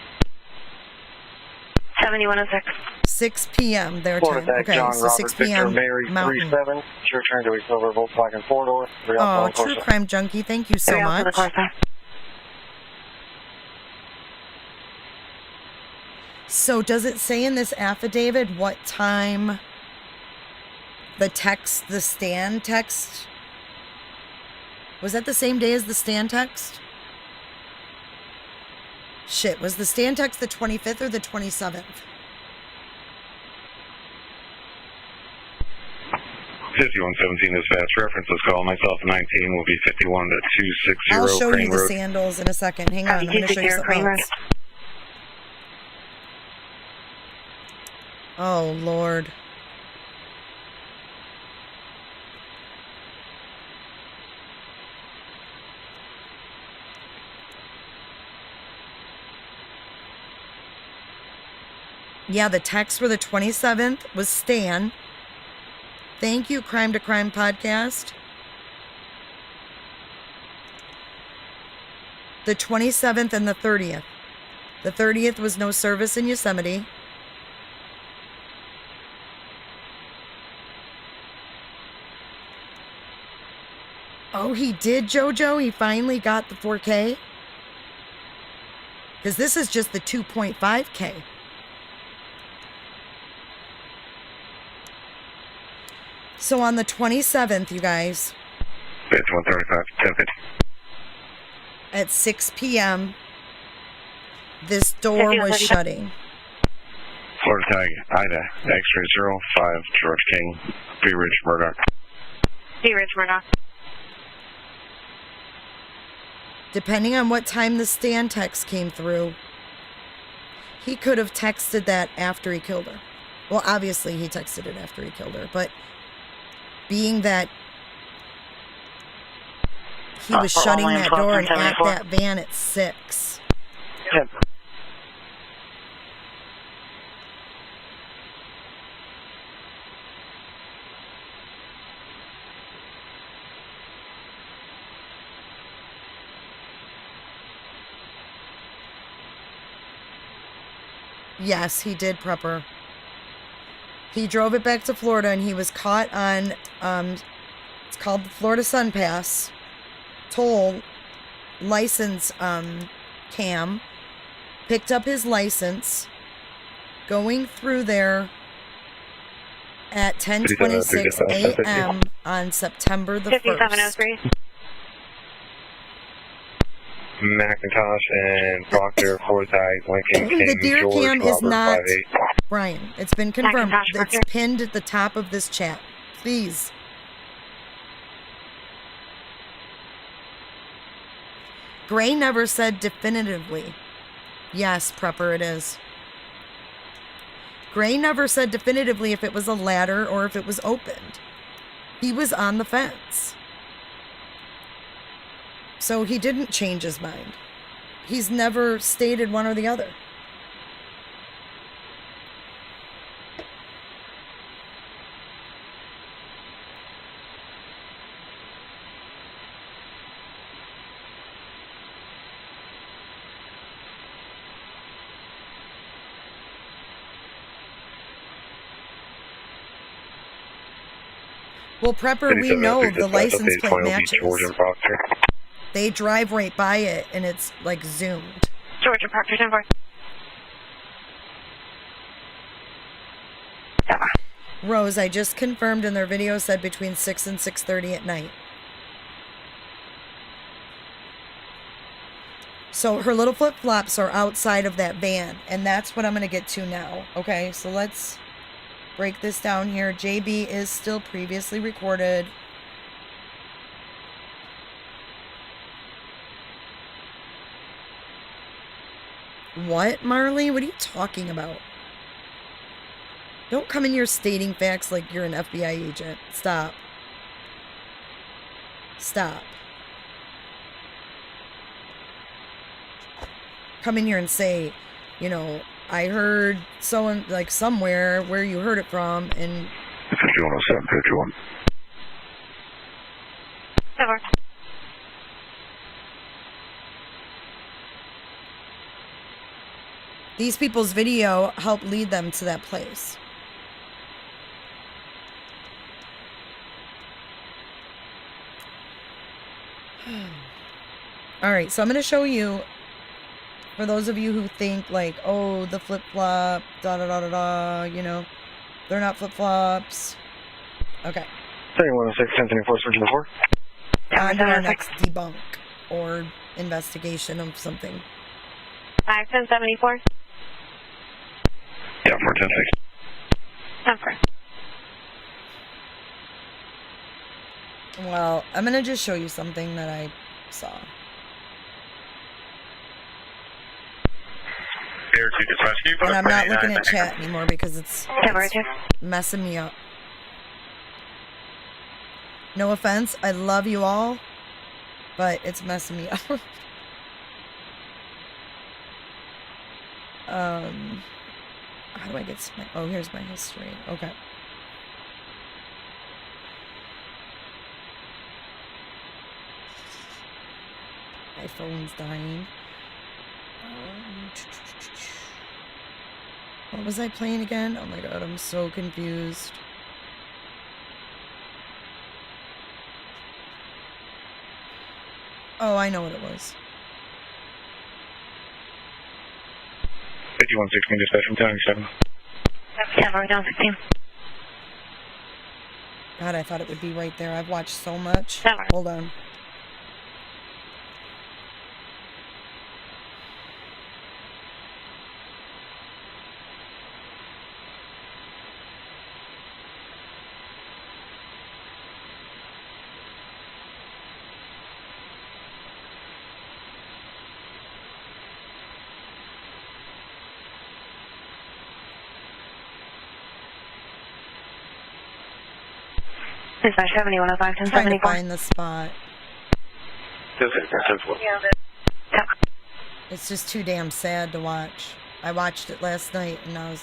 Speaker 11: 7106.
Speaker 1: 6 p.m. their
Speaker 8: Florida
Speaker 1: time.
Speaker 8: Tech,
Speaker 1: Okay,
Speaker 8: John
Speaker 1: so
Speaker 8: Robert
Speaker 1: 6
Speaker 8: Victor
Speaker 1: p.m.
Speaker 8: Mary
Speaker 1: Mountain.
Speaker 8: 37. Sure turn to a silver Volkswagen 4-door.
Speaker 1: Oh, True Crime Junkie, thank you so much. So does it say in this affidavit what time the text, the Stan text? Was that the same day as the Stan text? Shit, was the Stan text the 25th or the 27th?
Speaker 8: 5117 dispatch. Reference this call. Myself 19 will be 51 to 260
Speaker 1: I'll show
Speaker 8: Crane
Speaker 1: you the
Speaker 8: Road.
Speaker 1: sandals in a second. Hang on, I'm going to show you something else. Oh, Lord. Yeah, the text for the 27th was Stan. Thank you, Crime to Crime Podcast. The 27th and the 30th. The 30th was no service in Yosemite. Oh, he did, JoJo? He finally got the 4K? Because this is just the 2.5K. So on the 27th, you guys,
Speaker 8: It's 135, 1050.
Speaker 1: at 6 p.m., this door was shutting.
Speaker 8: Florida Tag, Ida, X-ray 05, George King, B Ridge, Murdoch.
Speaker 11: B Ridge, Murdoch.
Speaker 1: Depending on what time the Stan text came through, he could have texted that after he killed her. Well, obviously he texted it after he killed her, but being that he was shutting
Speaker 7: William
Speaker 1: that door and at
Speaker 7: 1274.
Speaker 1: that van at 6.
Speaker 8: Yep.
Speaker 1: Yes, he did, Prepper. He drove it back to Florida and he was caught on, it's called the Florida Sun Pass toll license cam. Picked up his license going through there at 10:26 a.m. on September the 1st.
Speaker 11: 5703.
Speaker 8: McIntosh and Proctor, Forsyth, Lincoln,
Speaker 1: The
Speaker 8: King,
Speaker 1: deer
Speaker 8: George,
Speaker 1: cam is
Speaker 8: Robert,
Speaker 1: not
Speaker 8: 58.
Speaker 1: Brian. It's been confirmed.
Speaker 11: Macintosh,
Speaker 1: It's pinned at the top of this chat. Please. Gray never said definitively. Yes, Prepper, it is. Gray never said definitively if it was a ladder or if it was opened. He was on the fence. So he didn't change his mind. He's never stated one or the other. Well, Prepper, we know the license plate matches.
Speaker 8: George and Proctor.
Speaker 1: They drive right by it, and it's, like, zoomed.
Speaker 11: George and Proctor, 10-4.
Speaker 1: Rose, I just confirmed in their video said between 6 and 6:30 at night. So her little flip-flops are outside of that van, and that's what I'm going to get to now. Okay, so let's break this down here. JB is still previously recorded. What, Marley? What are you talking about? Don't come in here stating facts like you're an FBI agent. Stop. Stop. Come in here and say, you know, I heard someone, like, somewhere where you heard it from, and...
Speaker 8: 5107, 51.
Speaker 11: 10-4.
Speaker 1: These people's video helped lead them to that place. All right, so I'm going to show you, for those of you who think, like, oh, the flip-flop, da-da-da-da-da, you know, they're not flip-flops. Okay.
Speaker 8: 3106, 1074, switching to 4.
Speaker 1: On to our next debunk or investigation of something.
Speaker 11: 1074.
Speaker 8: Yeah, 410-6.
Speaker 11: 10-4.
Speaker 1: Well, I'm going to just show you something that I saw.
Speaker 8: Air 2 dispatch, can you put
Speaker 1: And
Speaker 8: up
Speaker 1: I'm not
Speaker 8: 29?
Speaker 1: looking at chat anymore because it's messing me up. No offense, I love you all, but it's messing me up. How do I get my... Oh, here's my history. Okay. My phone's dying. What was I playing again? Oh my god, I'm so confused. Oh, I know what it was.
Speaker 8: 5116 dispatch from 1087.
Speaker 11: 10-4,
Speaker 1: God, I thought it would be right there. I've watched so much. Hold on.
Speaker 11: Dispatch 7105,
Speaker 1: I'm trying to
Speaker 11: 1074.
Speaker 1: find the spot. It's just too damn sad to watch. I watched it last night and I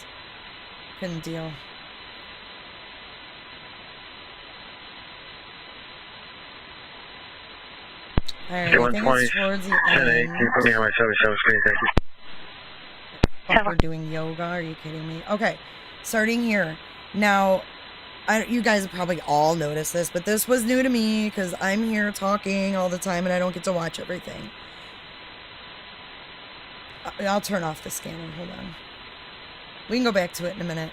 Speaker 1: couldn't deal. Alright, I think it's towards the end. Fuck, we're doing yoga, are you kidding me? Okay, starting here. Now, you guys have probably all noticed this, but this was new to me because I'm here talking all the time and I don't get to watch everything. I'll turn off the scanner, hold on. We can go back to it in a minute.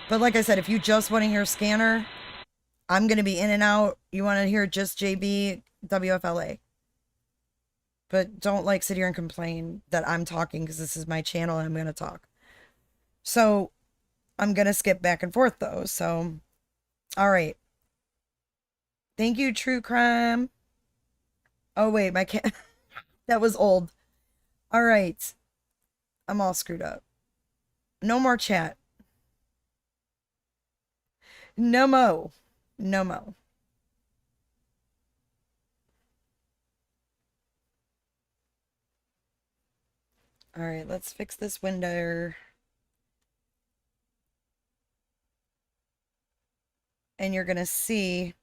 Speaker 1: But like I said, if you just want to hear scanner, I'm going to be in and out. You want to hear just JB, WFLA. But don't like sit here and complain that I'm talking because this is my channel and I'm going to talk. So I'm going to skip back and forth though. So, all right. Thank you, True Crime. Oh, wait, my cat. That was old. All right. I'm all screwed up. No more chat. No mo. No mo. All right, let's fix this window. And you're going to see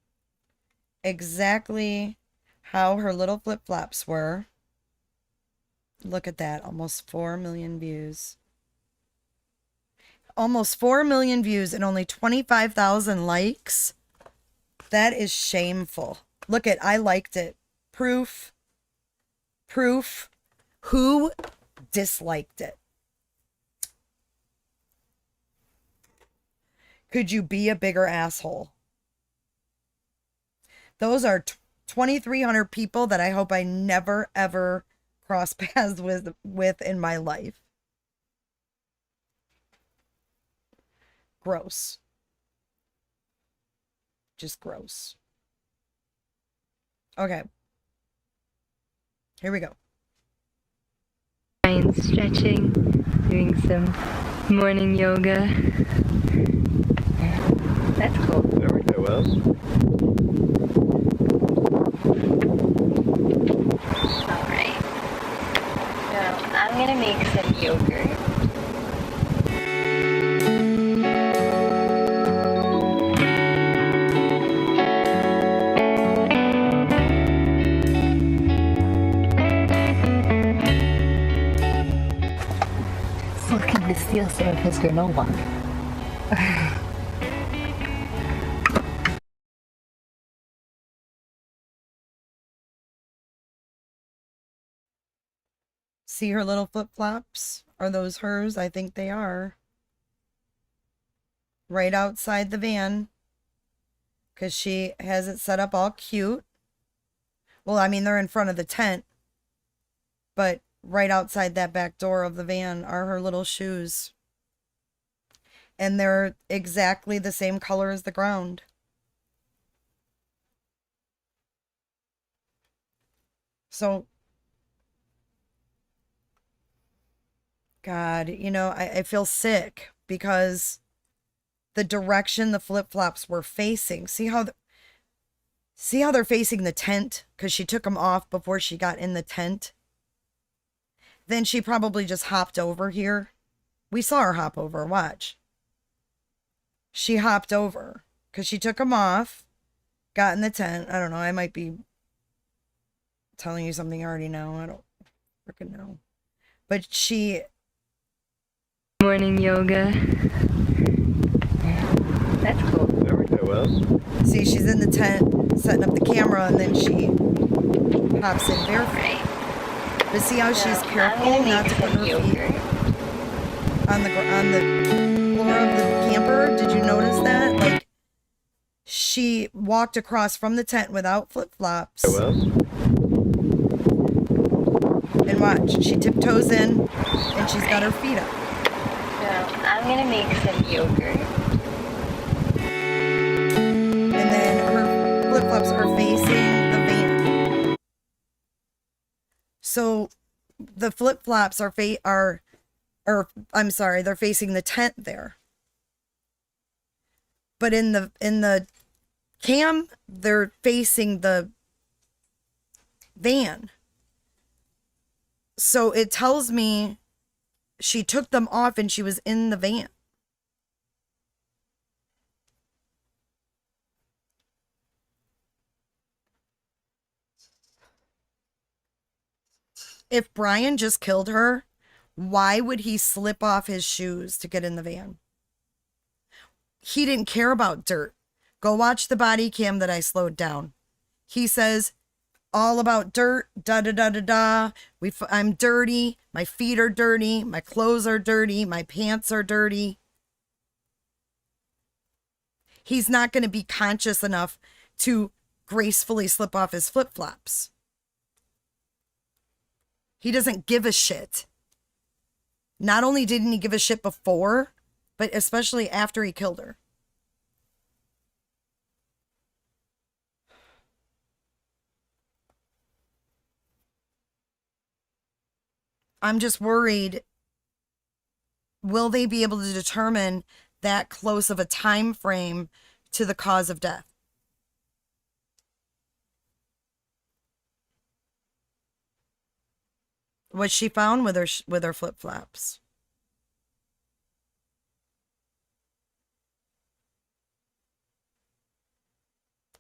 Speaker 1: exactly how her little flip-flops were. Look at that, almost 4 million views. Almost 4 million views and only 25,000 likes. That is shameful. Look at, I liked it. Proof. Proof. Who disliked it? Could you be a bigger asshole? Those are 2,300 people that I hope I never, ever cross paths with in my life. Gross. Just gross. Okay. Here we go.
Speaker 12: Stretching, doing some morning yoga. That's cool.
Speaker 8: There we go, Wells.
Speaker 12: Alright. Now, I'm gonna make some yogurt. Looking to steal some of his granola.
Speaker 1: See her little flip-flops? Are those hers? I think they are. Right outside the van. Because she has it set up all cute. Well, I mean, they're in front of the tent. But right outside that back door of the van are her little shoes. And they're exactly the same color as the ground. So, God, you know, I feel sick because the direction the flip-flops were facing. See how they're facing the tent? Because she took them off before she got in the tent. Then she probably just hopped over here. We saw her hop over. Watch. She hopped over because she took them off, got in the tent. I don't know. I might be telling you something you already know. I don't freaking know. But she...
Speaker 12: Morning yoga. That's cool.
Speaker 8: There we go, Wells.
Speaker 1: See, she's in the tent, setting up the camera, and then she hops in barefoot. But see how she's careful not to put her feet on the floor of the camper? Did you notice that? Like, she walked across from the tent without flip-flops. And watch, she tiptoes in, and she's got her feet up.
Speaker 12: Now, I'm gonna make some yogurt.
Speaker 1: And then her flip-flops are facing the van. So the flip-flops I'm sorry, they're facing the tent there. But in the cam, they're facing the van. So it tells me she took them off and she was in the van. If Brian just killed her, why would he slip off his shoes to get in the van? He didn't care about dirt. Go watch the body cam that I slowed down. He says all about dirt, da-da-da-da-da. I'm dirty. My feet are dirty. My clothes are dirty. My pants are dirty. He's not going to be conscious enough to gracefully slip off his flip-flops. He doesn't give a shit. Not only didn't he give a shit before, but especially after he killed her. I'm just worried, will they be able to determine that close of a time frame to the cause of death? Was she found with her flip-flops?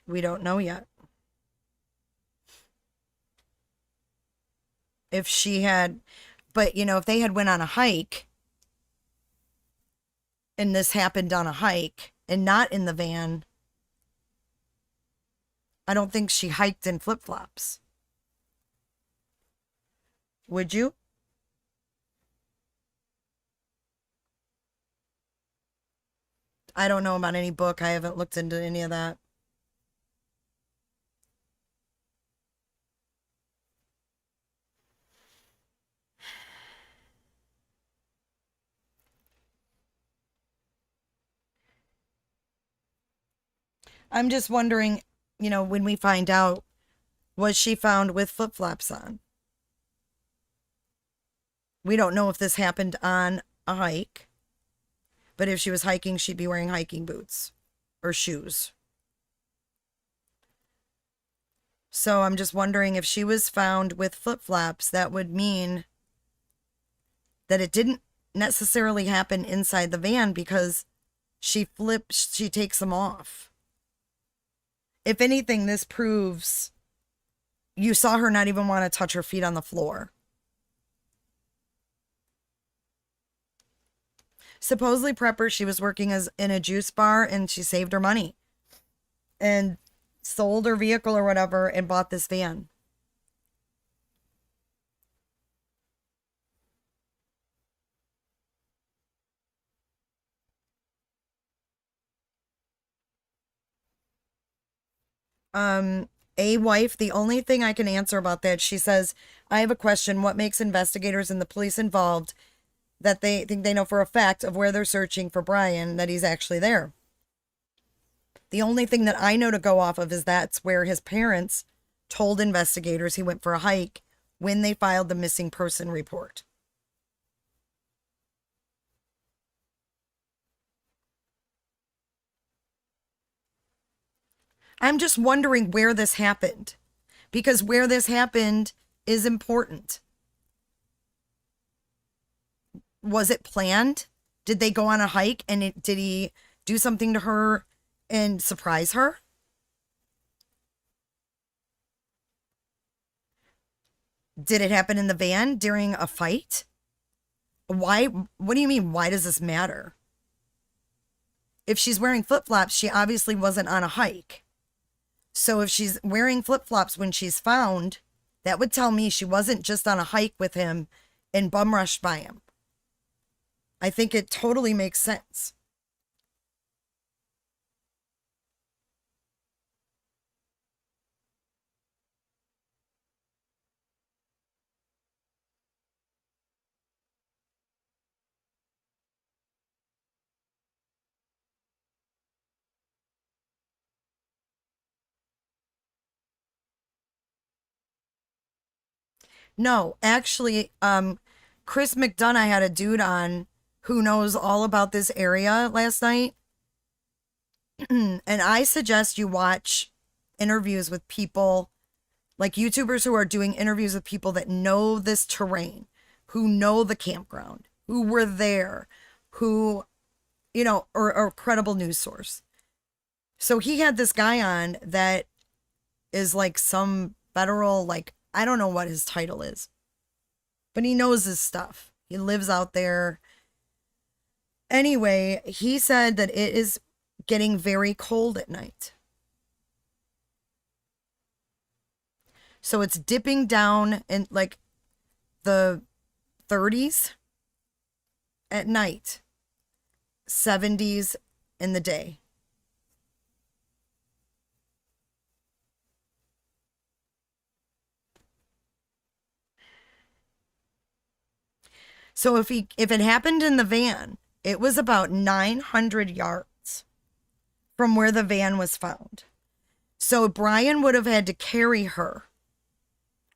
Speaker 1: We don't know yet. If she had, but you know, if they had went on a hike and this happened on a hike and not in the van, I don't think she hiked in flip-flops. Would you? I don't know about any book. I haven't looked into any of that. I'm just wondering, you know, when we find out, was she found with flip-flops on? We don't know if this happened on a hike, but if she was hiking, she'd be wearing hiking boots or shoes. So I'm just wondering if she was found with flip-flops, that would mean that it didn't necessarily happen inside the van because she takes them off. If anything, this proves you saw her not even want to touch her feet on the floor. Supposedly Prepper, she was working in a juice bar and she saved her money and sold her vehicle or whatever and bought this van. A wife, the only thing I can answer about that, she says, I have a question. What makes investigators and the police involved that they think they know for a fact of where they're searching for Brian, that he's actually there? The only thing that I know to go off of is that's where his parents told investigators he went for a hike when they filed the missing person report. I'm just wondering where this happened, because where this happened is important. Was it planned? Did they go on a hike and did he do something to her and surprise her? Did it happen in the van during a fight? Why? What do you mean? Why does this matter? If she's wearing flip-flops, she obviously wasn't on a hike. So if she's wearing flip-flops when she's found, that would tell me she wasn't just on a hike with him and bum rushed by him. I think it totally makes sense. No, actually, Chris McDonough had a dude on who knows all about this area last night. And I suggest you watch interviews with people like YouTubers who are doing interviews with people that know this terrain, who know the campground, who were there, who, you know, or a credible news source. So he had this guy on that is like some federal, like, I don't know what his title is, but he knows his stuff. He lives out there. Anyway, he said that it is getting very cold at night. So it's dipping down in like the 30s at night, 70s in the day. So if it happened in the van, it was about 900 yards from where the van was found. So Brian would have had to carry her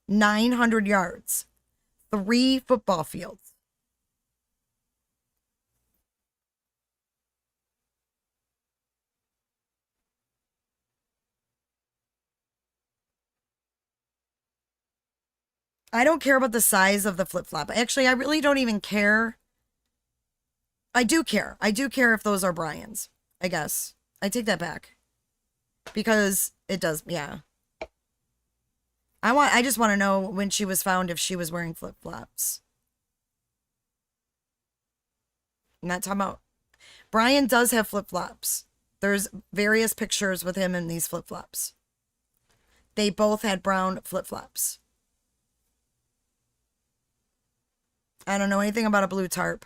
Speaker 1: 900 yards, 3 football fields. I don't care about the size of the flip-flop. Actually, I really don't even care. I do care. I do care if those are Brian's, I guess. I take that back. Because it does, yeah. I just want to know when she was found if she was wearing flip-flops. I'm not talking about... Brian does have flip-flops. There's various pictures with him in these flip-flops. They both had brown flip-flops. I don't know anything about a blue tarp.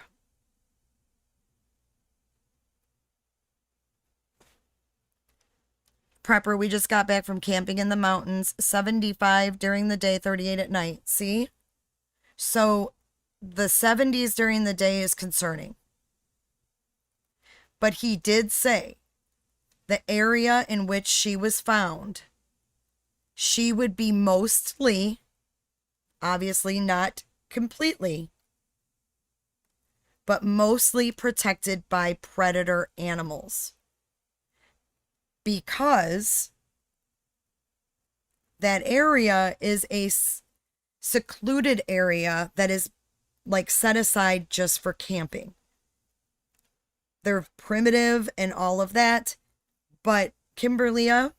Speaker 1: Prepper, we just got back from camping in the mountains. 75 during the day, 38 at night. See? So the 70s during the day is concerning. But he did say the area in which she was found, she would be mostly, obviously not completely, but mostly protected by predator animals. Because that area is a secluded area that is like set aside just for camping. They're primitive and all of that, but Kimberlia,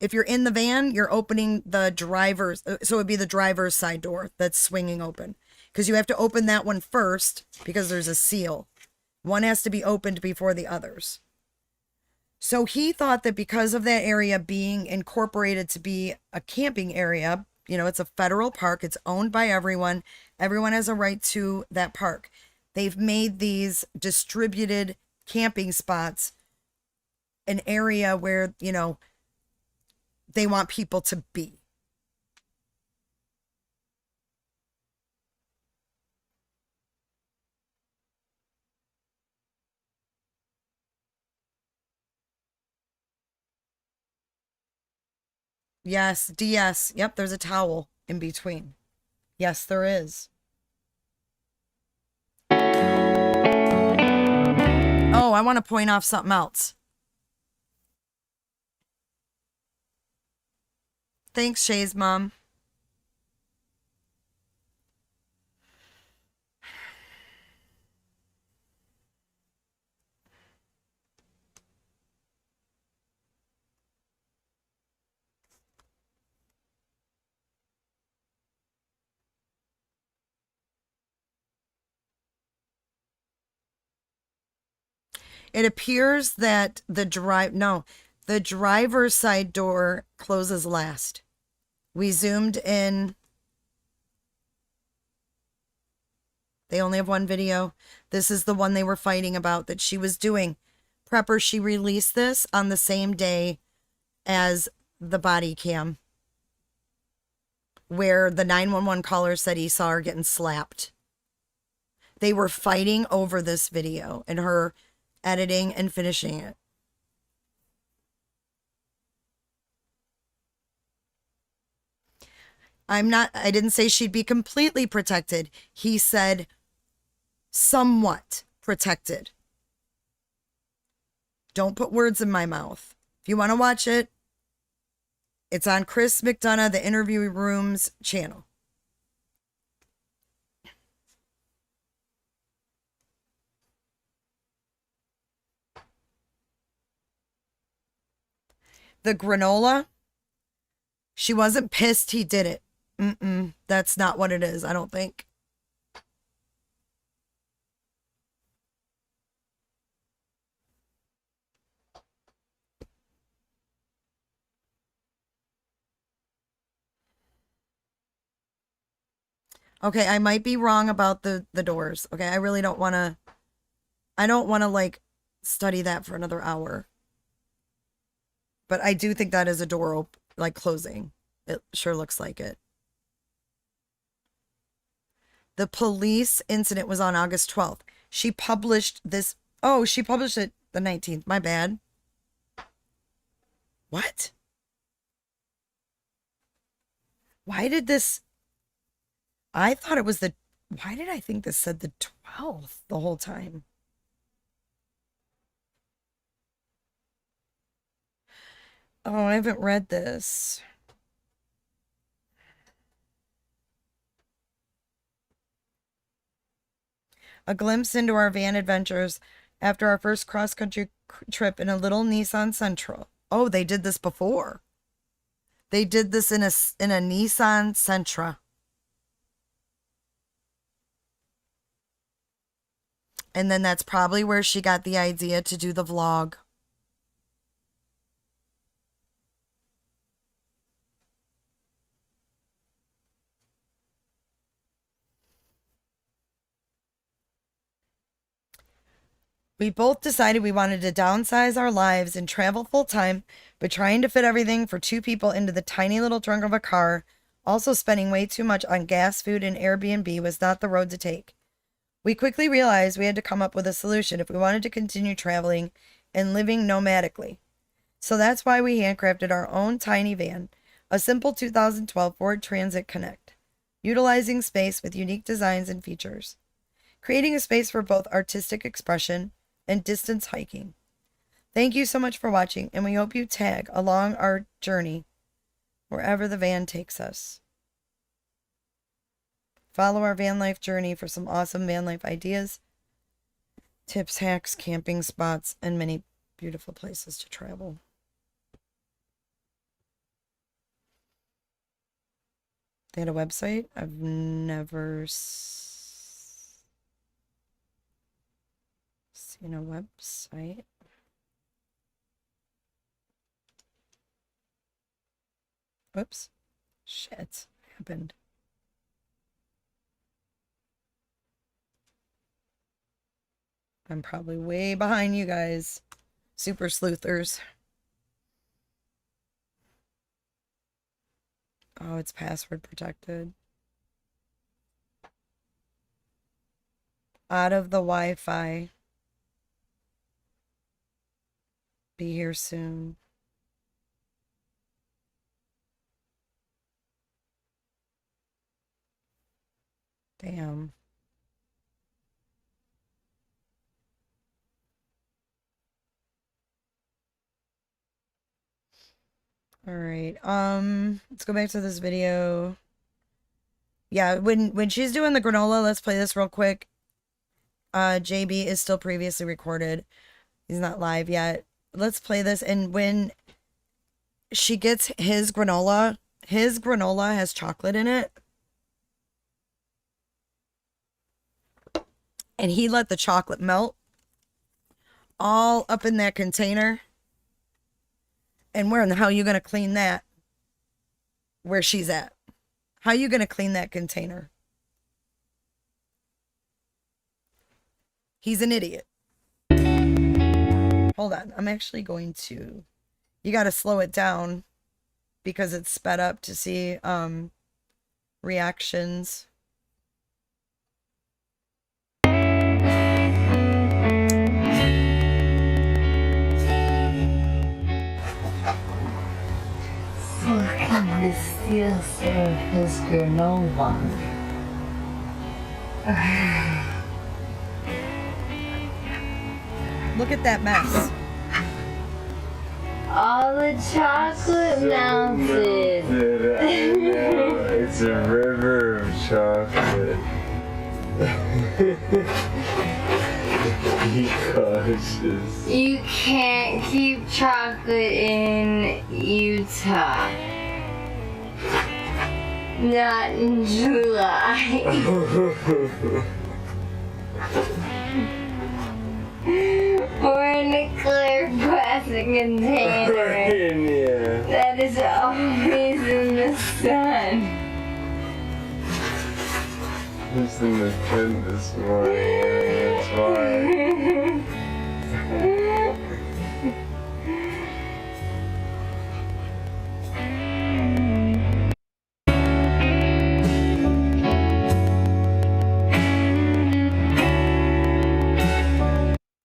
Speaker 1: if you're in the van, you're opening the driver's, so it would be the driver's side door that's swinging open, because you have to open that one first because there's a seal. One has to be opened before the others. So he thought that because of that area being incorporated to be a camping area, you know, it's a federal park, it's owned by everyone. Everyone has a right to that park. They've made these distributed camping spots an area where, you know, they want people to be. Yes, DS. Yep, there's a towel in between. Yes, there is. Oh, I want to point off something else. Thanks, Shay's mom. It appears that the driver's side door closes last. We zoomed in. They only have one video. This is the one they were fighting about that she was doing. Prepper, she released this on the same day as the body cam, where the 911 caller said he saw her getting slapped. They were fighting over this video and her editing and finishing it. I didn't say she'd be completely protected. He said somewhat protected. Don't put words in my mouth. If you want to watch it, It's on Chris McDonough, the Interview Rooms channel. The granola, she wasn't pissed he did it. That's not what it is, I don't think. Okay, I might be wrong about the doors. Okay, I really don't want to... I don't want to, like, study that for another hour. But I do think that is a door, like, closing. It sure looks like it. The police incident was on August 12th. She published this... Oh, she published it the 19th. My bad. What? Why did this... I thought it was the... Why did I think this said the 12th the whole time? Oh, I haven't read this. A glimpse into our van adventures after our first cross-country trip in a little Nissan Sentra. Oh, they did this before. They did this in a Nissan Sentra. And then that's probably where she got the idea to do the vlog. We both decided we wanted to downsize our lives and travel full time, but trying to fit everything for two people into the tiny little trunk of a car, also spending way too much on gas, food, and Airbnb was not the road to take. We quickly realized we had to come up with a solution if we wanted to continue traveling and living nomadically. So that's why we handcrafted our own tiny van, a simple 2012 Ford Transit Connect, utilizing space with unique designs and features, creating a space for both artistic expression and distance hiking. Thank you so much for watching, and we hope you tag along our journey wherever the van takes us. Follow our van life journey for some awesome van life ideas, tips, hacks, camping spots, and many beautiful places to travel. They had a website? I've never seen a website. Whoops. Shit. Happened. I'm probably way behind you guys. Super sleuthers. Oh, it's password protected. Out of the Wi-Fi. Be here soon. Damn. All right. Let's go back to this video. Yeah, when she's doing the granola, let's play this real quick. JB is still previously recorded. He's not live yet. Let's play this, and when she gets his granola has chocolate in it. And he let the chocolate melt all up in that container. And where in the hell are you going to clean that? Where she's at. How are you going to clean that container? He's an idiot. Hold on. I'm actually going to... You got to slow it down because it's sped up to see reactions.
Speaker 12: Fucking steals his granola.
Speaker 1: Look at that mess.
Speaker 13: all the chocolate melted.
Speaker 14: I know. It's a river of chocolate. Be cautious.
Speaker 13: You can't keep chocolate in Utah. Not in July. Or in a clear plastic container that is always in the sun.
Speaker 14: Just in the tent this morning, that's why.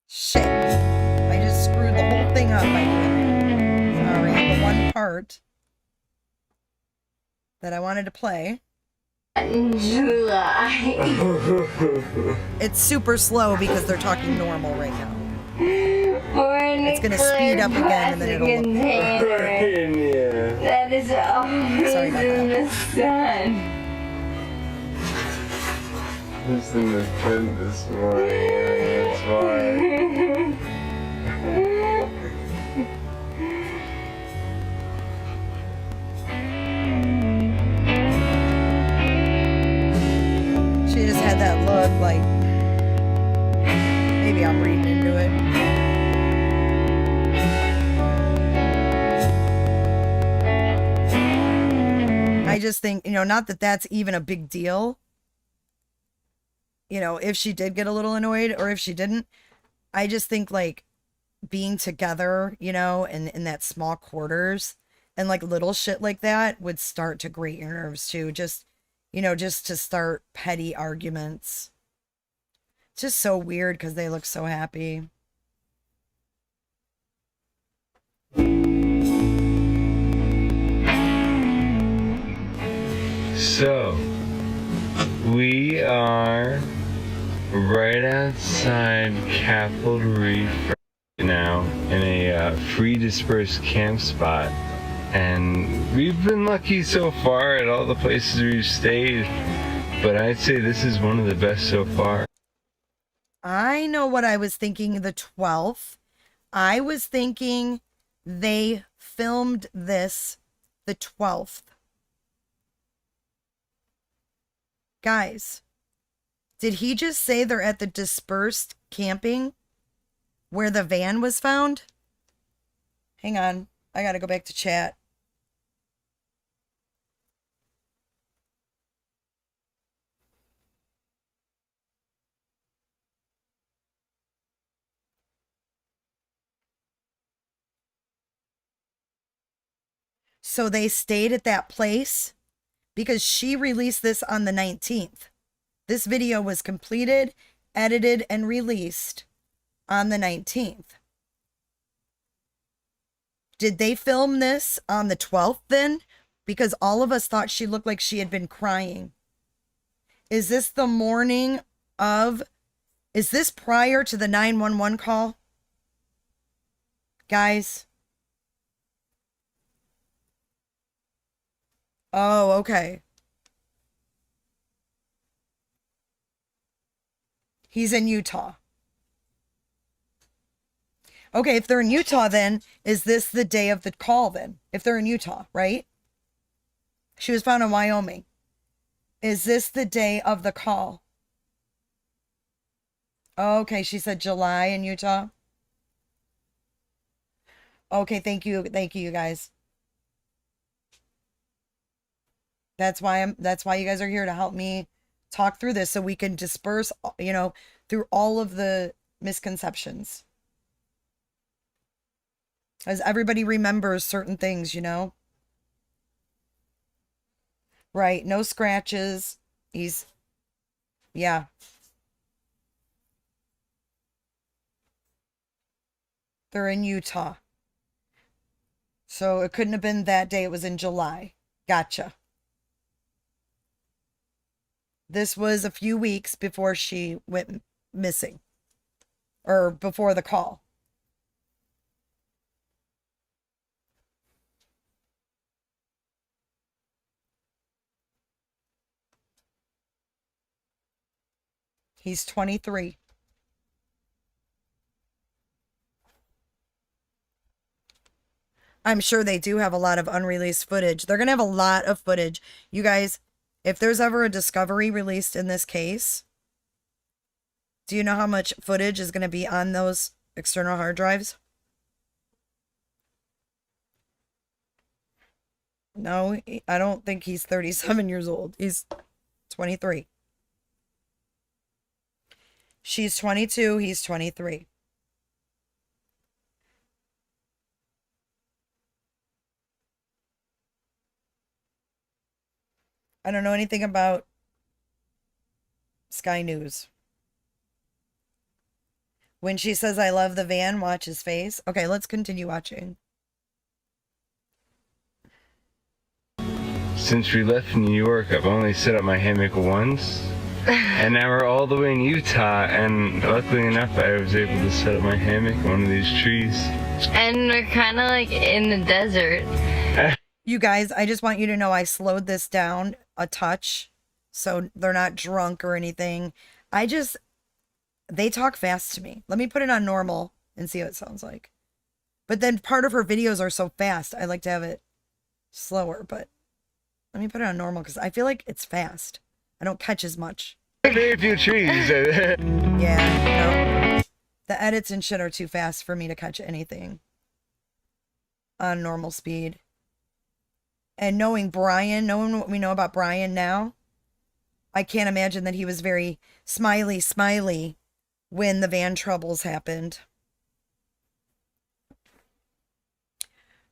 Speaker 1: Shit. I just screwed the whole thing up by doing that. Sorry, the one part that I wanted to play.
Speaker 13: July.
Speaker 1: It's super slow because they're talking normal right now. It's gonna speed up again and then it'll look.
Speaker 13: That is always in the sun.
Speaker 14: Just in the tent this morning, that's why.
Speaker 1: She just had that look like maybe I'm reading into it. I just think, not that that's even a big deal. If she did get a little annoyed or if she didn't, I just think like being together, in that small quarters and like little shit like that would start to grate your nerves too. Just to start petty arguments. It's just so weird because they look so happy.
Speaker 14: So, we are right outside Capitol Reef right now in a free dispersed camp spot. And we've been lucky so far at all the places we've stayed, but I'd say this is one of the best so far.
Speaker 1: I know what I was thinking the 12th. I was thinking they filmed this the 12th. Guys, did he just say they're at the dispersed camping where the van was found? Hang on. I gotta go back to chat. So they stayed at that place because she released this on the 19th. This video was completed, edited, and released on the 19th. Did they film this on the 12th then? Because all of us thought she looked like she had been crying. Is this the morning of... Is this prior to the 911 call? Guys? Oh, okay. He's in Utah. Okay, if they're in Utah, then is this the day of the call then? If they're in Utah, right? She was found in Wyoming. Is this the day of the call? Okay, she said July in Utah. Okay, thank you. Thank you, guys. That's why you guys are here, to help me talk through this so we can disperse, through all of the misconceptions. As everybody remembers certain things, Right, no scratches. Yeah. They're in Utah. So it couldn't have been that day, it was in July. Gotcha. This was a few weeks before she went missing. Or before the call. He's 23. I'm sure they do have a lot of unreleased footage. They're going to have a lot of footage. You guys, if there's ever a discovery released in this case, do you know how much footage is going to be on those external hard drives? No, I don't think he's 37 years old. He's 23. She's 22. He's 23. I don't know anything about Sky News. When she says, I love the van, watch his face. Okay, let's continue watching.
Speaker 14: Since we left New York, I've only set up my hammock once. And now we're all the way in Utah, and luckily enough, I was able to set up my hammock on one of these trees.
Speaker 13: And we're kind of like in the desert.
Speaker 1: You guys, I just want you to know I slowed this down a touch so they're not drunk or anything. They talk fast to me. Let me put it on normal and see what it sounds like. But then part of her videos are so fast, I like to have it slower, but let me put it on normal because I feel like it's fast. I don't catch as much.
Speaker 14: Very few trees.
Speaker 1: Yeah, no. The edits and shit are too fast for me to catch anything on normal speed. And knowing Brian, knowing what we know about Brian now, I can't imagine that he was very smiley when the van troubles happened.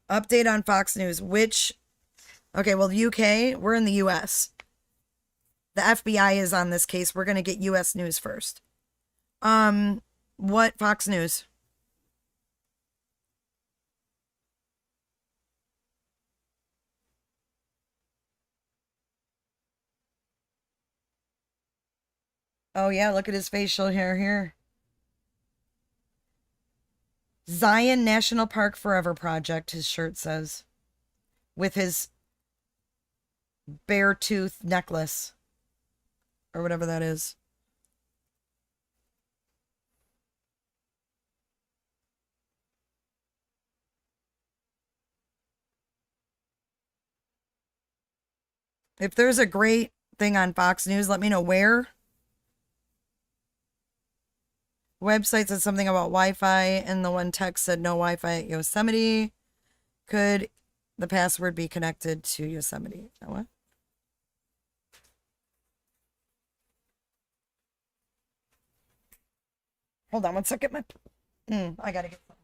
Speaker 1: Update on Fox News. Okay, well, UK, we're in the U.S. The FBI is on this case. We're going to get U.S. news first. What Fox News? Oh, yeah, look at his facial hair here. Zion National Park Forever Project, his shirt says. With his bear tooth necklace. Or whatever that is. If there's a great thing on Fox News, let me know where. Website said something about Wi-Fi, and the one text said no Wi-Fi at Yosemite. Could the password be connected to Yosemite? What? Hold on one second. I gotta get something.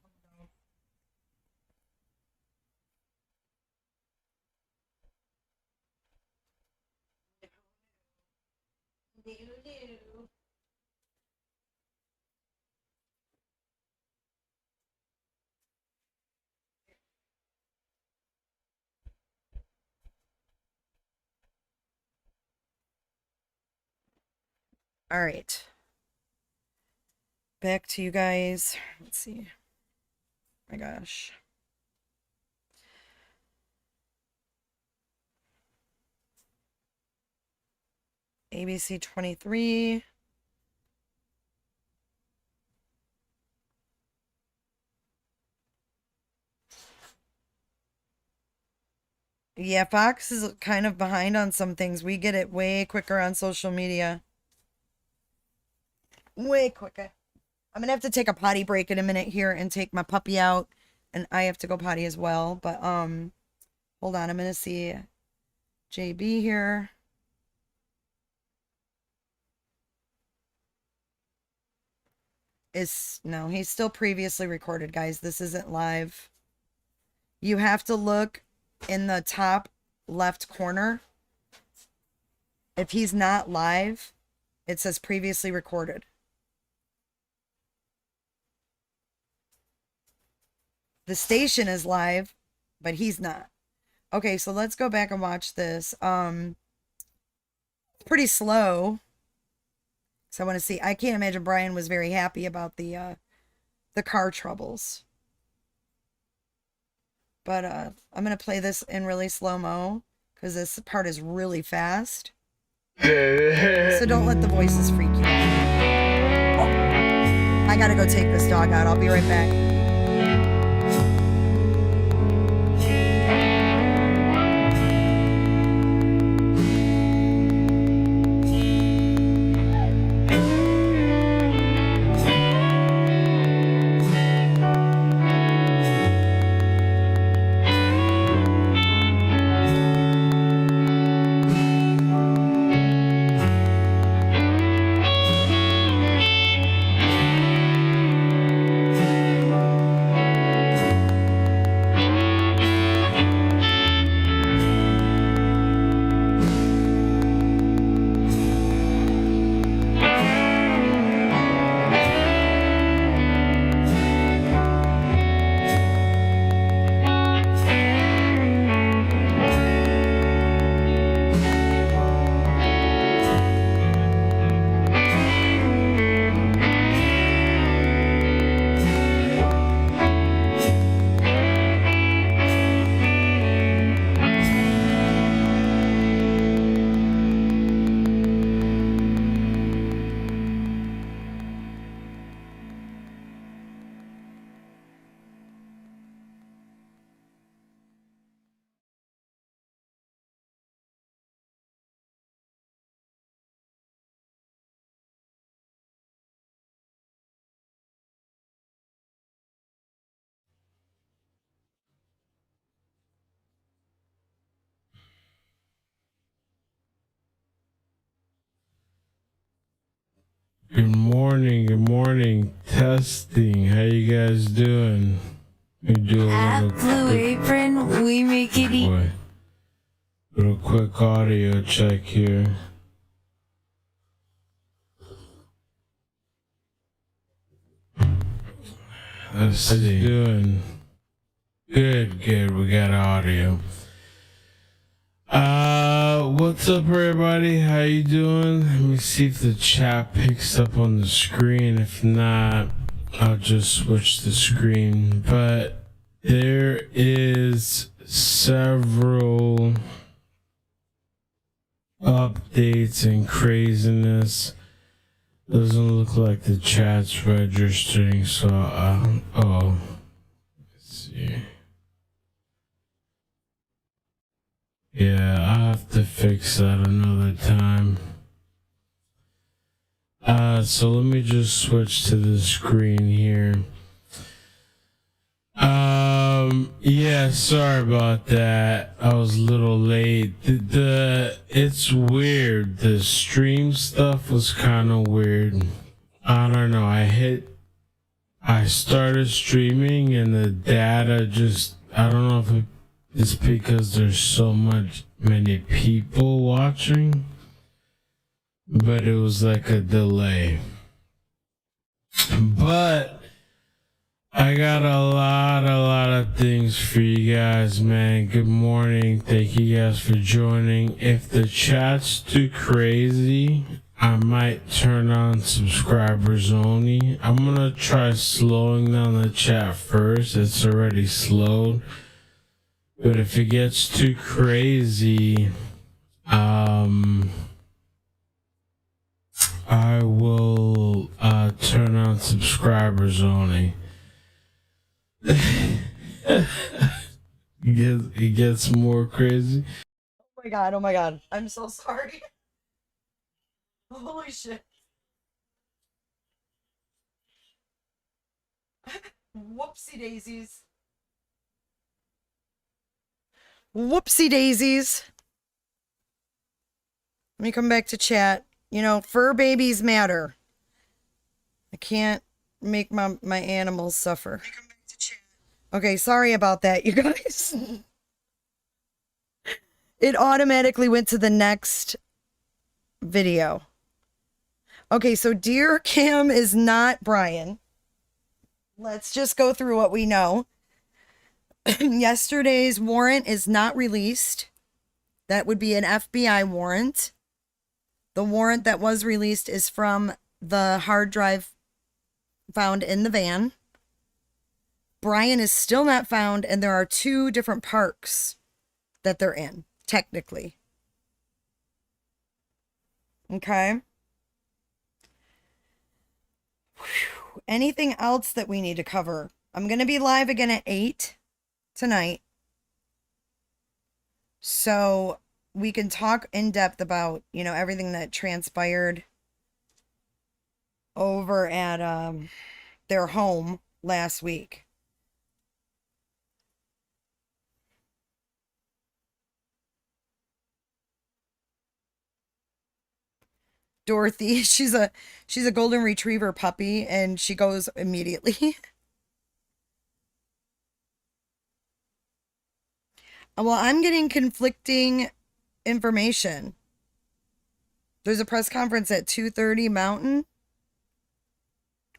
Speaker 1: All right. Back to you guys. Let's see. Oh my gosh. ABC 23. Yeah, Fox is kind of behind on some things. We get it way quicker on social media. Way quicker. I'm going to have to take a potty break in a minute here and take my puppy out. And I have to go potty as well. But, hold on. I'm going to see JB here. No, he's still previously recorded, guys. This isn't live. You have to look in the top left corner. If he's not live, it says previously recorded. The station is live, but he's not. Okay, so let's go back and watch this. Pretty slow. So I want to see. I can't imagine Brian was very happy about the car troubles. But I'm going to play this in really slow-mo because this part is really fast. So don't let the voices freak you out. gotta go take this dog out. I'll be right back.
Speaker 15: Good morning. Testing. How you guys doing? We do a
Speaker 13: Blue Apron, we make it easy.
Speaker 15: Little quick audio check here. Let's see. Doing good. We got audio. What's up, everybody? How you doing? Let me see if the chat picks up on the screen. If not, I'll just switch the screen. But there is several updates and craziness. Doesn't look like the chat's registering, so let's see. Yeah, I'll have to fix that another time. So let me just switch to the screen here. Yeah, sorry about that. I was a little late. It's weird. The stream stuff was kind of weird. I don't know. I started streaming and the data just, I don't know if it's because there's so many people watching, but it was like a delay. But I got a lot of things for you guys, man. Good morning. Thank you guys for joining. If the chat's too crazy, I might turn on subscribers only. I'm gonna try slowing down the chat first. It's already slowed. But if it gets too crazy, I will turn on subscribers only. It gets more crazy.
Speaker 1: Oh my god. I'm so sorry. Holy shit. Whoopsie daisies. Whoopsie daisies. Let me come back to chat. You know, fur babies matter. I can't make my animals suffer. Okay, sorry about that, you guys. It automatically went to the next video. Okay, so Deer Cam is not Brian. Let's just go through what we know. Yesterday's warrant is not released. That would be an FBI warrant. The warrant that was released is from the hard drive found in the van. Brian is still not found, and there are 2 different parks that they're in, technically. Okay. Anything else that we need to cover? I'm going to be live again at 8 tonight. So we can talk in depth about, you know, everything that transpired over at their home last week. Dorothy, she's a golden retriever puppy and she goes immediately. Well, I'm getting conflicting information. There's a press conference at 2:30 Mountain.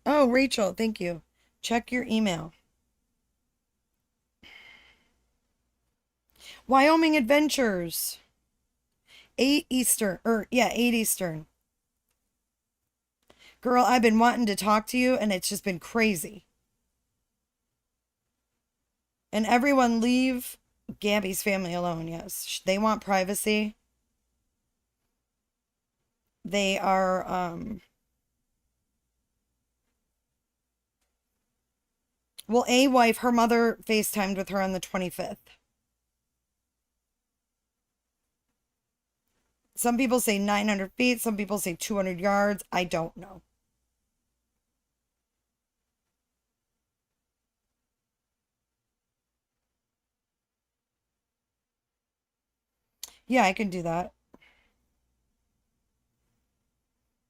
Speaker 1: Oh, Rachel, thank you. Check your email. Wyoming Adventures. 8 Eastern. 8 Eastern. Girl, I've been wanting to talk to you and it's just been crazy. And everyone leave Gabby's family alone, yes. They want privacy. They are, well, a wife, her mother FaceTimed with her on the 25th. Some people say 900 feet. Some people say 200 yards. I don't know. Yeah, I can do that.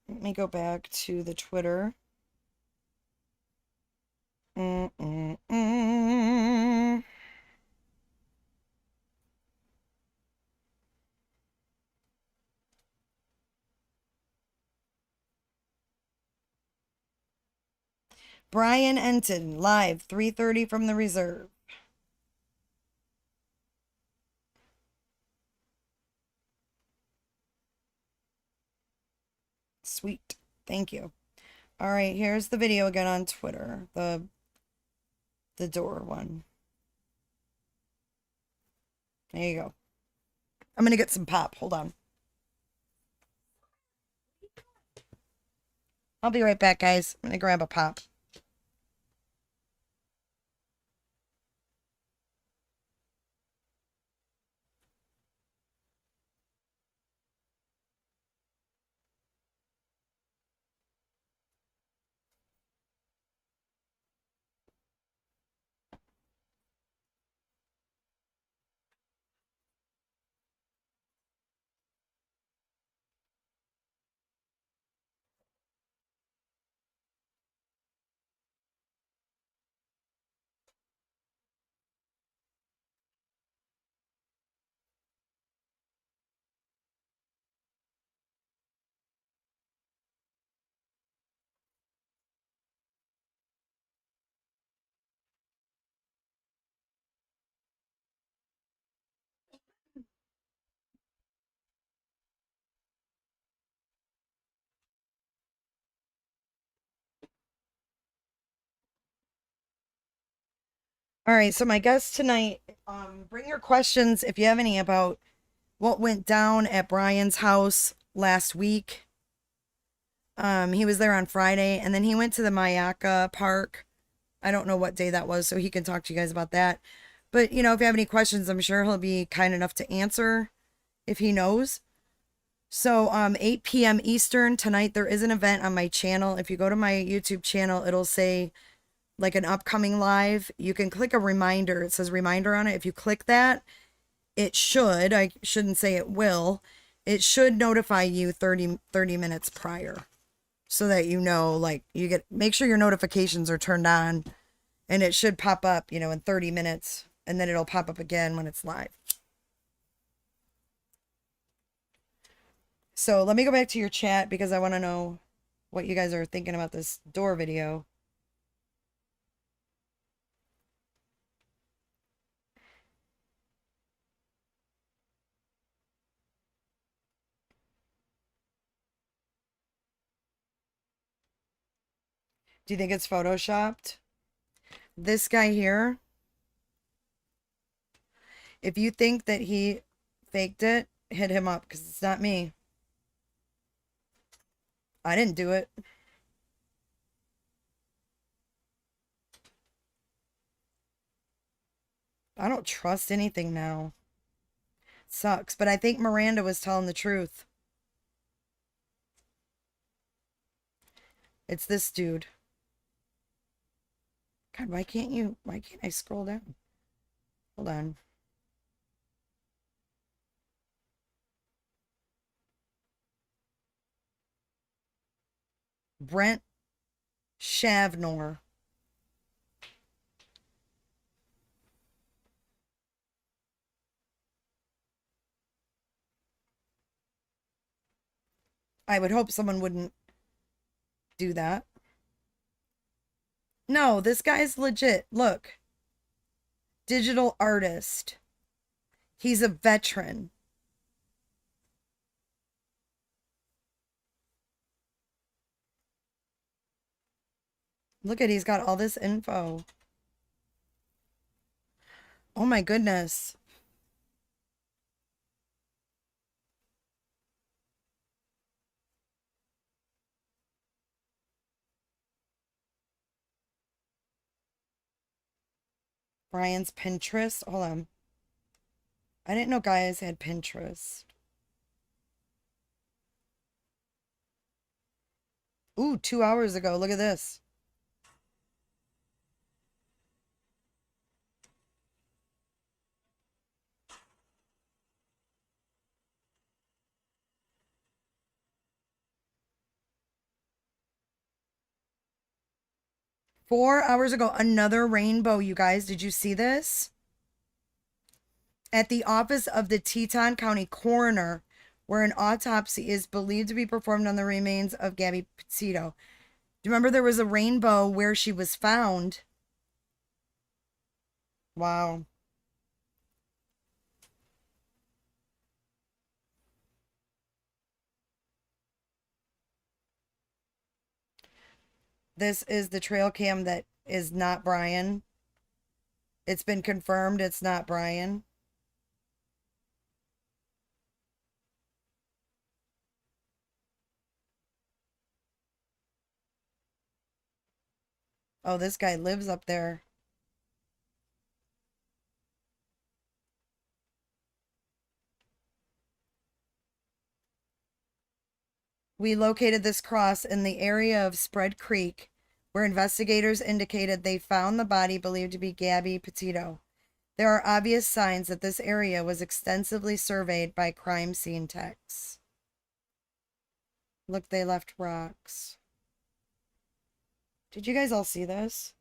Speaker 1: Let me go back to the Twitter. Brian Enton, live, 3:30 from the reserve. Sweet. Thank you. All right, here's the video again on Twitter. The door one. There you go. I'm going to get some pop. Hold on. I'll be right back, guys. I'm going to grab a pop. All right, so my guest tonight, bring your questions if you have any about what went down at Brian's house last week. He was there on Friday, and then he went to the Mayaka Park. I don't know what day that was, so he can talk to you guys about that. But, you know, if you have any questions, I'm sure he'll be kind enough to answer if he knows. So, 8 p.m. Eastern tonight, there is an event on my channel. If you go to my YouTube channel, it'll say like an upcoming live. You can click a reminder. It says reminder on it. If you click that, it should, I shouldn't say it will, it should notify you 30 minutes prior so that you know, like, you get, make sure your notifications are turned on and it should pop up, you know, in 30 minutes and then it'll pop up again when it's live. So let me go back to your chat because I want to know what you guys are thinking about this door video. Do you think it's photoshopped? This guy here, if you think that he faked it, hit him up because it's not me. I didn't do it. I don't trust anything now. Sucks, but I think Miranda was telling the truth. It's this dude. God, why can't I scroll down? Hold on. Brent Shavnor. I would hope someone wouldn't do that. No, this guy's legit. Look. Digital artist. He's a veteran. Look at, he's got all this info. Oh my goodness. Brian's Pinterest. Hold on. I didn't know guys had Pinterest. Ooh, 2 hours ago. Look at this. Four hours ago, another rainbow, you guys. Did you see this? At the office of the Teton County coroner, where an autopsy is believed to be performed on the remains of GABBY Petitio. Do you remember there was a rainbow where she was found? Wow. This is the trail cam that is not Brian. It's been confirmed it's not Brian. Oh, this guy lives up there. We located this cross in the area of Spread Creek, where investigators indicated they found the body believed to be GABBY Petitio. There are obvious signs that this area was extensively surveyed by crime scene techs. Look, they left rocks. Did you guys all see this?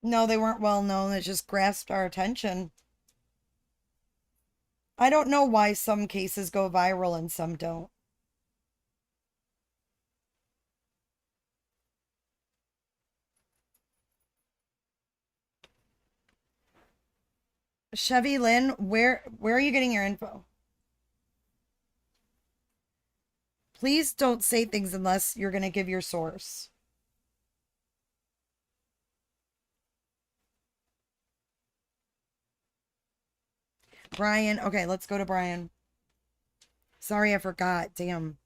Speaker 1: No, they weren't well known. It just grasped our attention. I don't know why some cases go viral and some don't. Chevy Lynn, where are you getting your info? Please don't say things unless you're going to give your source. Brian. Okay, let's go to Brian. Sorry, I forgot. Damn.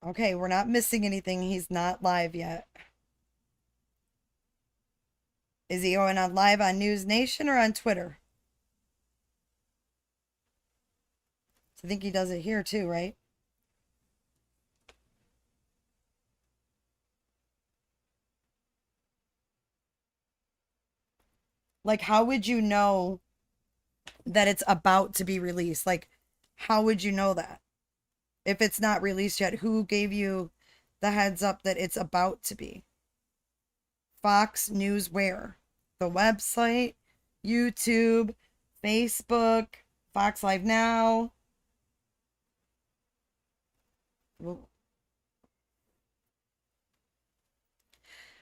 Speaker 1: Okay, we're not missing anything. He's not live yet. Is he going on live on News Nation or on Twitter? I think he does it here too, right? Like, how would you know that it's about to be released? Like, how would you know that? If it's not released yet, who gave you the heads up that it's about to be? Fox News where? The website, YouTube, Facebook, Fox Live Now.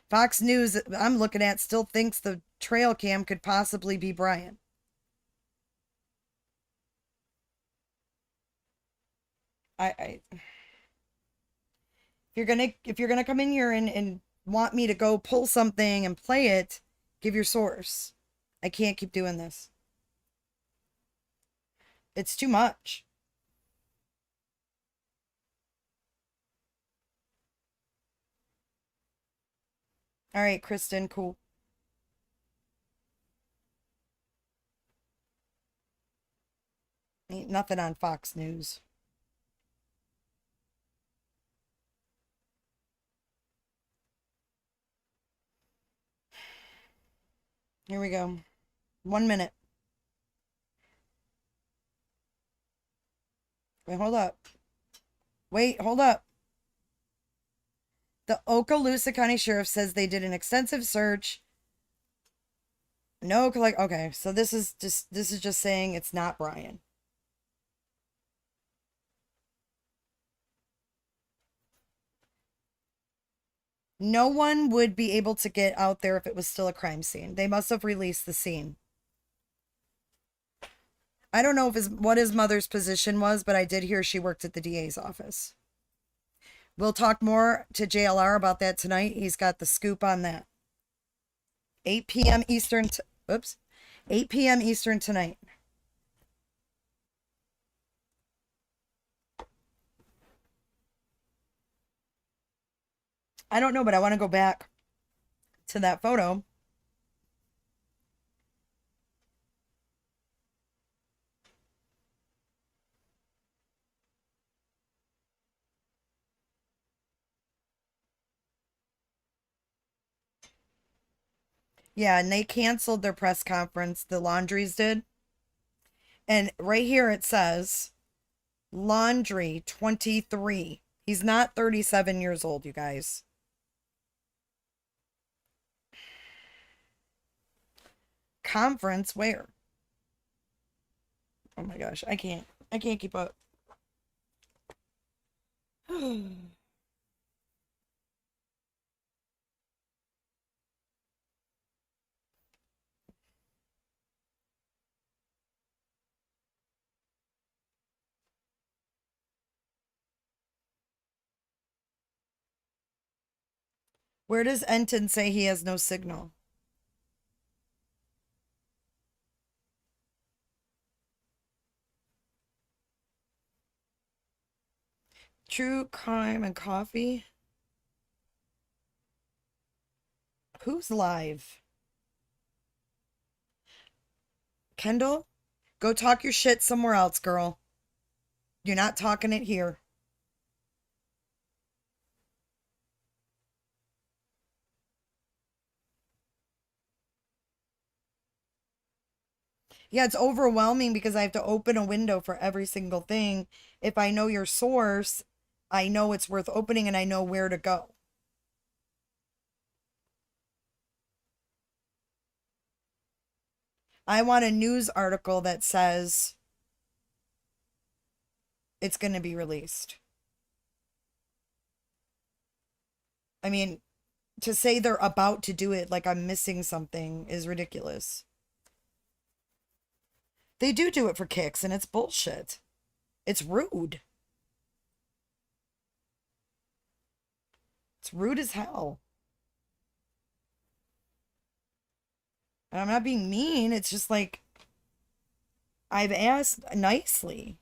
Speaker 1: Fox News, I'm looking at, still thinks the trail cam could possibly be Brian. If you're gonna come in here and want me to go pull something and play it, give your source. I can't keep doing this. It's too much. All right, Kristen, cool. Ain't nothing on Fox News. Here we go. 1 minute. Wait, hold up. Wait, hold up. The Okaloosa County Sheriff says they did an extensive search. No, like, okay, so this is just saying it's not Brian. No one would be able to get out there if it was still a crime scene. They must have released the scene. I don't know if what his mother's position was, but I did hear she worked at the DA's office. We'll talk more to JLR about that tonight. He's got the scoop on that. 8 p.m. Eastern. 8 p.m. Eastern tonight. I don't know, but I want to go back to that photo. Yeah, and they canceled their press conference. The Laundries did. And right here it says, Laundry 23. He's not 37 years old, you guys. Conference where? Oh my gosh, I can't keep up. Where does Enton say he has no signal? True crime and coffee? Who's live? Kendall? Go talk your shit somewhere else, girl. You're not talking it here. Yeah, it's overwhelming because I have to open a window for every single thing. If I know your source, I know it's worth opening and I know where to go. I want a news article that says it's going to be released. I mean, to say they're about to do it like I'm missing something is ridiculous. They do it for kicks, and it's bullshit. It's rude. It's rude as hell. And I'm not being mean. It's just like, I've asked nicely.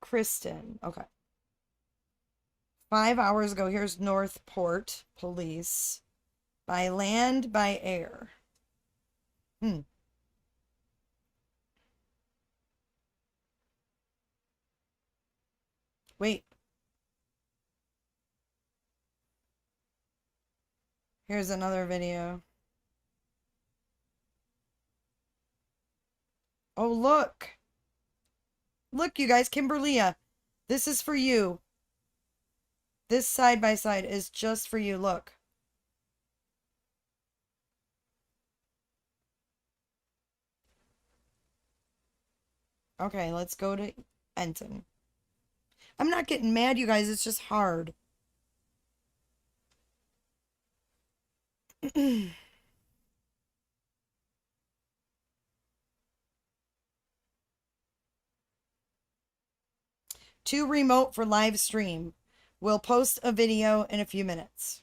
Speaker 1: Kristen. Okay. 5 hours ago, here's Northport Police. By land, by air. Wait. Here's another video. Oh, look. Look, you guys, Kimberlia. This is for you. This side by side is just for you. Look. Okay, let's go to Enton. I'm not getting mad, you guys. It's just hard. Too remote for live stream. We'll post a video in a few minutes.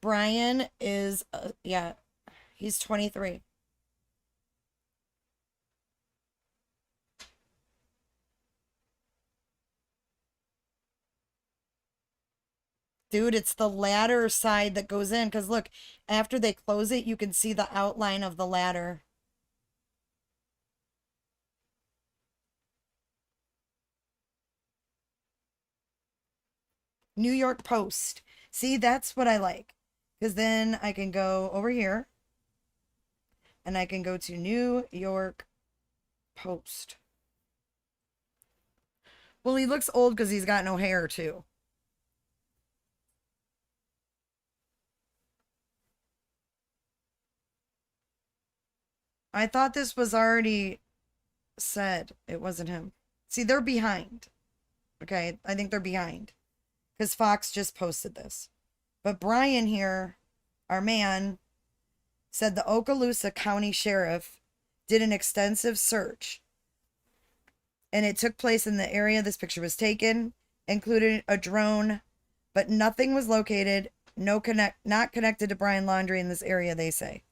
Speaker 1: Brian is, yeah, he's 23. Dude, it's the ladder side that goes in. Because look, after they close it, you can see the outline of the ladder. New York Post. See, that's what I like. Because then I can go over here. And I can go to New York Post. Well, he looks old because he's got no hair, too. I thought this was already said. It wasn't him. See, they're behind. Okay, I think they're behind. Because Fox just posted this. But Brian here, our man, said the Okaloosa County Sheriff did an extensive search. And it took place in the area this picture was taken, including a drone, but nothing was located, not connected to Brian Laundrie in this area, they say.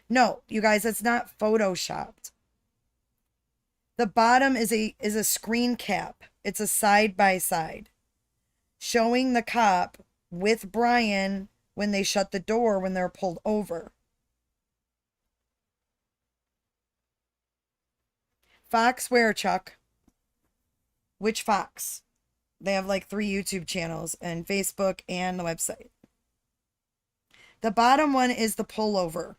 Speaker 1: No, you guys, it's not photoshopped. The bottom is a screen cap. It's a side by side showing the cop with Brian when they shut the door when they're pulled over. Fox where, Chuck? Which Fox? They have like 3 YouTube channels and Facebook and the website. The bottom one is the pullover.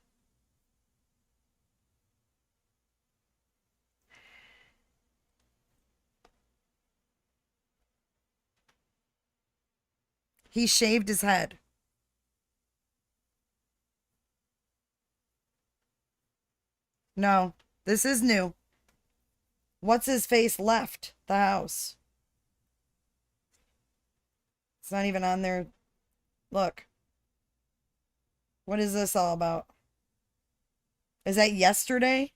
Speaker 1: He shaved his head. No, this is new. What's his face left the house? It's not even on there. Look. What is this all about? Is that yesterday?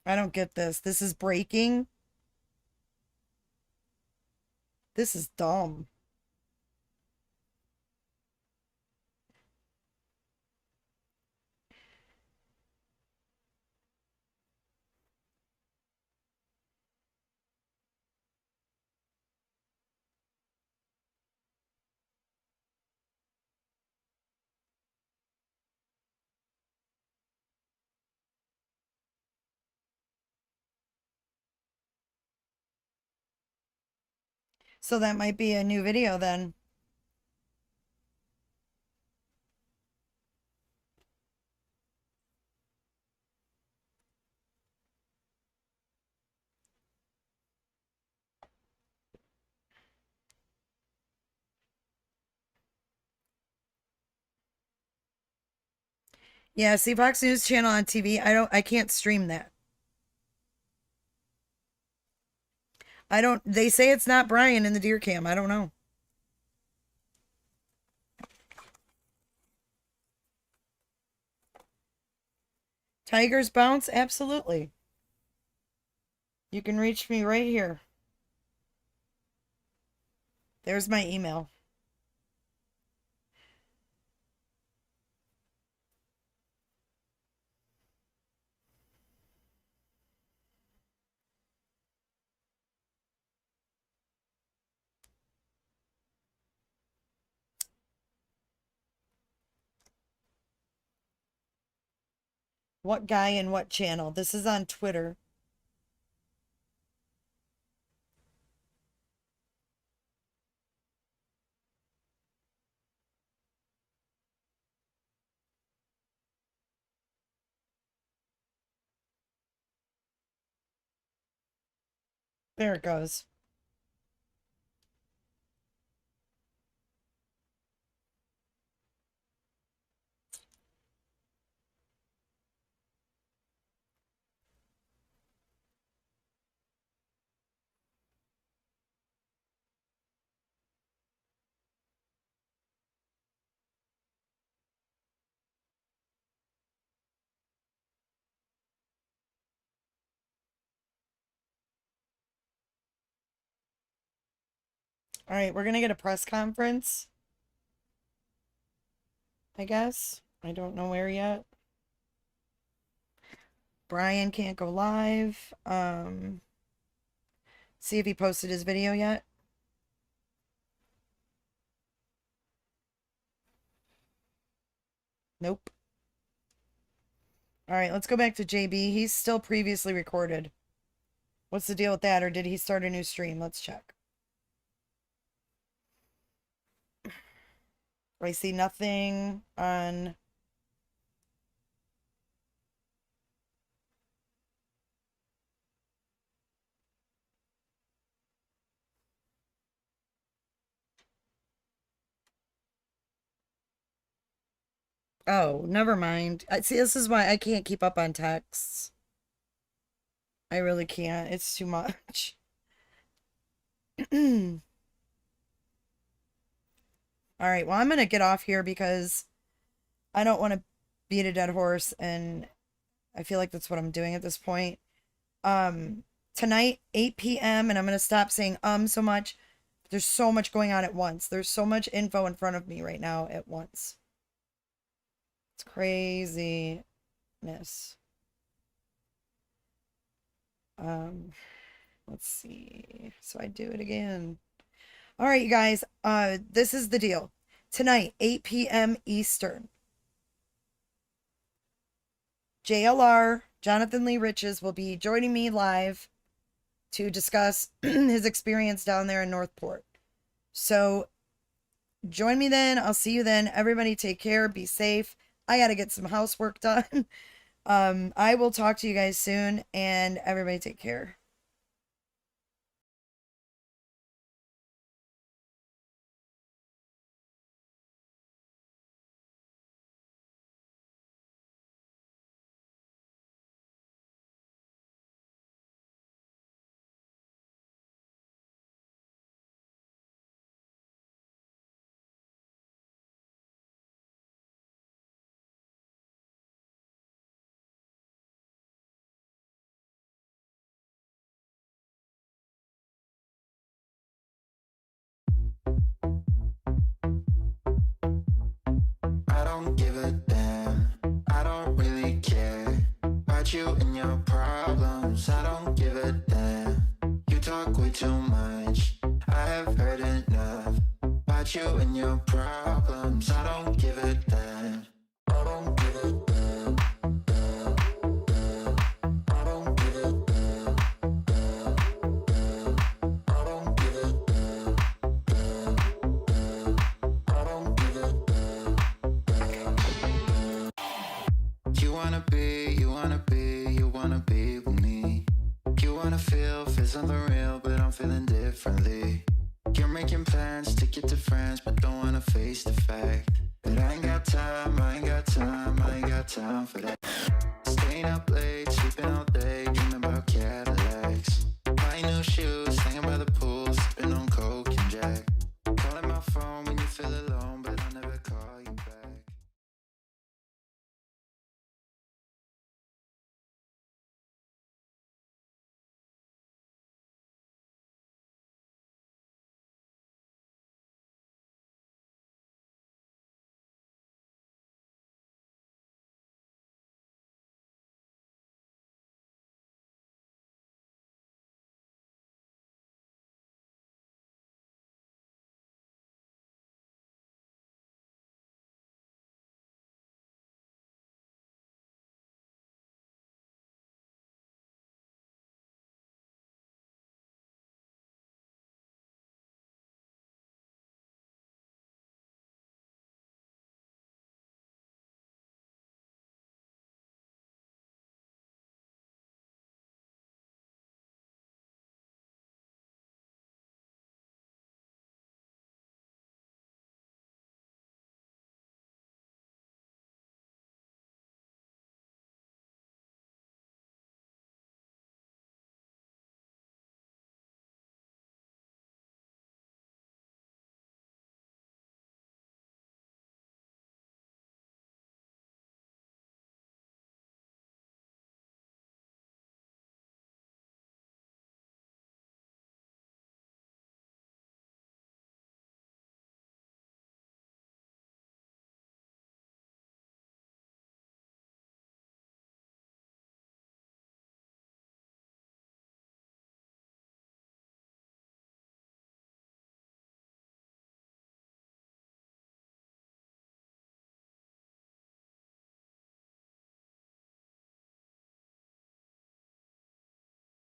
Speaker 1: I don't get this. This is breaking. This is dumb. So that might be a new video then. Yeah, see Fox News Channel on TV. I can't stream that. They say it's not Brian in the deer cam. I don't know. Tigers bounce? Absolutely. You can reach me right here. There's my email. What guy and what channel? This is on Twitter. There it goes. All right, we're going to get a press conference, I guess. I don't know where yet. Brian can't go live. See if he posted his video yet. Nope. All right, let's go back to JB. He's still previously recorded. What's the deal with that? Or did he start a new stream? Let's check. I see nothing on... Oh, never mind. See, this is why I can't keep up on texts. I really can't. It's too much. All right, well, I'm going to get off here because I don't want to beat a dead horse, and I feel like that's what I'm doing at this point. Tonight, 8 p.m., and I'm going to stop saying so much. There's so much going on at once. There's so much info in front of me right now at once. It's craziness. Let's see. So I do it again. All right, you guys. This is the deal. Tonight, 8 p.m. Eastern. JLR, Jonathan Lee Riches, will be joining me live to discuss his experience down there in Northport. So join me then. I'll see you then. Everybody take care. Be safe. I got to get some housework done. I will talk to you guys soon, and everybody take care.
Speaker 16: I don't give a damn, I don't really care about you and your problems. I don't give a damn, you talk way too much. I have heard enough about you and your problems. I don't give a damn, I don't give a damn, damn, damn. I don't give a damn, damn, damn. I don't give a damn, damn, damn. I don't give a damn. You wanna be with me. You wanna feel, feels unreal, but I'm feeling differently. You're making plans to get to France, but don't wanna face the fact that I ain't got time, I ain't got time, I ain't got time for that. Staying up late, sleeping all day.